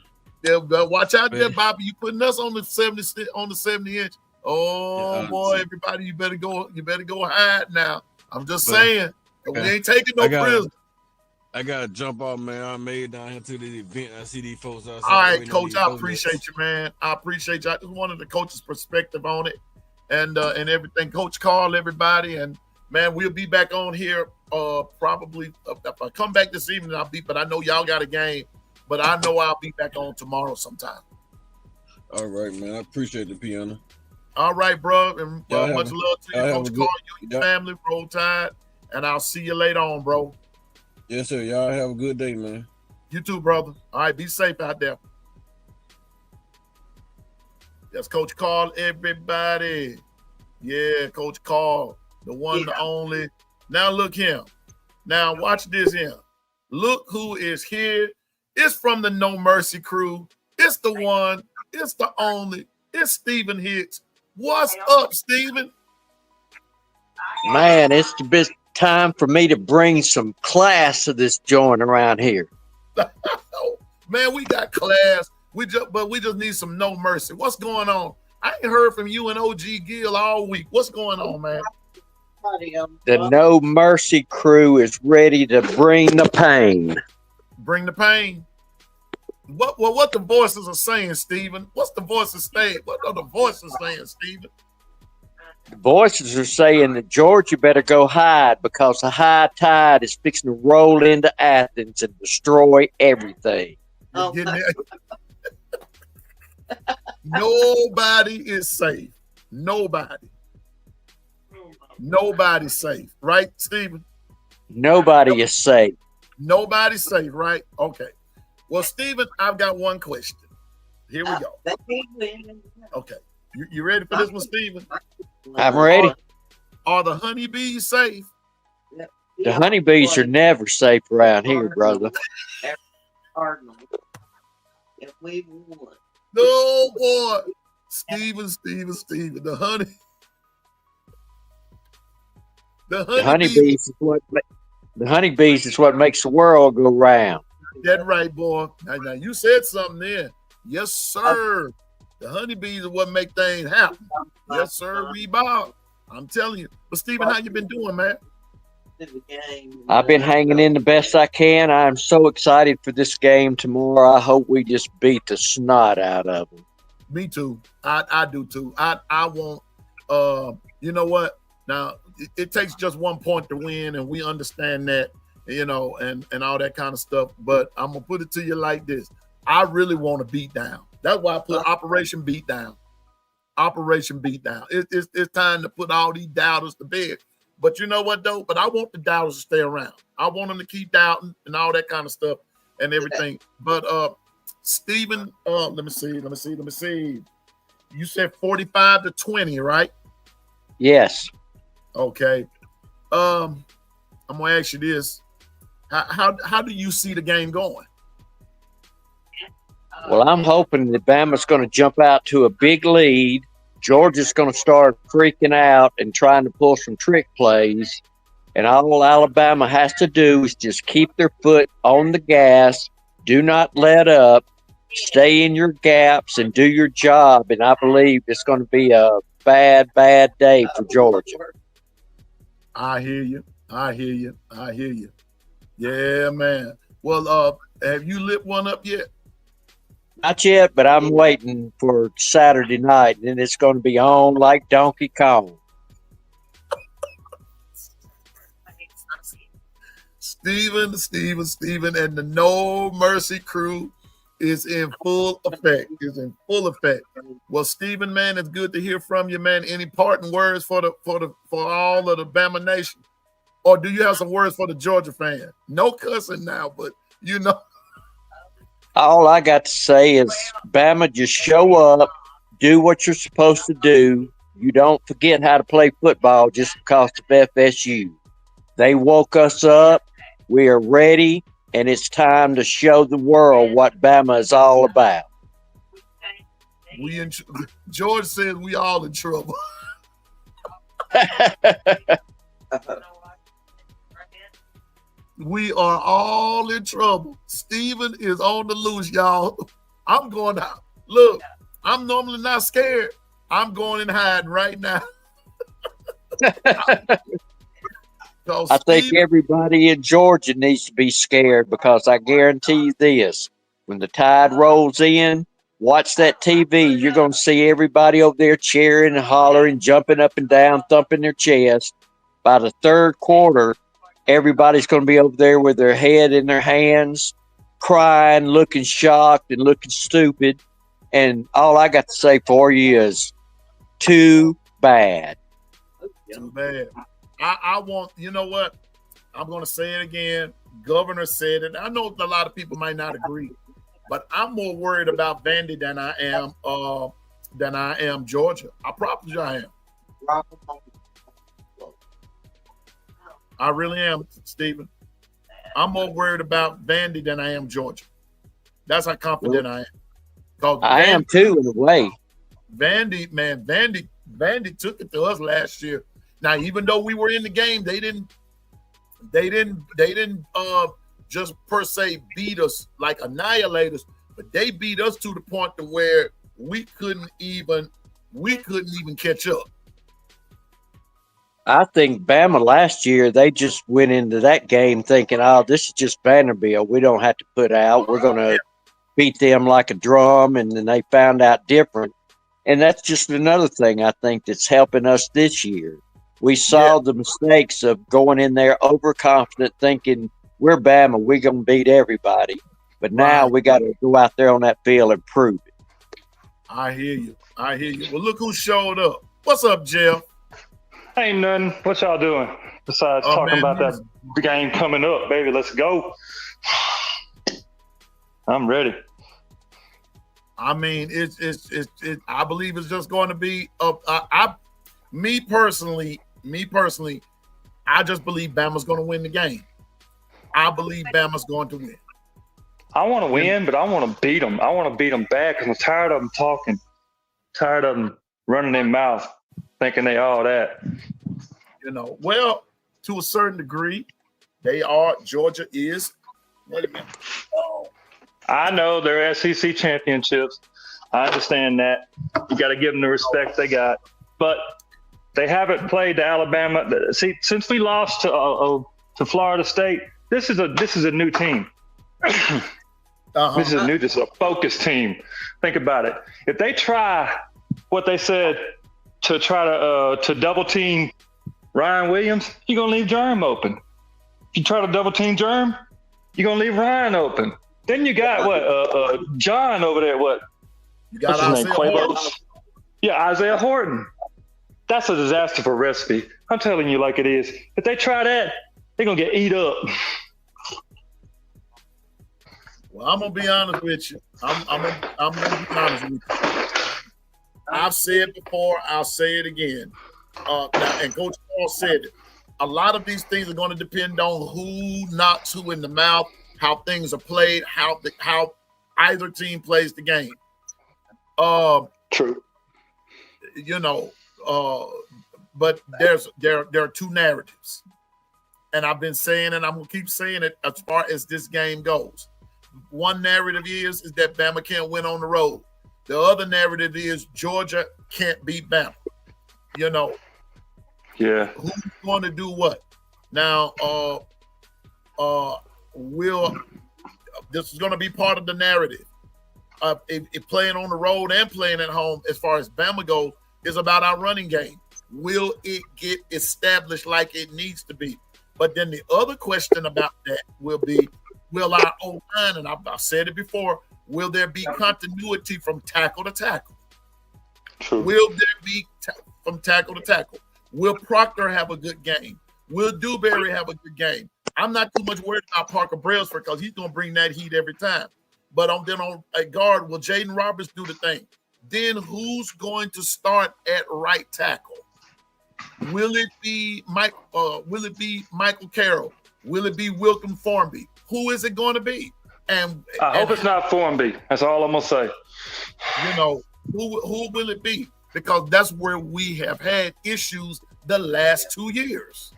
Yeah, but watch out there, Man. Bobby. You putting us on the 70 inch. Oh Yeah, boy, everybody, you better go hide now. I'm just But saying, we ain't taking no prisoners. I gotta jump off, man. I made it down here to the event. I see these folks outside. All right, waiting on Coach. these I donuts. appreciate you, man. I appreciate you. I just wanted the coach's perspective on it and everything. Coach Carl, everybody, and man, we'll be back on here. Probably if I come back this evening, I'll be. But I know y'all got a game. But I know I'll be back on tomorrow sometime. All right, man. I appreciate the piano. All right, bro. And Y'all much love to you, Coach Carl, you and your family, Roll Tide. And I'll see you later on, bro. Yes, sir. Y'all have a good day, man. You too, brother. All right, be safe out there. That's Coach Carl, everybody. Yeah, Coach Carl, the one, the only. Now look him. Now watch this here. Look who is here. It's from the No Mercy crew. It's the one. It's the only. It's Stephen Hicks. What's up, Stephen? Man, it's the best time for me to bring some class to this joint around here. Man, we got class. We just need some No Mercy. What's going on? I ain't heard from you and OG Gill all week. What's going on, man? The No Mercy crew is ready to bring the pain. Bring the pain. What the voices are saying, Stephen? What's the voices saying? What are the voices saying, Stephen? The voices are saying that Georgia better go hide because the high tide is fixing to roll into Athens and destroy everything. Nobody is safe. Nobody's safe, right, Stephen? Nobody is safe. Nobody's safe, right? Okay. Well, Stephen, I've got one question. Here we go. Okay. You ready for this one, Stephen? I'm ready. Are the honeybees safe? The honeybees are never safe around here, brother. No, boy. Stephen. The honeybees is what makes the world go round. That's right, boy. Now you said something there. Yes, sir. The honeybees are what make things happen. Yes, sir. Rebound. I'm telling you. But Stephen, how you been doing, man? I've been hanging in the best I can. I'm so excited for this game tomorrow. I hope we just beat the snot out of them. Me too. I do too. I want. You know what? Now it takes just 1 point to win, and we understand that. And all that kind of stuff. But I'm gonna put it to you like this: I really want to beat down. That's why I put Operation Beat Down. Operation Beat Down. It's time to put all these doubters to bed. But you know what though? But I want the doubters to stay around. I want them to keep doubting and all that kind of stuff and everything. But Stephen, let me see. You said 45-20, right? Yes. Okay. I'm gonna ask you this. How do you see the game going? Well, I'm hoping that Bama's going to jump out to a big lead. Georgia's going to start freaking out and trying to pull some trick plays. And all Alabama has to do is just keep their foot on the gas, do not let up, stay in your gaps, and do your job. And I believe it's going to be a bad day for Georgia. I hear you. Yeah, man. Well, have you lit one up yet? Not yet, but I'm waiting for Saturday night, and it's going to be on like Donkey Kong. Stephen, and the No Mercy crew is in full effect. Well, Stephen, man, it's good to hear from you, man. Any parting words for all of the Bama Nation? Or do you have some words for the Georgia fan? No cussing now, but you know. All I got to say is, Bama, just show up, do what you're supposed to do. You don't forget how to play football just because of FSU. They woke us up. We are ready, and it's time to show the world what Bama is all about. George says we all in trouble. We are all in trouble. Stephen is on the loose, y'all. I'm going out. Look, I'm normally not scared. I'm going and hiding right now. I think everybody in Georgia needs to be scared because I guarantee you this: when the Tide rolls in, watch that TV. You're going to see everybody over there cheering and hollering, jumping up and down, thumping their chest. By the third quarter, everybody's going to be over there with their head in their hands, crying, looking shocked, and looking stupid. And all I got to say for you is too bad. Too bad. I want, you know what? I'm going to say it again. Governor said it. I know a lot of people might not agree, but I'm more worried about Vandy than I am Georgia. I probably am. I really am, Stephen. I'm more worried about Vandy than I am Georgia. That's how confident I am. I am too, in a way. Vandy took it to us last year. Now, even though we were in the game, they didn't just per se beat us like annihilate us, but they beat us to the point to where we couldn't even catch up. I think Bama last year, they just went into that game thinking, oh, this is just Vanderbilt. We don't have to put out. We're going to beat them like a drum. And then they found out different. And that's just another thing I think that's helping us this year. We saw the mistakes of going in there overconfident, thinking we're Bama, we're going to beat everybody. But now we got to go out there on that field and prove it. I hear you. Well, look who showed up. What's up, Jeff? Ain't nothing. What y'all doing besides talking about that game coming up, baby? Let's go. I'm ready. I mean, it's I believe it's just going to be me personally, I just believe Bama's going to win the game. I believe Bama's going to win. I want to win, but I want to beat them. I want to beat them bad because I'm tired of them talking, tired of them running their mouth, thinking they all that. You know, well, to a certain degree, Georgia is. Wait a minute. Oh. I know they're SEC championships. I understand that. You got to give them the respect they got. But they haven't played to Alabama. See, since we lost to Florida State, this is a new team. This is a focused team. Think about it. If they try what they said to try to double team Ryan Williams, you're gonna leave Germ open. If you try to double team Germ, you're gonna leave Ryan open. Then you got John over there. What? You got What's his name? Horton. Yeah, Isaiah Horton. That's a disaster for recipe. I'm telling you like it is. If they try that, they're gonna get eat up. Well, I'm gonna be honest with you. I'm gonna be honest with you. I've said before, I'll say it again. Now, and Coach Paul said it. A lot of these things are going to depend on who knocks who in the mouth, how things are played, how either team plays the game. True. You know, but there are two narratives, and I've been saying, and I'm gonna keep saying it as far as this game goes. One narrative is that Bama can't win on the road. The other narrative is Georgia can't beat Bama. You know. Yeah. Who's going to do what? Now, this is going to be part of the narrative. If playing on the road and playing at home, as far as Bama goes, is about our running game. Will it get established like it needs to be? But then the other question about that will be, will our O-line, and I've said it before, will there be continuity from tackle to tackle? True. Will there be from tackle to tackle? Will Proctor have a good game? Will Dewberry have a good game? I'm not too much worried about Parker Brailsford because he's going to bring that heat every time. But on a guard, will Jaden Roberts do the thing? Then who's going to start at right tackle? Will it be Michael Carroll? Will it be Wilkin Formby? Who is it going to be? And I hope it's not Formby. That's all I'm gonna say. You know, who will it be? Because that's where we have had issues the last 2 years.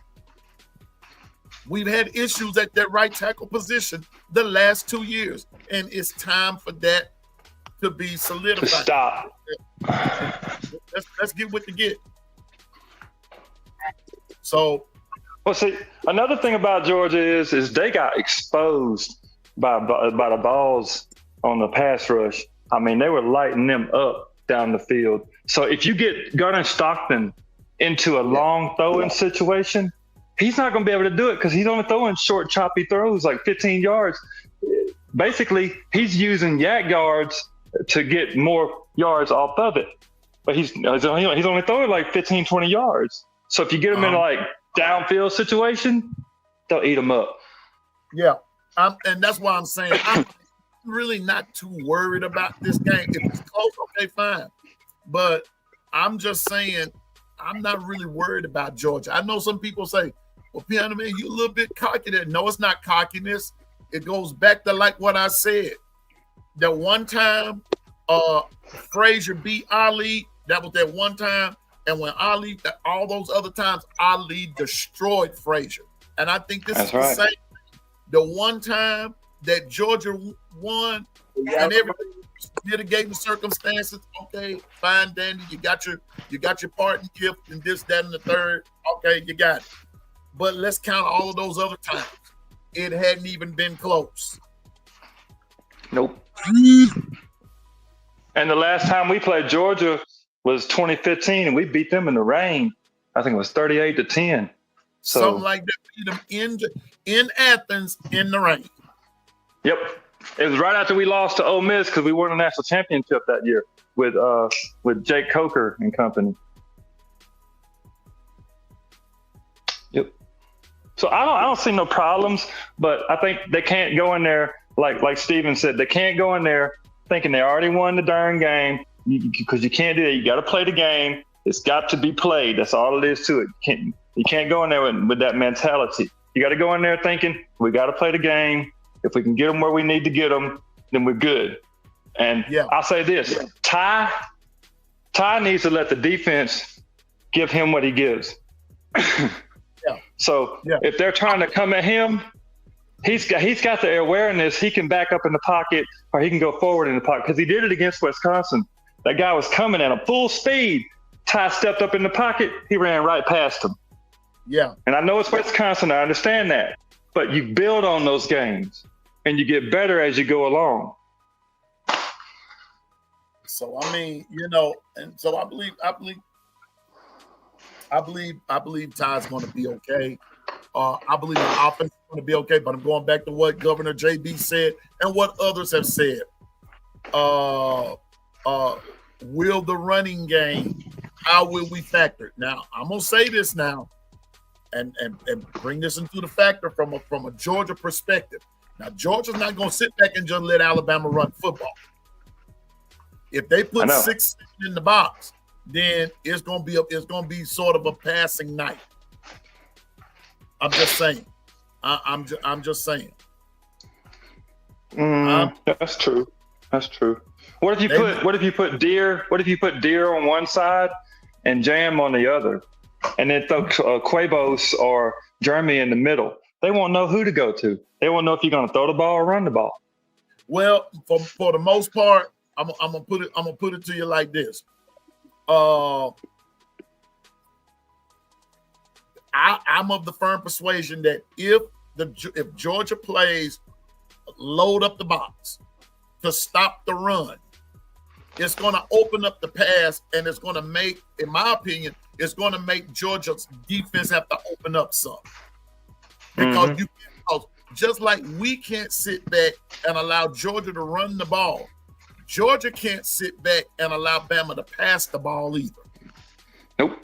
We've had issues at that right tackle position the last 2 years, and it's time for that to be solidified. Stop. Let's get what to get. So, well, see, another thing about Georgia is they got exposed by the balls on the pass rush. I mean, they were lighting them up down the field. So if you get Gunnar Stockton into a long throwing situation, he's not going to be able to do it because he's only throwing short, choppy throws like 15 yards. Basically, he's using yak yards to get more yards off of it. But he's only throwing like 15, 20 yards. So if you get him in like downfield situation, they'll eat him up. Yeah, and that's why I'm saying I'm really not too worried about this game. If it's close, okay, fine. But I'm just saying I'm not really worried about Georgia. I know some people say, well, Piano Man, you're a little bit cocky there. No, it's not cockiness. It goes back to like what I said. That one time Frazier beat Ali, that was that one time. And when Ali, all those other times, Ali destroyed Frazier. And I think this is the same. The one time that Georgia won, and everybody mitigating circumstances. Okay, fine, Danny, you got your parting gift and this, that, and the third. Okay, you got it. But let's count all of those other times. It hadn't even been close. Nope. And the last time we played Georgia was 2015, and we beat them in the rain. I think it was 38-10. So something like that. Beat them in Athens in the rain. Yep. It was right after we lost to Ole Miss because we won a national championship that year with Jake Coker and company. Yep. So I don't see no problems, but I think they can't go in there like Steven said. They can't go in there thinking they already won the darn game because you can't do that. You got to play the game. It's got to be played. That's all it is to it. You can't go in there with that mentality. You got to go in there thinking we got to play the game. If we can get them where we need to get them, then we're good. And I'll say this: Ty needs to let the defense give him what he gives. So if they're trying to come at him, he's got the awareness. He can back up in the pocket or he can go forward in the pocket because he did it against Wisconsin. That guy was coming at him full speed. Ty stepped up in the pocket. He ran right past him. Yeah. And I know it's Wisconsin. I understand that. But you build on those games and you get better as you go along. So, I mean, and so I believe Ty's going to be okay. I believe the offense is going to be okay, but I'm going back to what Governor JB said and what others have said. Will the running game, how will we factor? Now, I'm going to say this now and bring this into the factor from a Georgia perspective. Now, Georgia's not going to sit back and just let Alabama run football. If they put 6 in the box, then it's going to be sort of a passing night. I'm just saying. I'm just saying. That's true. What if you put Deere on one side and Jam on the other, and then throw Quavos or Jeremy in the middle? They won't know who to go to. They won't know if you're going to throw the ball or run the ball. Well, for the most part, I'm gonna put it to you like this. I'm of the firm persuasion that if Georgia plays load up the box to stop the run, it's going to open up the pass, and it's going to make, in my opinion, it's going to make Georgia's defense have to open up some. Because just like we can't sit back and allow Georgia to run the ball, Georgia can't sit back and allow Bama to pass the ball either. Nope.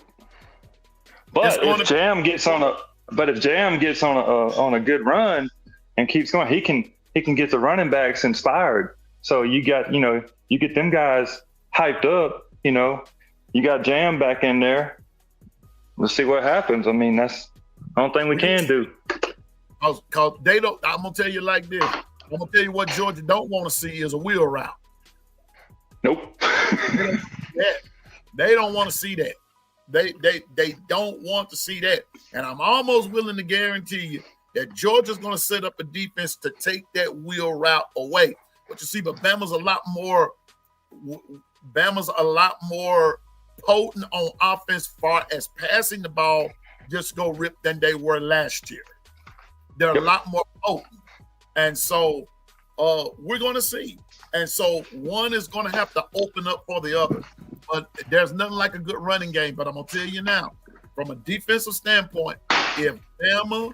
But if Jam gets on a good run and keeps going, he can get the running backs inspired. So you get them guys hyped up. You got Jam back in there. Let's see what happens. I mean, that's the only thing we can do. Because they don't. I'm gonna tell you like this. I'm gonna tell you what Georgia don't want to see is a wheel route. Nope. They don't want to see that. They don't want to see that. And I'm almost willing to guarantee you that Georgia's going to set up a defense to take that wheel route away. But you see, but Bama's a lot more Bama's a lot more potent on offense far as passing the ball just go rip than they were last year. They're a lot more potent. And so we're going to see. And so one is going to have to open up for the other. But there's nothing like a good running game. But I'm going to tell you now, from a defensive standpoint, if Bama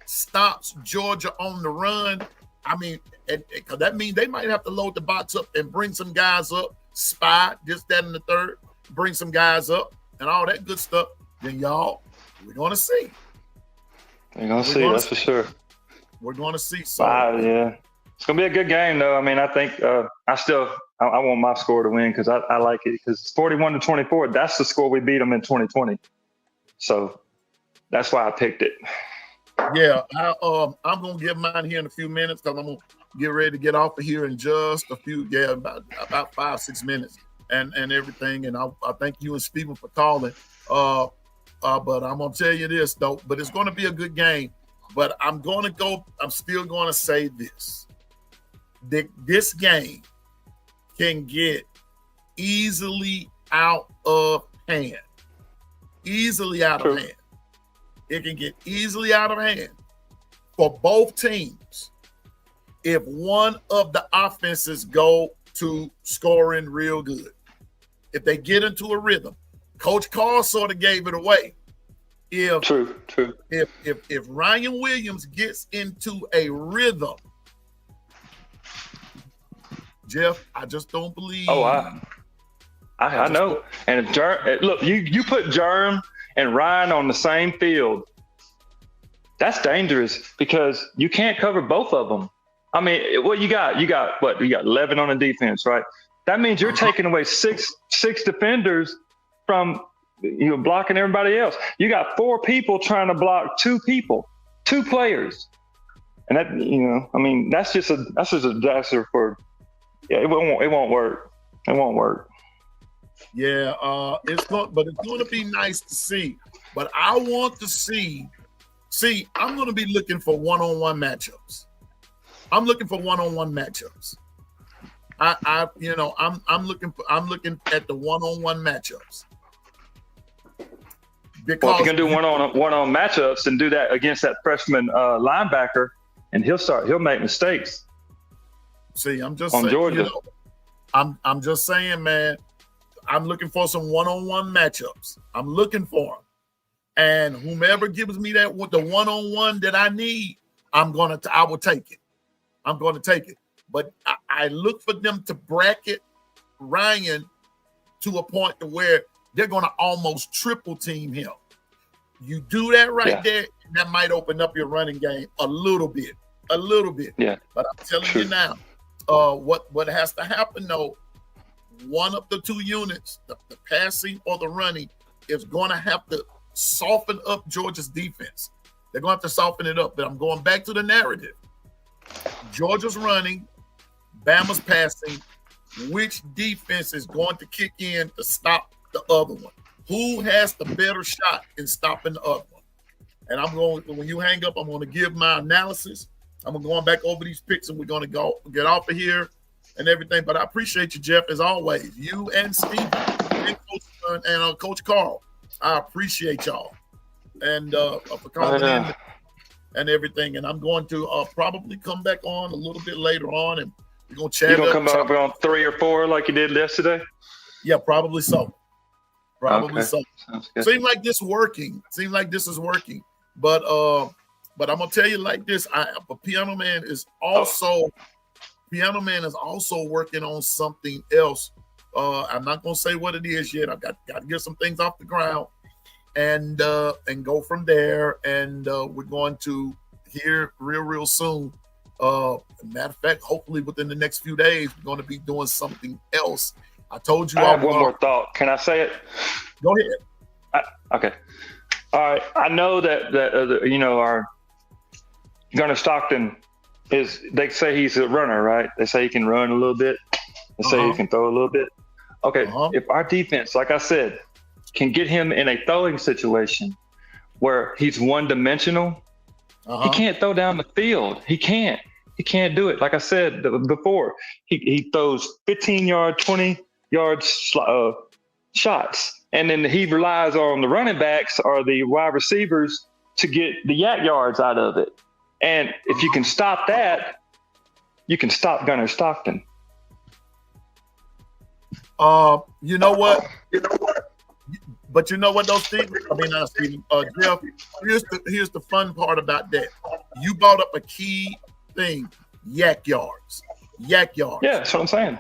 stops Georgia on the run, I mean, because that means they might have to load the box up and bring some guys up, spy, this, that, and the third, bring some guys up and all that good stuff. Then y'all, we're going to see. We're going to see, that's for sure. We're going to see. So, yeah. It's going to be a good game, though. I mean, I think I want my score to win because I like it because it's 41-24. That's the score we beat them in 2020. So that's why I picked it. Yeah, I'm going to give mine here in a few minutes because I'm going to get ready to get off of here in just a few, about 5-6 minutes and everything. And I thank you and Stephen for calling. But I'm going to tell you this, though, but it's going to be a good game. But I'm still going to say this. This game can get easily out of hand. Easily out of hand. It can get easily out of hand for both teams if one of the offenses go to scoring real good. If they get into a rhythm. Coach Carr sort of gave it away. True. If Ryan Williams gets into a rhythm, Jeff, I just don't believe. Oh, I know. And if look, you put Jerm and Ryan on the same field, that's dangerous because you can't cover both of them. I mean, what you got 11 on the defense, right? That means you're taking away six defenders from blocking everybody else. You got 4 people trying to block 2 players. And that, I mean, that's just a disaster for, it won't work. It won't work. Yeah, it's going to be nice to see. But I want to see, I'm going to be looking for one-on-one matchups. I'm looking for one-on-one matchups. I'm looking at the one-on-one matchups. Because if you can do one-on matchups and do that against that freshman linebacker, and he'll make mistakes. See, I'm just on saying, Georgia. I'm just saying, man. I'm looking for some one-on-one matchups. I'm looking for them, and whomever gives me that with the one-on-one that I need, I will take it. I'm going to take it. But I look for them to bracket Ryan to a point to where they're going to almost triple team him. You do that there, that might open up your running game a little bit. Yeah. But I'm telling you now, what has to happen though, one of the 2 units, the passing or the running, is going to have to soften up Georgia's defense. They're going to have to soften it up. But I'm going back to the narrative. Georgia's running, Bama's passing. Which defense is going to kick in to stop the other one? Who has the better shot in stopping the other one? And when you hang up, I'm going to give my analysis. I'm going back over these picks, and we're going to go get off of here and everything. But I appreciate you, Jeff, as always. You and Steve and Coach Carl. I appreciate y'all and for calling in and everything. And I'm going to probably come back on a little bit later on, and we're going to chat. You going to come up on 3 or 4 like you did yesterday? Yeah, probably so. So. Seems like this is working. But I'm gonna tell you like this. Piano Man is also working on something else. I'm not gonna say what it is yet. I've got to get some things off the ground and go from there. And we're going to hear real soon. Matter of fact, hopefully within the next few days, we're going to be doing something else. I told you. I have one more thought. Can I say it? Go ahead. Okay. All right. I know that our Gunnar Stockton they say he's a runner, right? They say he can run a little bit. They say he can throw a little bit. Okay. If our defense, like I said, can get him in a throwing situation where he's one-dimensional, he can't throw down the field. He can't. He can't do it. Like I said before, he throws 15-yard, 20-yard shots, and then he relies on the running backs or the wide receivers to get the yak yards out of it. And if you can stop that, you can stop Gunnar Stockton. You know what? But you know what, those things, I mean, not Stephen, Jeff, here's the fun part about that. You brought up a key thing, yak yards. Yak yards. Yeah, that's what I'm saying.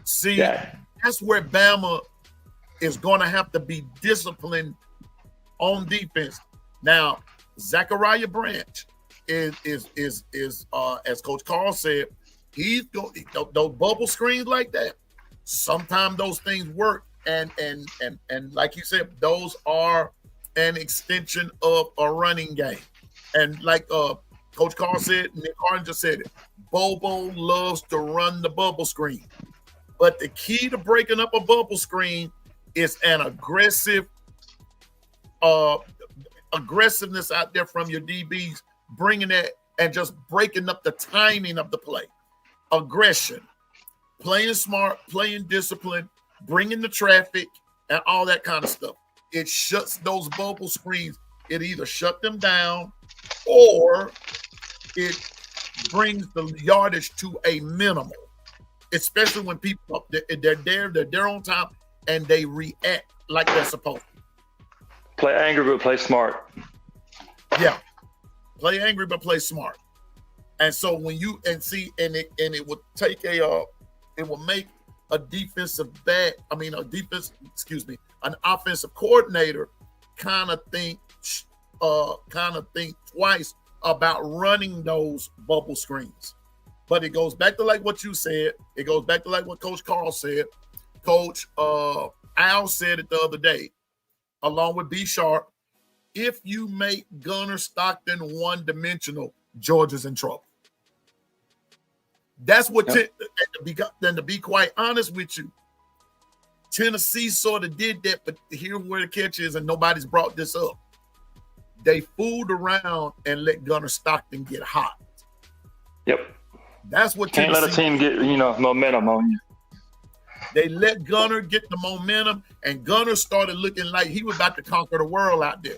See, that's where Bama is going to have to be disciplined on defense. Now, Zachariah Branch is as Coach Carl said, he's going those bubble screens like that. Sometimes those things work, and like you said, those are an extension of a running game. And like Coach Carl said, Nick Harden just said it, Bobo loves to run the bubble screen. But the key to breaking up a bubble screen is an aggressiveness out there from your DBs, bringing that and just breaking up the timing of the play. Aggression, playing smart, playing discipline, bringing the traffic, and all that kind of stuff. It shuts those bubble screens. It either shut them down or it brings the yardage to a minimal, especially when people, they're there on time, and they react like they're supposed to. Play angry, but play smart. Yeah. Play angry, but play smart. And so when you, and it would take it will make an offensive coordinator kind of think twice about running those bubble screens. But it goes back to like what you said. It goes back to like what Coach Carl said. Coach Al said it the other day, along with B Sharp. If you make Gunnar Stockton one-dimensional, Georgia's in trouble. That's what. Then to be quite honest with you, Tennessee sort of did that, but here's where the catch is, and nobody's brought this up. They fooled around and let Gunnar Stockton get hot. Yep. That's what can't Tennessee let a team get momentum on you. They let Gunnar get the momentum, and Gunnar started looking like he was about to conquer the world out there.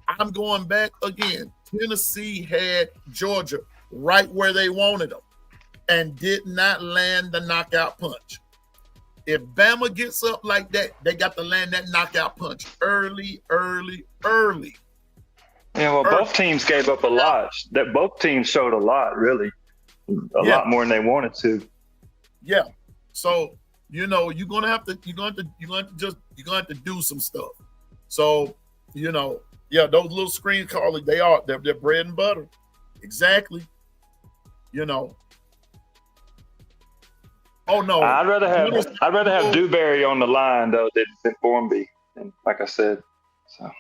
I'm going back again. Tennessee had Georgia right where they wanted them and did not land the knockout punch. If Bama gets up like that, they got to land that knockout punch early. Yeah, well, both teams gave up a lot. That both teams showed a lot, really, a lot more than they wanted to. Yeah. So you're gonna have to do some stuff. So those little screen callers, they're bread and butter. Exactly. Oh no. I'd rather have Dewberry on the line though than Formby, and like I said. So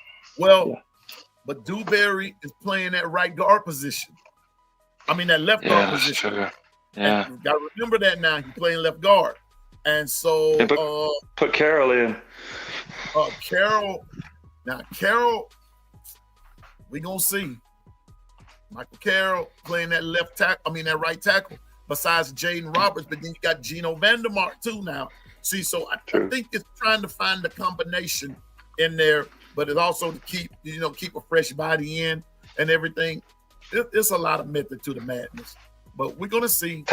but Dewberry is playing that right guard position. I mean that left guard position. Sure. Yeah. And you gotta remember that now. He's playing left guard. And so put Carroll in. Carroll, we gonna see. Michael Carroll playing that that right tackle, besides Jaden Roberts, but then you got Geno Vandermark too now. See, so I think it's trying to find the combination in there, but it's also to keep a fresh body in and everything. It's a lot of method to the madness. But we're gonna see.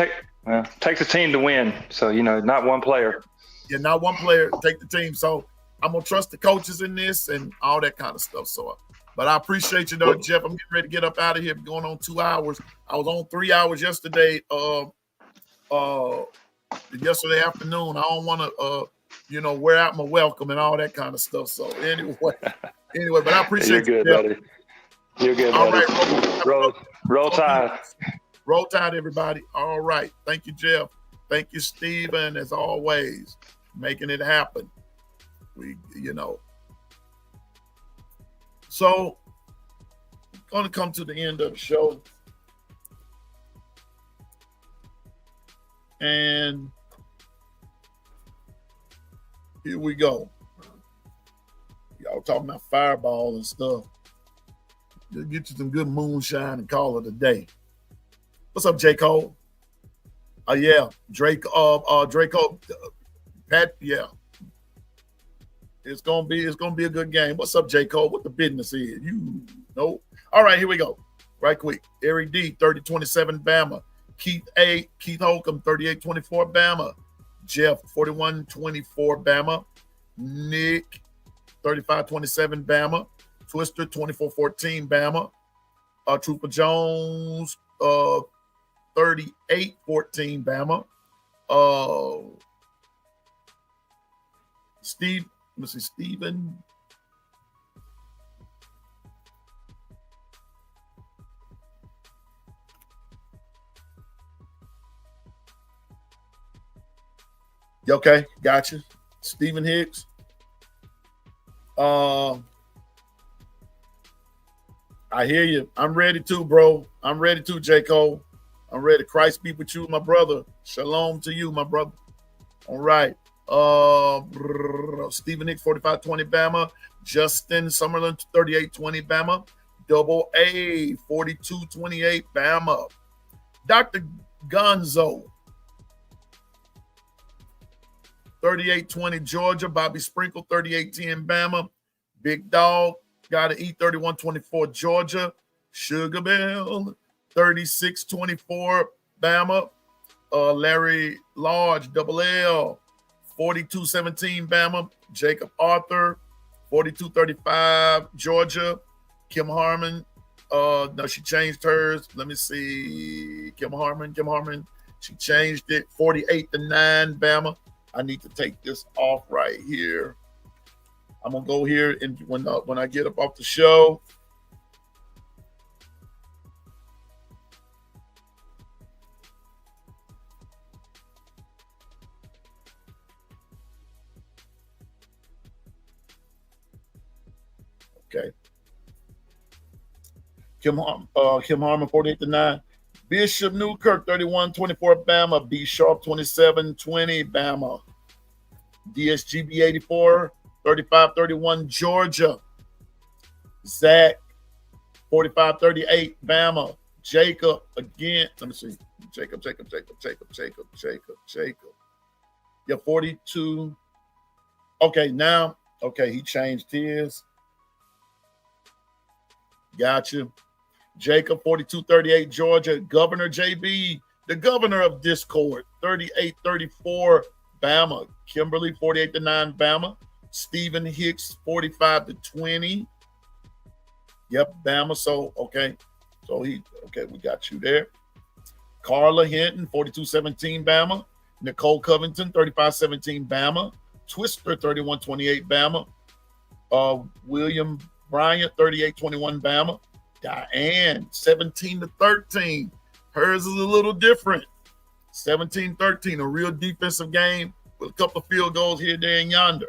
Takes a team to win. So not one player. Yeah, not one player. Take the team. So I'm gonna trust the coaches in this and all that kind of stuff. So, but I appreciate you though, Jeff. I'm getting ready to get up out of here. Going on 2 hours. I was on 3 hours yesterday. Yesterday afternoon. I don't want to, wear out my welcome and all that kind of stuff. So anyway, but I appreciate you. You're good, buddy. You're good, buddy. All right, roll Tide. Roll Tide, everybody. All right. Thank you, Jeff. Thank you, Steven, as always, making it happen. So, going to come to the end of the show. And here we go. Y'all talking about Fireball and stuff. Just get you some good moonshine and call it a day. What's up, J. Cole? Yeah, Draco, Pat. Yeah, it's gonna be a good game. What's up, J. Cole? What the business is? You know. All right, here we go. Right quick. Eric D, 30-27 Bama. Keith Holcomb, 38-24 Bama. Jeff, 41-24 Bama. Nick, 35-27 Bama. Twister, 24-14 Bama. Trooper Jones, 38-14 Bama. Steve, let me see, Steven. Okay, gotcha. Stephen Hicks. I hear you. I'm ready too, bro. I'm ready too, J. Cole. I'm ready. Christ be with you, my brother. Shalom to you, my brother. All right. Stephen Hicks, 45-20 Bama. Justin Summerlin, 38-20 Bama. Double A, 42-28 Bama. Dr. Gonzo, 38-20 Georgia. Bobby Sprinkle, 38-10 Bama. Big Dog, got to eat, 31-24 Georgia. Sugar Bell, 36-24 Bama. Larry Large, double L, 42-17 Bama. Jacob Arthur, 42-35 Georgia. Kim Harmon, no, she changed hers. Let me see. Kim Harmon, she changed it, 48-9 Bama. I need to take this off right here. I'm gonna go here, and when I get up off the show, okay. Kim Harmon, 48-9. Bishop Newkirk, 31-24 Bama. B Sharp, 27-20 Bama. DSGB 84, 35-31 Georgia. Zach, 45-38 Bama. Jacob again. Let me see. Jacob. Yeah, 42. Okay, now. Okay, he changed his. Gotcha. Jacob, 42-38 Georgia. Governor JB, the governor of Discord, 38-34 Bama. Kimberly, 48-9 Bama. Stephen Hicks, 45-20. Yep, Bama. So, okay. So we got you there. Carla Hinton, 42-17 Bama. Nicole Covington, 35-17 Bama. Twister, 31-28 Bama. William Bryant, 38-21 Bama. Diane, 17-13. Hers is a little different. 17-13, a real defensive game with a couple of field goals here, there, and yonder.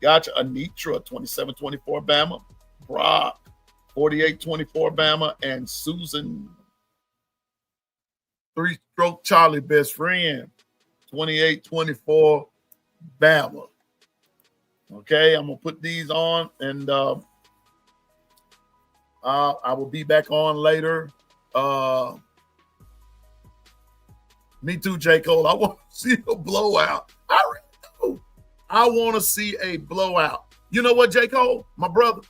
Gotcha. Anitra, 27-24 Bama. Brock, 48-24 Bama. And Susan, three-stroke Charlie, best friend, 28-24 Bama. Okay, I'm going to put these on, and I will be back on later. Me too, J. Cole. I want to see a blowout. I really do. I want to see a blowout. You know what, J. Cole? My brother,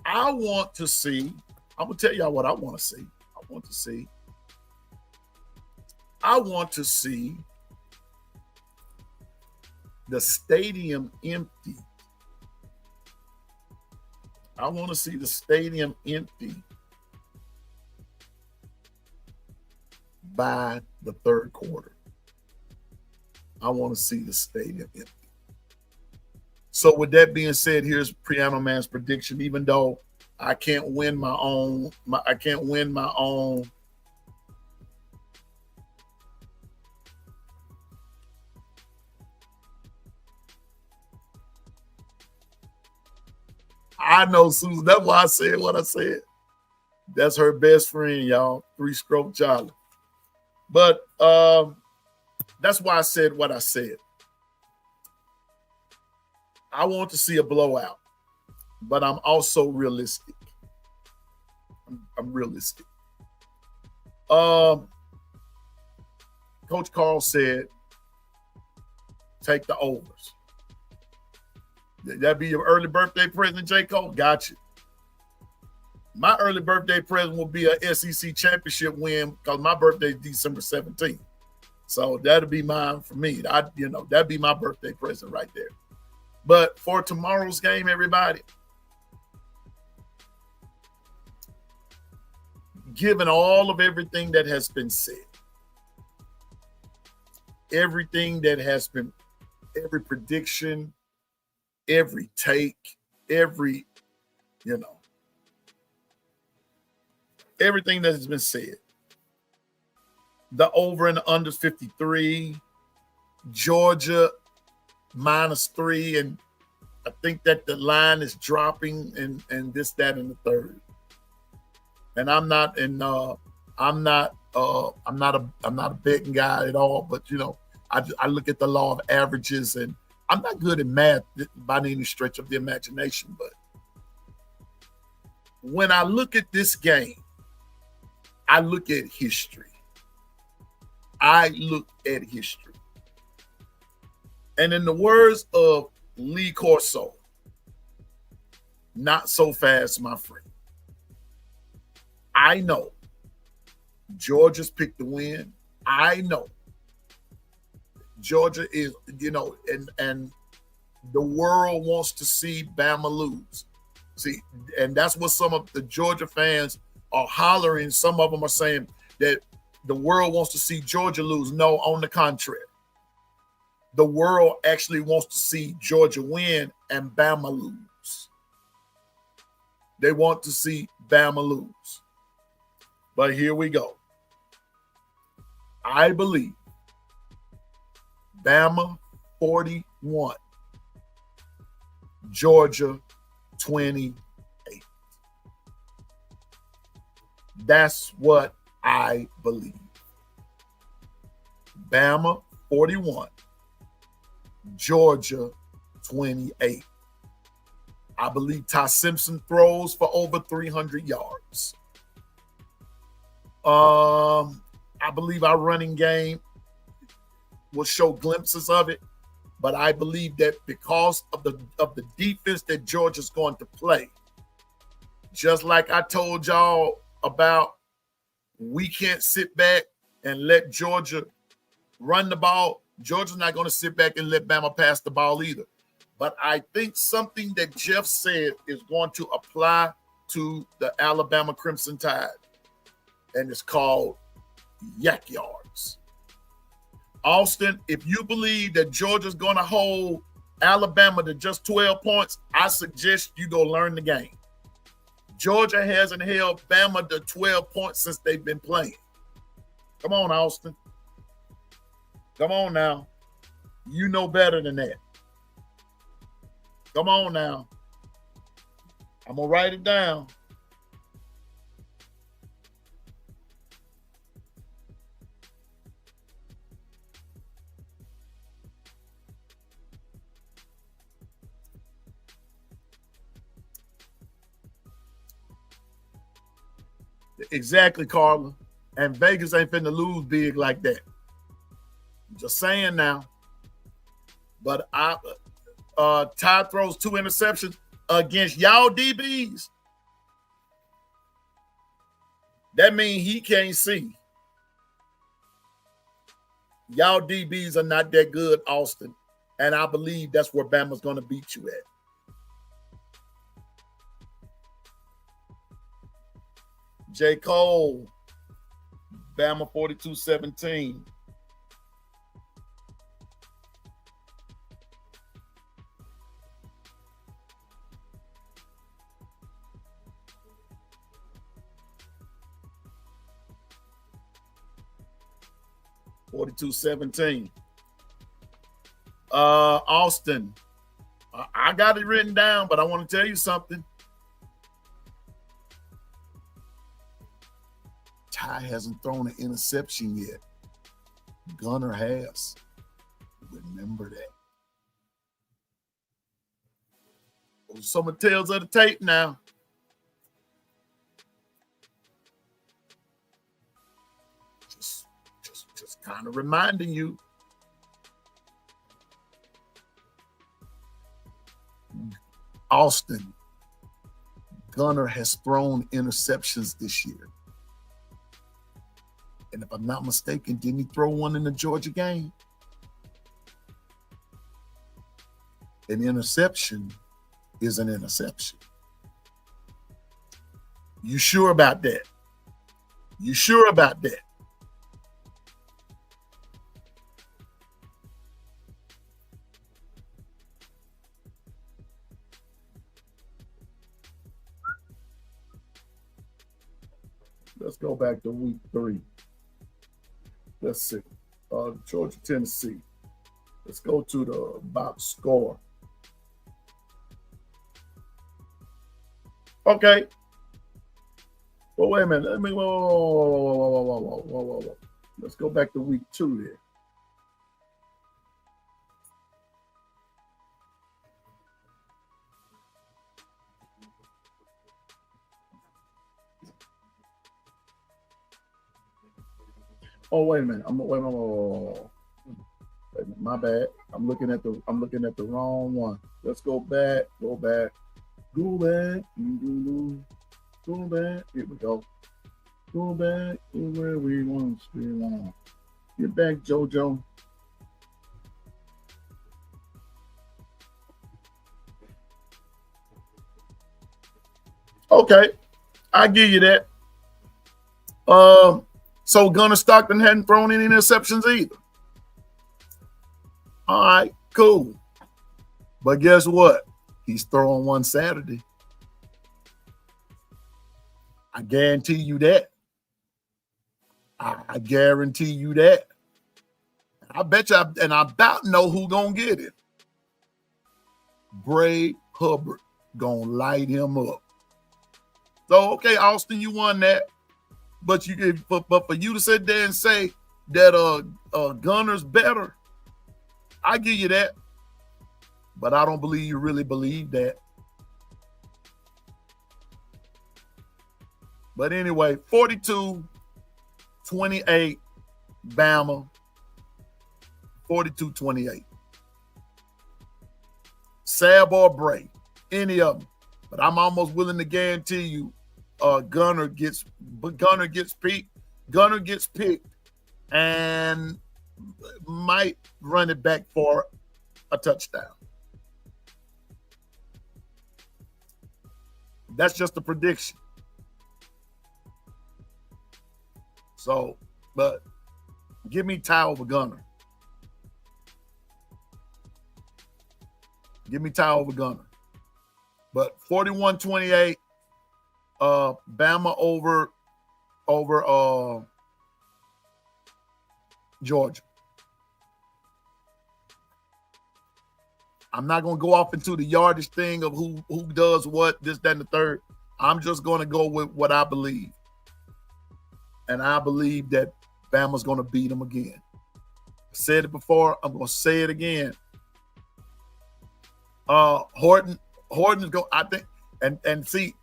I want to see. I'm going to tell y'all what I want to see. I want to see the stadium empty. I want to see the stadium empty by the third quarter. I want to see the stadium empty. So with that being said, here's Piano Man's prediction. Even though I can't win my own. I know Susan. That's why I said what I said. That's her best friend, y'all. Three-stroke Charlie. But that's why I said what I said. I want to see a blowout, but I'm also realistic. I'm realistic. Coach Carl said, take the overs. That'd be your early birthday present, J. Cole? Gotcha. My early birthday present will be a SEC championship win because my birthday is December 17th. So that'll be mine for me. That'd be my birthday present right there. But for tomorrow's game, everybody, given all of everything that has been said, everything that has been, every prediction, every take, everything that has been said, the over and the under 53, Georgia -3, and I think that the line is dropping and this, that, and the third. And I'm not a betting guy at all, but I look at the law of averages, and I'm not good at math by any stretch of the imagination. But when I look at this game, I look at history. And in the words of Lee Corso, not so fast, my friend. I know Georgia's picked to win. I know Georgia is, and the world wants to see Bama lose. See, and that's what some of the Georgia fans are hollering. Some of them are saying that the world wants to see Georgia lose. No, on the contrary. The world actually wants to see Georgia win and Bama lose. They want to see Bama lose. But here we go. I believe Bama 41, Georgia 28. That's what I believe. Bama 41, Georgia 28. I believe Ty Simpson throws for over 300 yards. I believe our running game will show glimpses of it, but I believe that because of the defense that Georgia's going to play, just like I told y'all about, we can't sit back and let Georgia run the ball. Georgia's not going to sit back and let Bama pass the ball either. But I think something that Jeff said is going to apply to the Alabama Crimson Tide, and it's called yak yards. Austin, if you believe that Georgia's going to hold Alabama to just 12 points, I suggest you go learn the game. Georgia hasn't held Bama to 12 points since they've been playing. Come on, Austin. Come on now. You know better than that. Come on now. I'm going to write it down. Exactly, Carla. And Vegas ain't finna lose big like that. Just saying now. But Ty throws 2 interceptions against y'all DBs. That means he can't see. Y'all DBs are not that good, Austin. And I believe that's where Bama's going to beat you at. J. Cole, Bama 42-17. Austin, I got it written down, but I want to tell you something. Ty hasn't thrown an interception yet. Gunner has. Remember that. Some of the tails of the tape now. Just kind of reminding you. Austin, Gunner has thrown interceptions this year. And if I'm not mistaken, didn't he throw one in the Georgia game? An interception is an interception. You sure about that? You sure about that? Let's go back to week 3. Let's see. Georgia, Tennessee. Let's go to the box score. Okay. Well, wait a minute. Let me whoa. Let's go back to week 2 there. Oh, wait a minute. Wait a minute. My bad. I'm looking at the wrong one. Let's go back. Go back. Here we go. Go back to where we once belong. Get back, JoJo. Okay, I give you that. So Gunner Stockton hadn't thrown any interceptions either. All right, cool. But guess what? He's throwing one Saturday. I guarantee you that. I guarantee you that. I bet you, and I about know who gonna get it. Bray Hubbard gonna light him up. So okay, Austin, you won that. But for you to sit there and say that Gunner's better, I give you that. But I don't believe you really believe that. But anyway, 42-28, Bama. 42-28. Sab or Bray, any of them. But I'm almost willing to guarantee you Gunner gets picked and might run it back for a touchdown. That's just a prediction. So, but give me Ty over Gunner. Give me Ty over Gunner. But 41-28, Bama over Georgia. I'm not going to go off into the yardage thing of who does what, this, that, and the third. I'm just going to go with what I believe. And I believe that Bama's going to beat them again. I said it before. I'm going to say it again. Horton's going, I think, and see,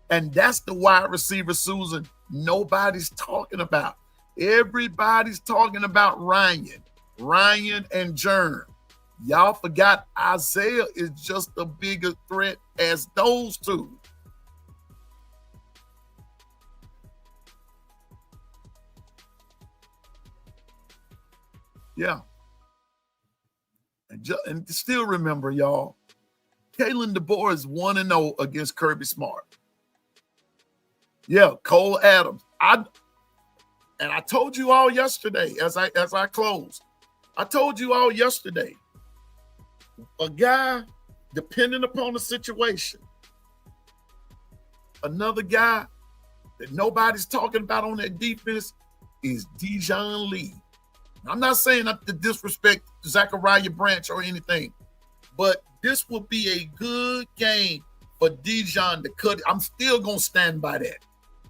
and that's the wide receiver, Susan, nobody's talking about. Everybody's talking about Ryan and Jern. Y'all forgot Isaiah is just a bigger threat as those two. Yeah. And still remember, y'all, Kalen DeBoer is 1-0 against Kirby Smart. Yeah, Cole Adams. I told you all yesterday as I closed. I told you all yesterday. A guy, depending upon the situation, another guy that nobody's talking about on that defense is Dijon Lee. I'm not saying to disrespect Zachariah Branch or anything, but this will be a good game for Dijon to cut. I'm still going to stand by that.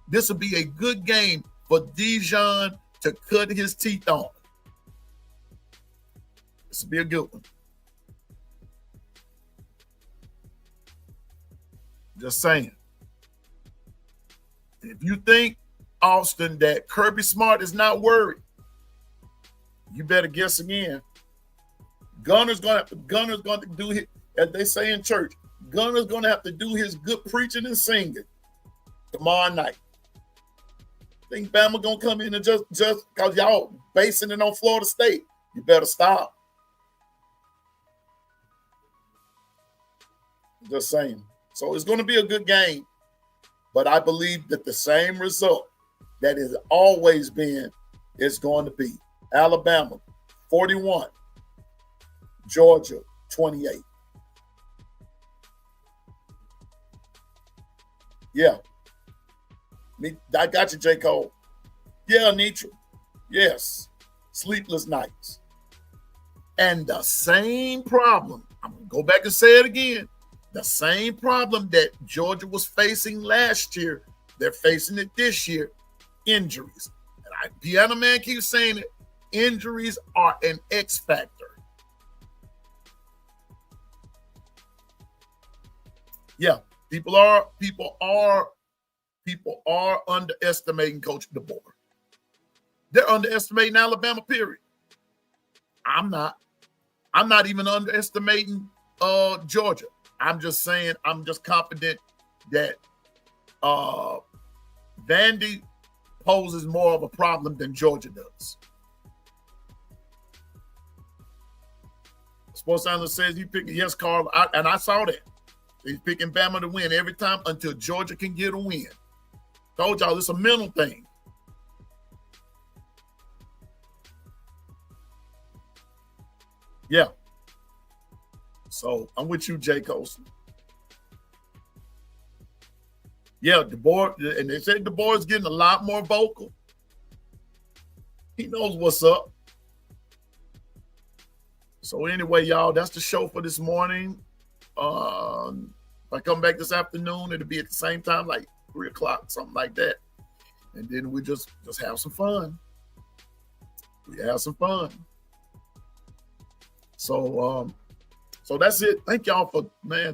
This will be a good game for Dijon to cut his teeth on. This will be a good one. Just saying. If you think, Austin, that Kirby Smart is not worried, You better guess again. Gunner's going to do his, as they say in church, Gunner's going to have to do his good preaching and singing tomorrow night. Think Bama going to come in and just because y'all basing it on Florida State, you better stop. Just saying. So it's going to be a good game, but I believe that the same result that has always been is going to be Alabama 41, Georgia 28. Yeah. I got you, J. Cole. Yeah, Nitra. Yes. Sleepless nights. And the same problem, I'm going to go back and say it again. The same problem that Georgia was facing last year, they're facing it this year, injuries. And Piano Man keeps saying it, injuries are an X factor. Yeah, people are underestimating Coach DeBoer. They're underestimating Alabama, period. I'm not even underestimating Georgia. I'm just saying, I'm just confident that Vandy poses more of a problem than Georgia does. Sports analyst says you pick, yes, Carl, and I saw that. He's picking Bama to win every time until Georgia can get a win. Told y'all it's a mental thing. Yeah. So I'm with you, Jay Colson. Yeah, DeBoer, and they said DeBoer is getting a lot more vocal. He knows what's up. So anyway, y'all, that's the show for this morning. If I come back this afternoon, it'll be at the same time, like 3 o'clock, something like that. And then we just have some fun. We have some fun. So that's it. Thank y'all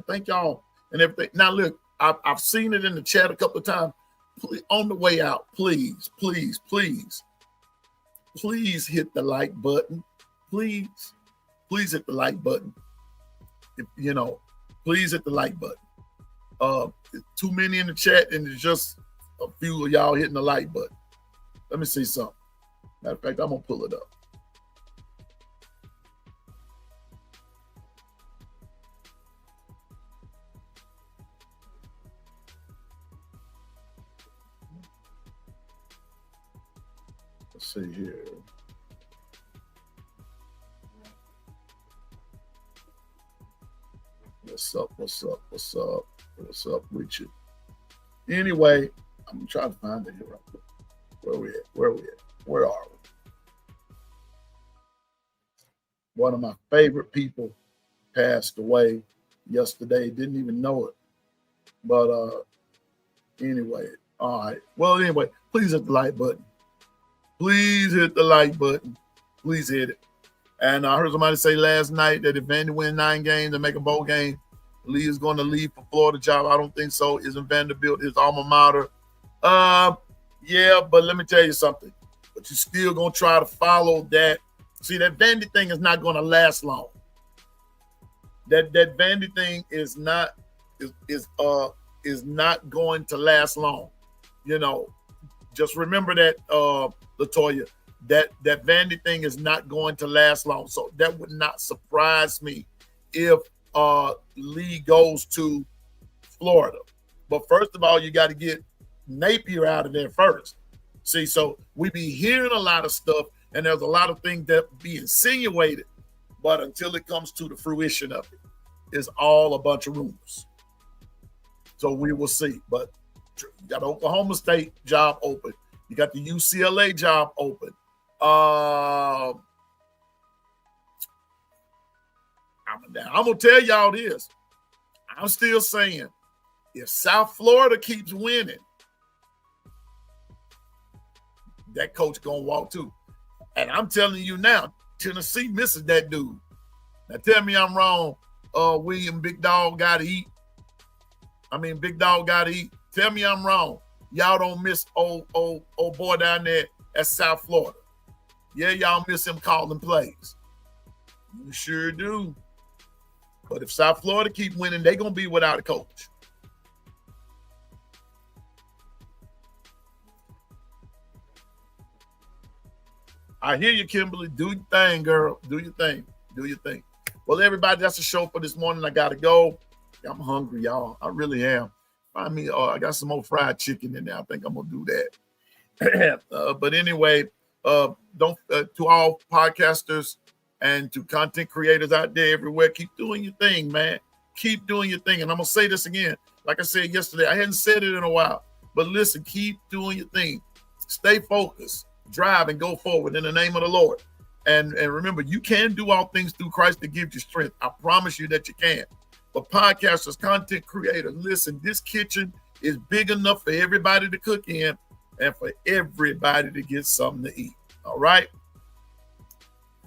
thank y'all and everything. Now look, I've seen it in the chat a couple of times. Please, on the way out, please hit the like button. Please hit the like button. Please hit the like button. Too many in the chat, and it's just a few of y'all hitting the like button. Let me see something. Matter of fact, I'm gonna pull it up. Let's see here. What's up with you? Anyway, I'm trying to find it here. Where we at? Where are we? One of my favorite people passed away yesterday. Didn't even know it. But anyway, all right. Well, anyway, please hit the like button. Please hit the like button. Please hit it. And I heard somebody say last night that if Vandy win 9 games and make a bowl game, Lee is going to leave for Florida job. I don't think so. Isn't Vanderbilt his alma mater? Yeah, but let me tell you something. But you're still going to try to follow that. See, that Vandy thing is not going to last long. That Vandy thing is not going to last long. Just remember that, LaToya, that Vandy thing is not going to last long. So that would not surprise me if Lee goes to Florida. But first of all, you got to get Napier out of there first. See, so we be hearing a lot of stuff, and there's a lot of things that be insinuated, but until it comes to the fruition of it, it's all a bunch of rumors. So we will see. But you got Oklahoma State job open. You got the UCLA job open. I'm going to tell y'all this. I'm still saying, if South Florida keeps winning, that coach going to walk too. And I'm telling you now, Tennessee misses that dude. Now tell me I'm wrong, William Big Dog got to eat. Big Dog got to eat. Tell me I'm wrong. Y'all don't miss old boy down there at South Florida. Yeah, y'all miss him calling plays. You sure do. But if South Florida keep winning, they're going to be without a coach. I hear you, Kimberly. Do your thing, girl. Do your thing. Do your thing. Well, everybody, that's the show for this morning. I got to go. I'm hungry, y'all. I really am. Find me, I got some more fried chicken in there. I think I'm going to do that. But anyway, don't to all podcasters and to content creators out there everywhere, keep doing your thing, man. Keep doing your thing. And I'm going to say this again. Like I said yesterday, I hadn't said it in a while. But listen, keep doing your thing. Stay focused. Drive and go forward in the name of the Lord. And remember, you can do all things through Christ that gives you strength. I promise you that you can. But podcasters, content creators, listen, this kitchen is big enough for everybody to cook in and for everybody to get something to eat. All right?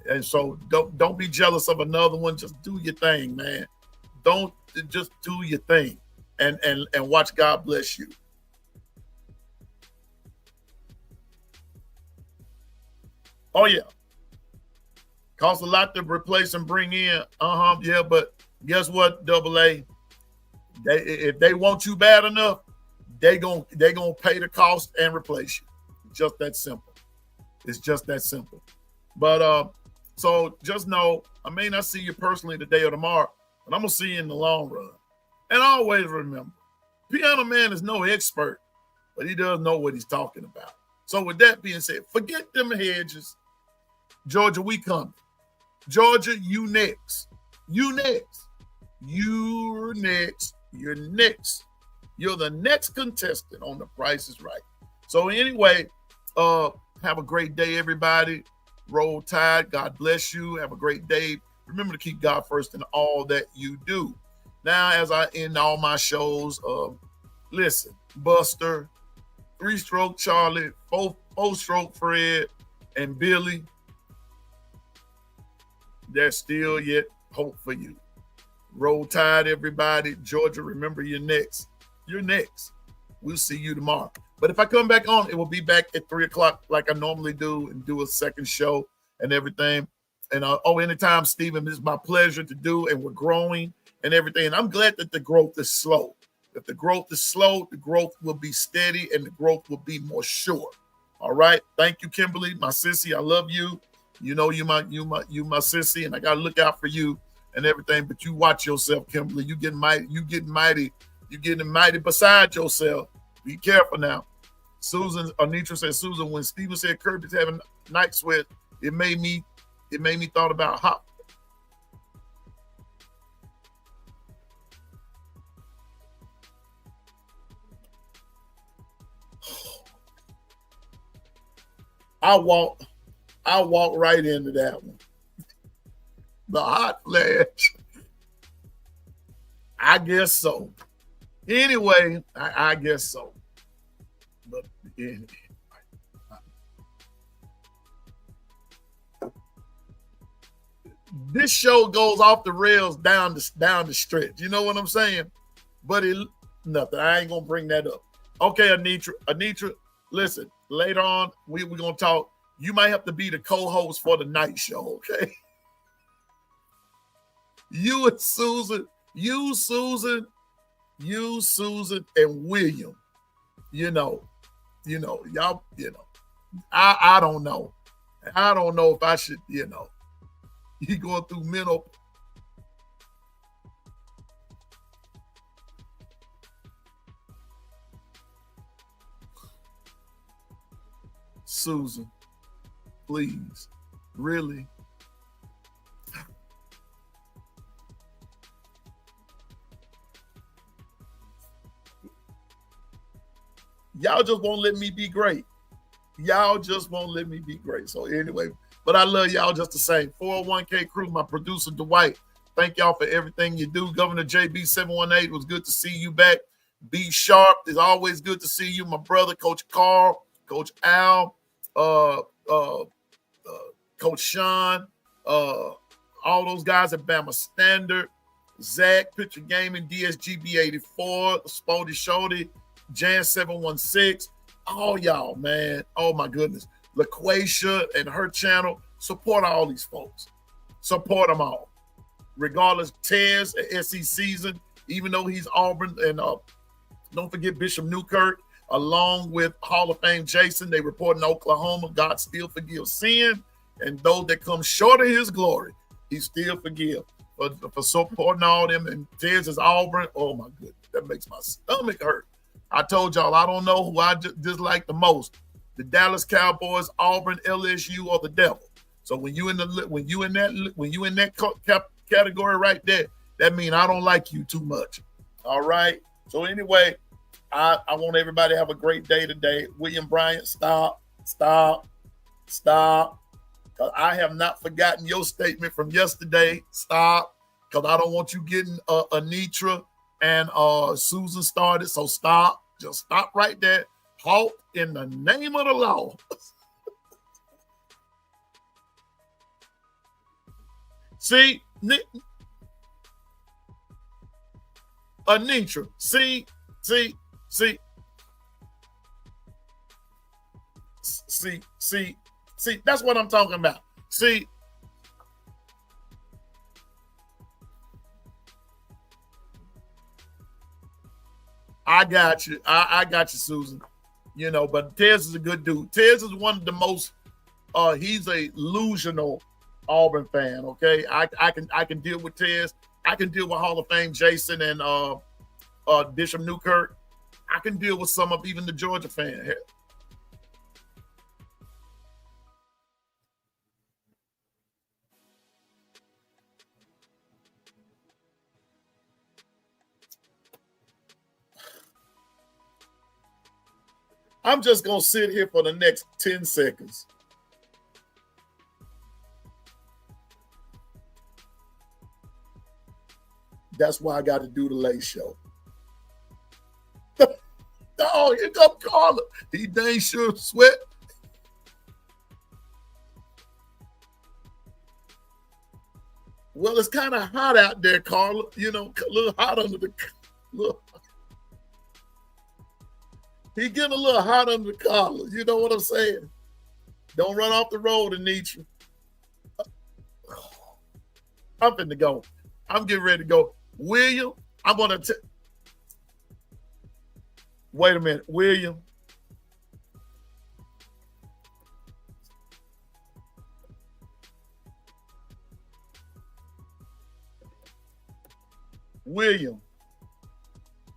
And so don't be jealous of another one. Just do your thing, man. Don't just do your thing and watch God bless you. Oh, yeah. Costs a lot to replace and bring in. Yeah, but guess what, Double A? If they want you bad enough, they gonna pay the cost and replace you. Just that simple. It's just that simple. But so just know, I may not see you personally today or tomorrow, but I'm gonna see you in the long run. And always remember, Piano Man is no expert, but he does know what he's talking about. So with that being said, forget them hedges. Georgia, we coming. Georgia, you next. You next. You're next. You're next. You're the next contestant on The Price is Right. So anyway, have a great day, everybody. Roll Tide. God bless you. Have a great day. Remember to keep God first in all that you do. Now, as I end all my shows, listen, Buster, 3-Stroke Charlie, 4-Stroke Fred, and Billy, there's still yet hope for you. Roll Tide, everybody. Georgia, remember you're next. You're next. We'll see you tomorrow. But if I come back on, it will be back at 3 o'clock like I normally do and do a second show and everything. And anytime, Stephen, it's my pleasure to do, and we're growing and everything. And I'm glad that the growth is slow. If the growth is slow, the growth will be steady and the growth will be more sure. All right. Thank you, Kimberly, my sissy. I love you. You know you my sissy, and I gotta look out for you and everything. But you watch yourself, Kimberly. You getting mighty beside yourself. Be careful now. Anitra said, Susan, when Steven said Kirby's having night sweat, it made me thought about hop. I walk right into that one. The hot flash. I guess so. Anyway, I guess so. But this show goes off the rails down the stretch. You know what I'm saying? But nothing. I ain't gonna bring that up. Okay, Anitra, listen. Later on, we're gonna talk. You might have to be the co-host for the night show, okay? You and Susan, and William. Y'all, I don't know. I don't know if I should, you going through mental. Susan, please, really? Y'all just won't let me be great. Y'all just won't let me be great. So anyway, but I love y'all just the same. 401k crew, my producer Dwight. Thank y'all for everything you do. Governor JB718, it was good to see you back. Be sharp. It's always good to see you, my brother, Coach Carl, Coach Al, Coach Sean, all those guys at Bama Standard, Zach, Picture Gaming, DSGB84, Spody Shody, Jan 716, all y'all, man. Oh my goodness. LaQuasia and her channel. Support all these folks. Support them all. Regardless, Tez at SC season, even though he's Auburn, and don't forget Bishop Newkirk, along with Hall of Fame Jason. They report in Oklahoma, God still forgives sin, and those that come short of his glory, he still forgive. For supporting all them, and Tez is Auburn. Oh my goodness, that makes my stomach hurt. I told y'all I don't know who I dislike the most: the Dallas Cowboys, Auburn, LSU, or the Devil. So when you in that category right there, that means I don't like you too much. All right. So anyway, I want everybody to have a great day today. William Bryant, stop. Because I have not forgotten your statement from yesterday. Stop. Because I don't want you getting Anitra and Susan started. So stop. Just stop right there. Halt in the name of the law. See, Anitra. See. See, that's what I'm talking about. See, I got you. I got you, Susan. You know, but Tez is a good dude. Tez is one of the most, he's a illusional Auburn fan, okay? I can deal with Tez. I can deal with Hall of Fame Jason and Bishop Newkirk. I can deal with some of even the Georgia fan here. I'm just going to sit here for the next 10 seconds. That's why I got to do the late show. Oh, here come Carla. He dang sure sweat. Well, it's kind of hot out there, Carla. You know, a little hot under the look. He getting a little hot under the collar. You know what I'm saying? Don't run off the road, Anitra. I'm finna go. I'm getting ready to go. William, I'm going to wait a minute. William.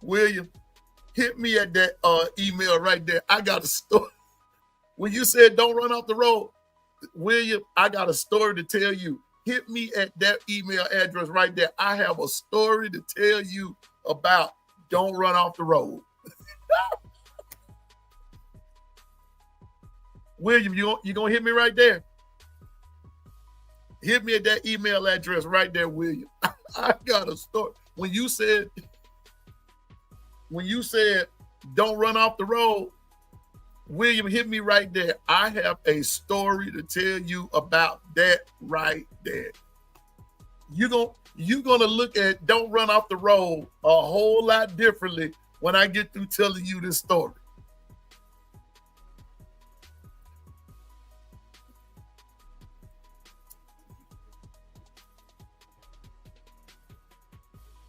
William, hit me at that email right there. I got a story. When you said don't run off the road, William, I got a story to tell you. Hit me at that email address right there. I have a story to tell you about don't run off the road. William, you going to hit me right there? Hit me at that email address right there, William. I got a story. When you said don't run off the road, William, hit me right there. I have a story to tell you about that right there. You're gonna look at don't run off the road a whole lot differently when I get through telling you this story.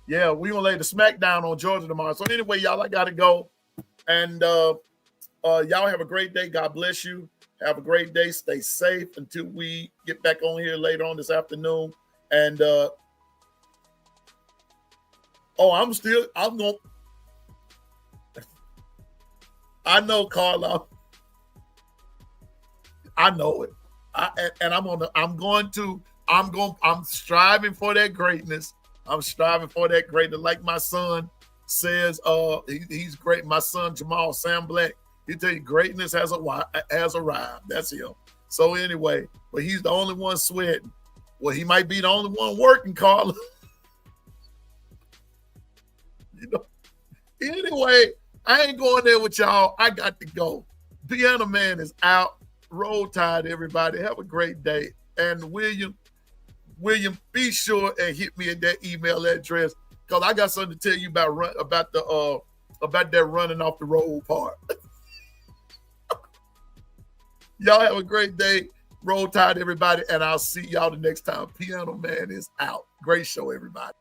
Yeah, we're gonna lay the smackdown on Georgia tomorrow. So anyway, y'all, I gotta go. And y'all have a great day. God bless you. Have a great day. Stay safe until we get back on here later on this afternoon. And I'm going. I know, Carla. I know it. I'm striving for that greatness. I'm striving for that greatness. Like my son says, he's great. My son, Jamal Sam Black, he tell you greatness has arrived. That's him. So anyway, but he's the only one sweating. Well, he might be the only one working, Carla. You know. Anyway, I ain't going there with y'all. I got to go. Piano Man is out. Roll Tide, everybody. Have a great day. And William, be sure and hit me at that email address because I got something to tell you about that running off the road part. Y'all have a great day. Roll Tide, everybody, and I'll see y'all the next time. Piano Man is out. Great show, everybody.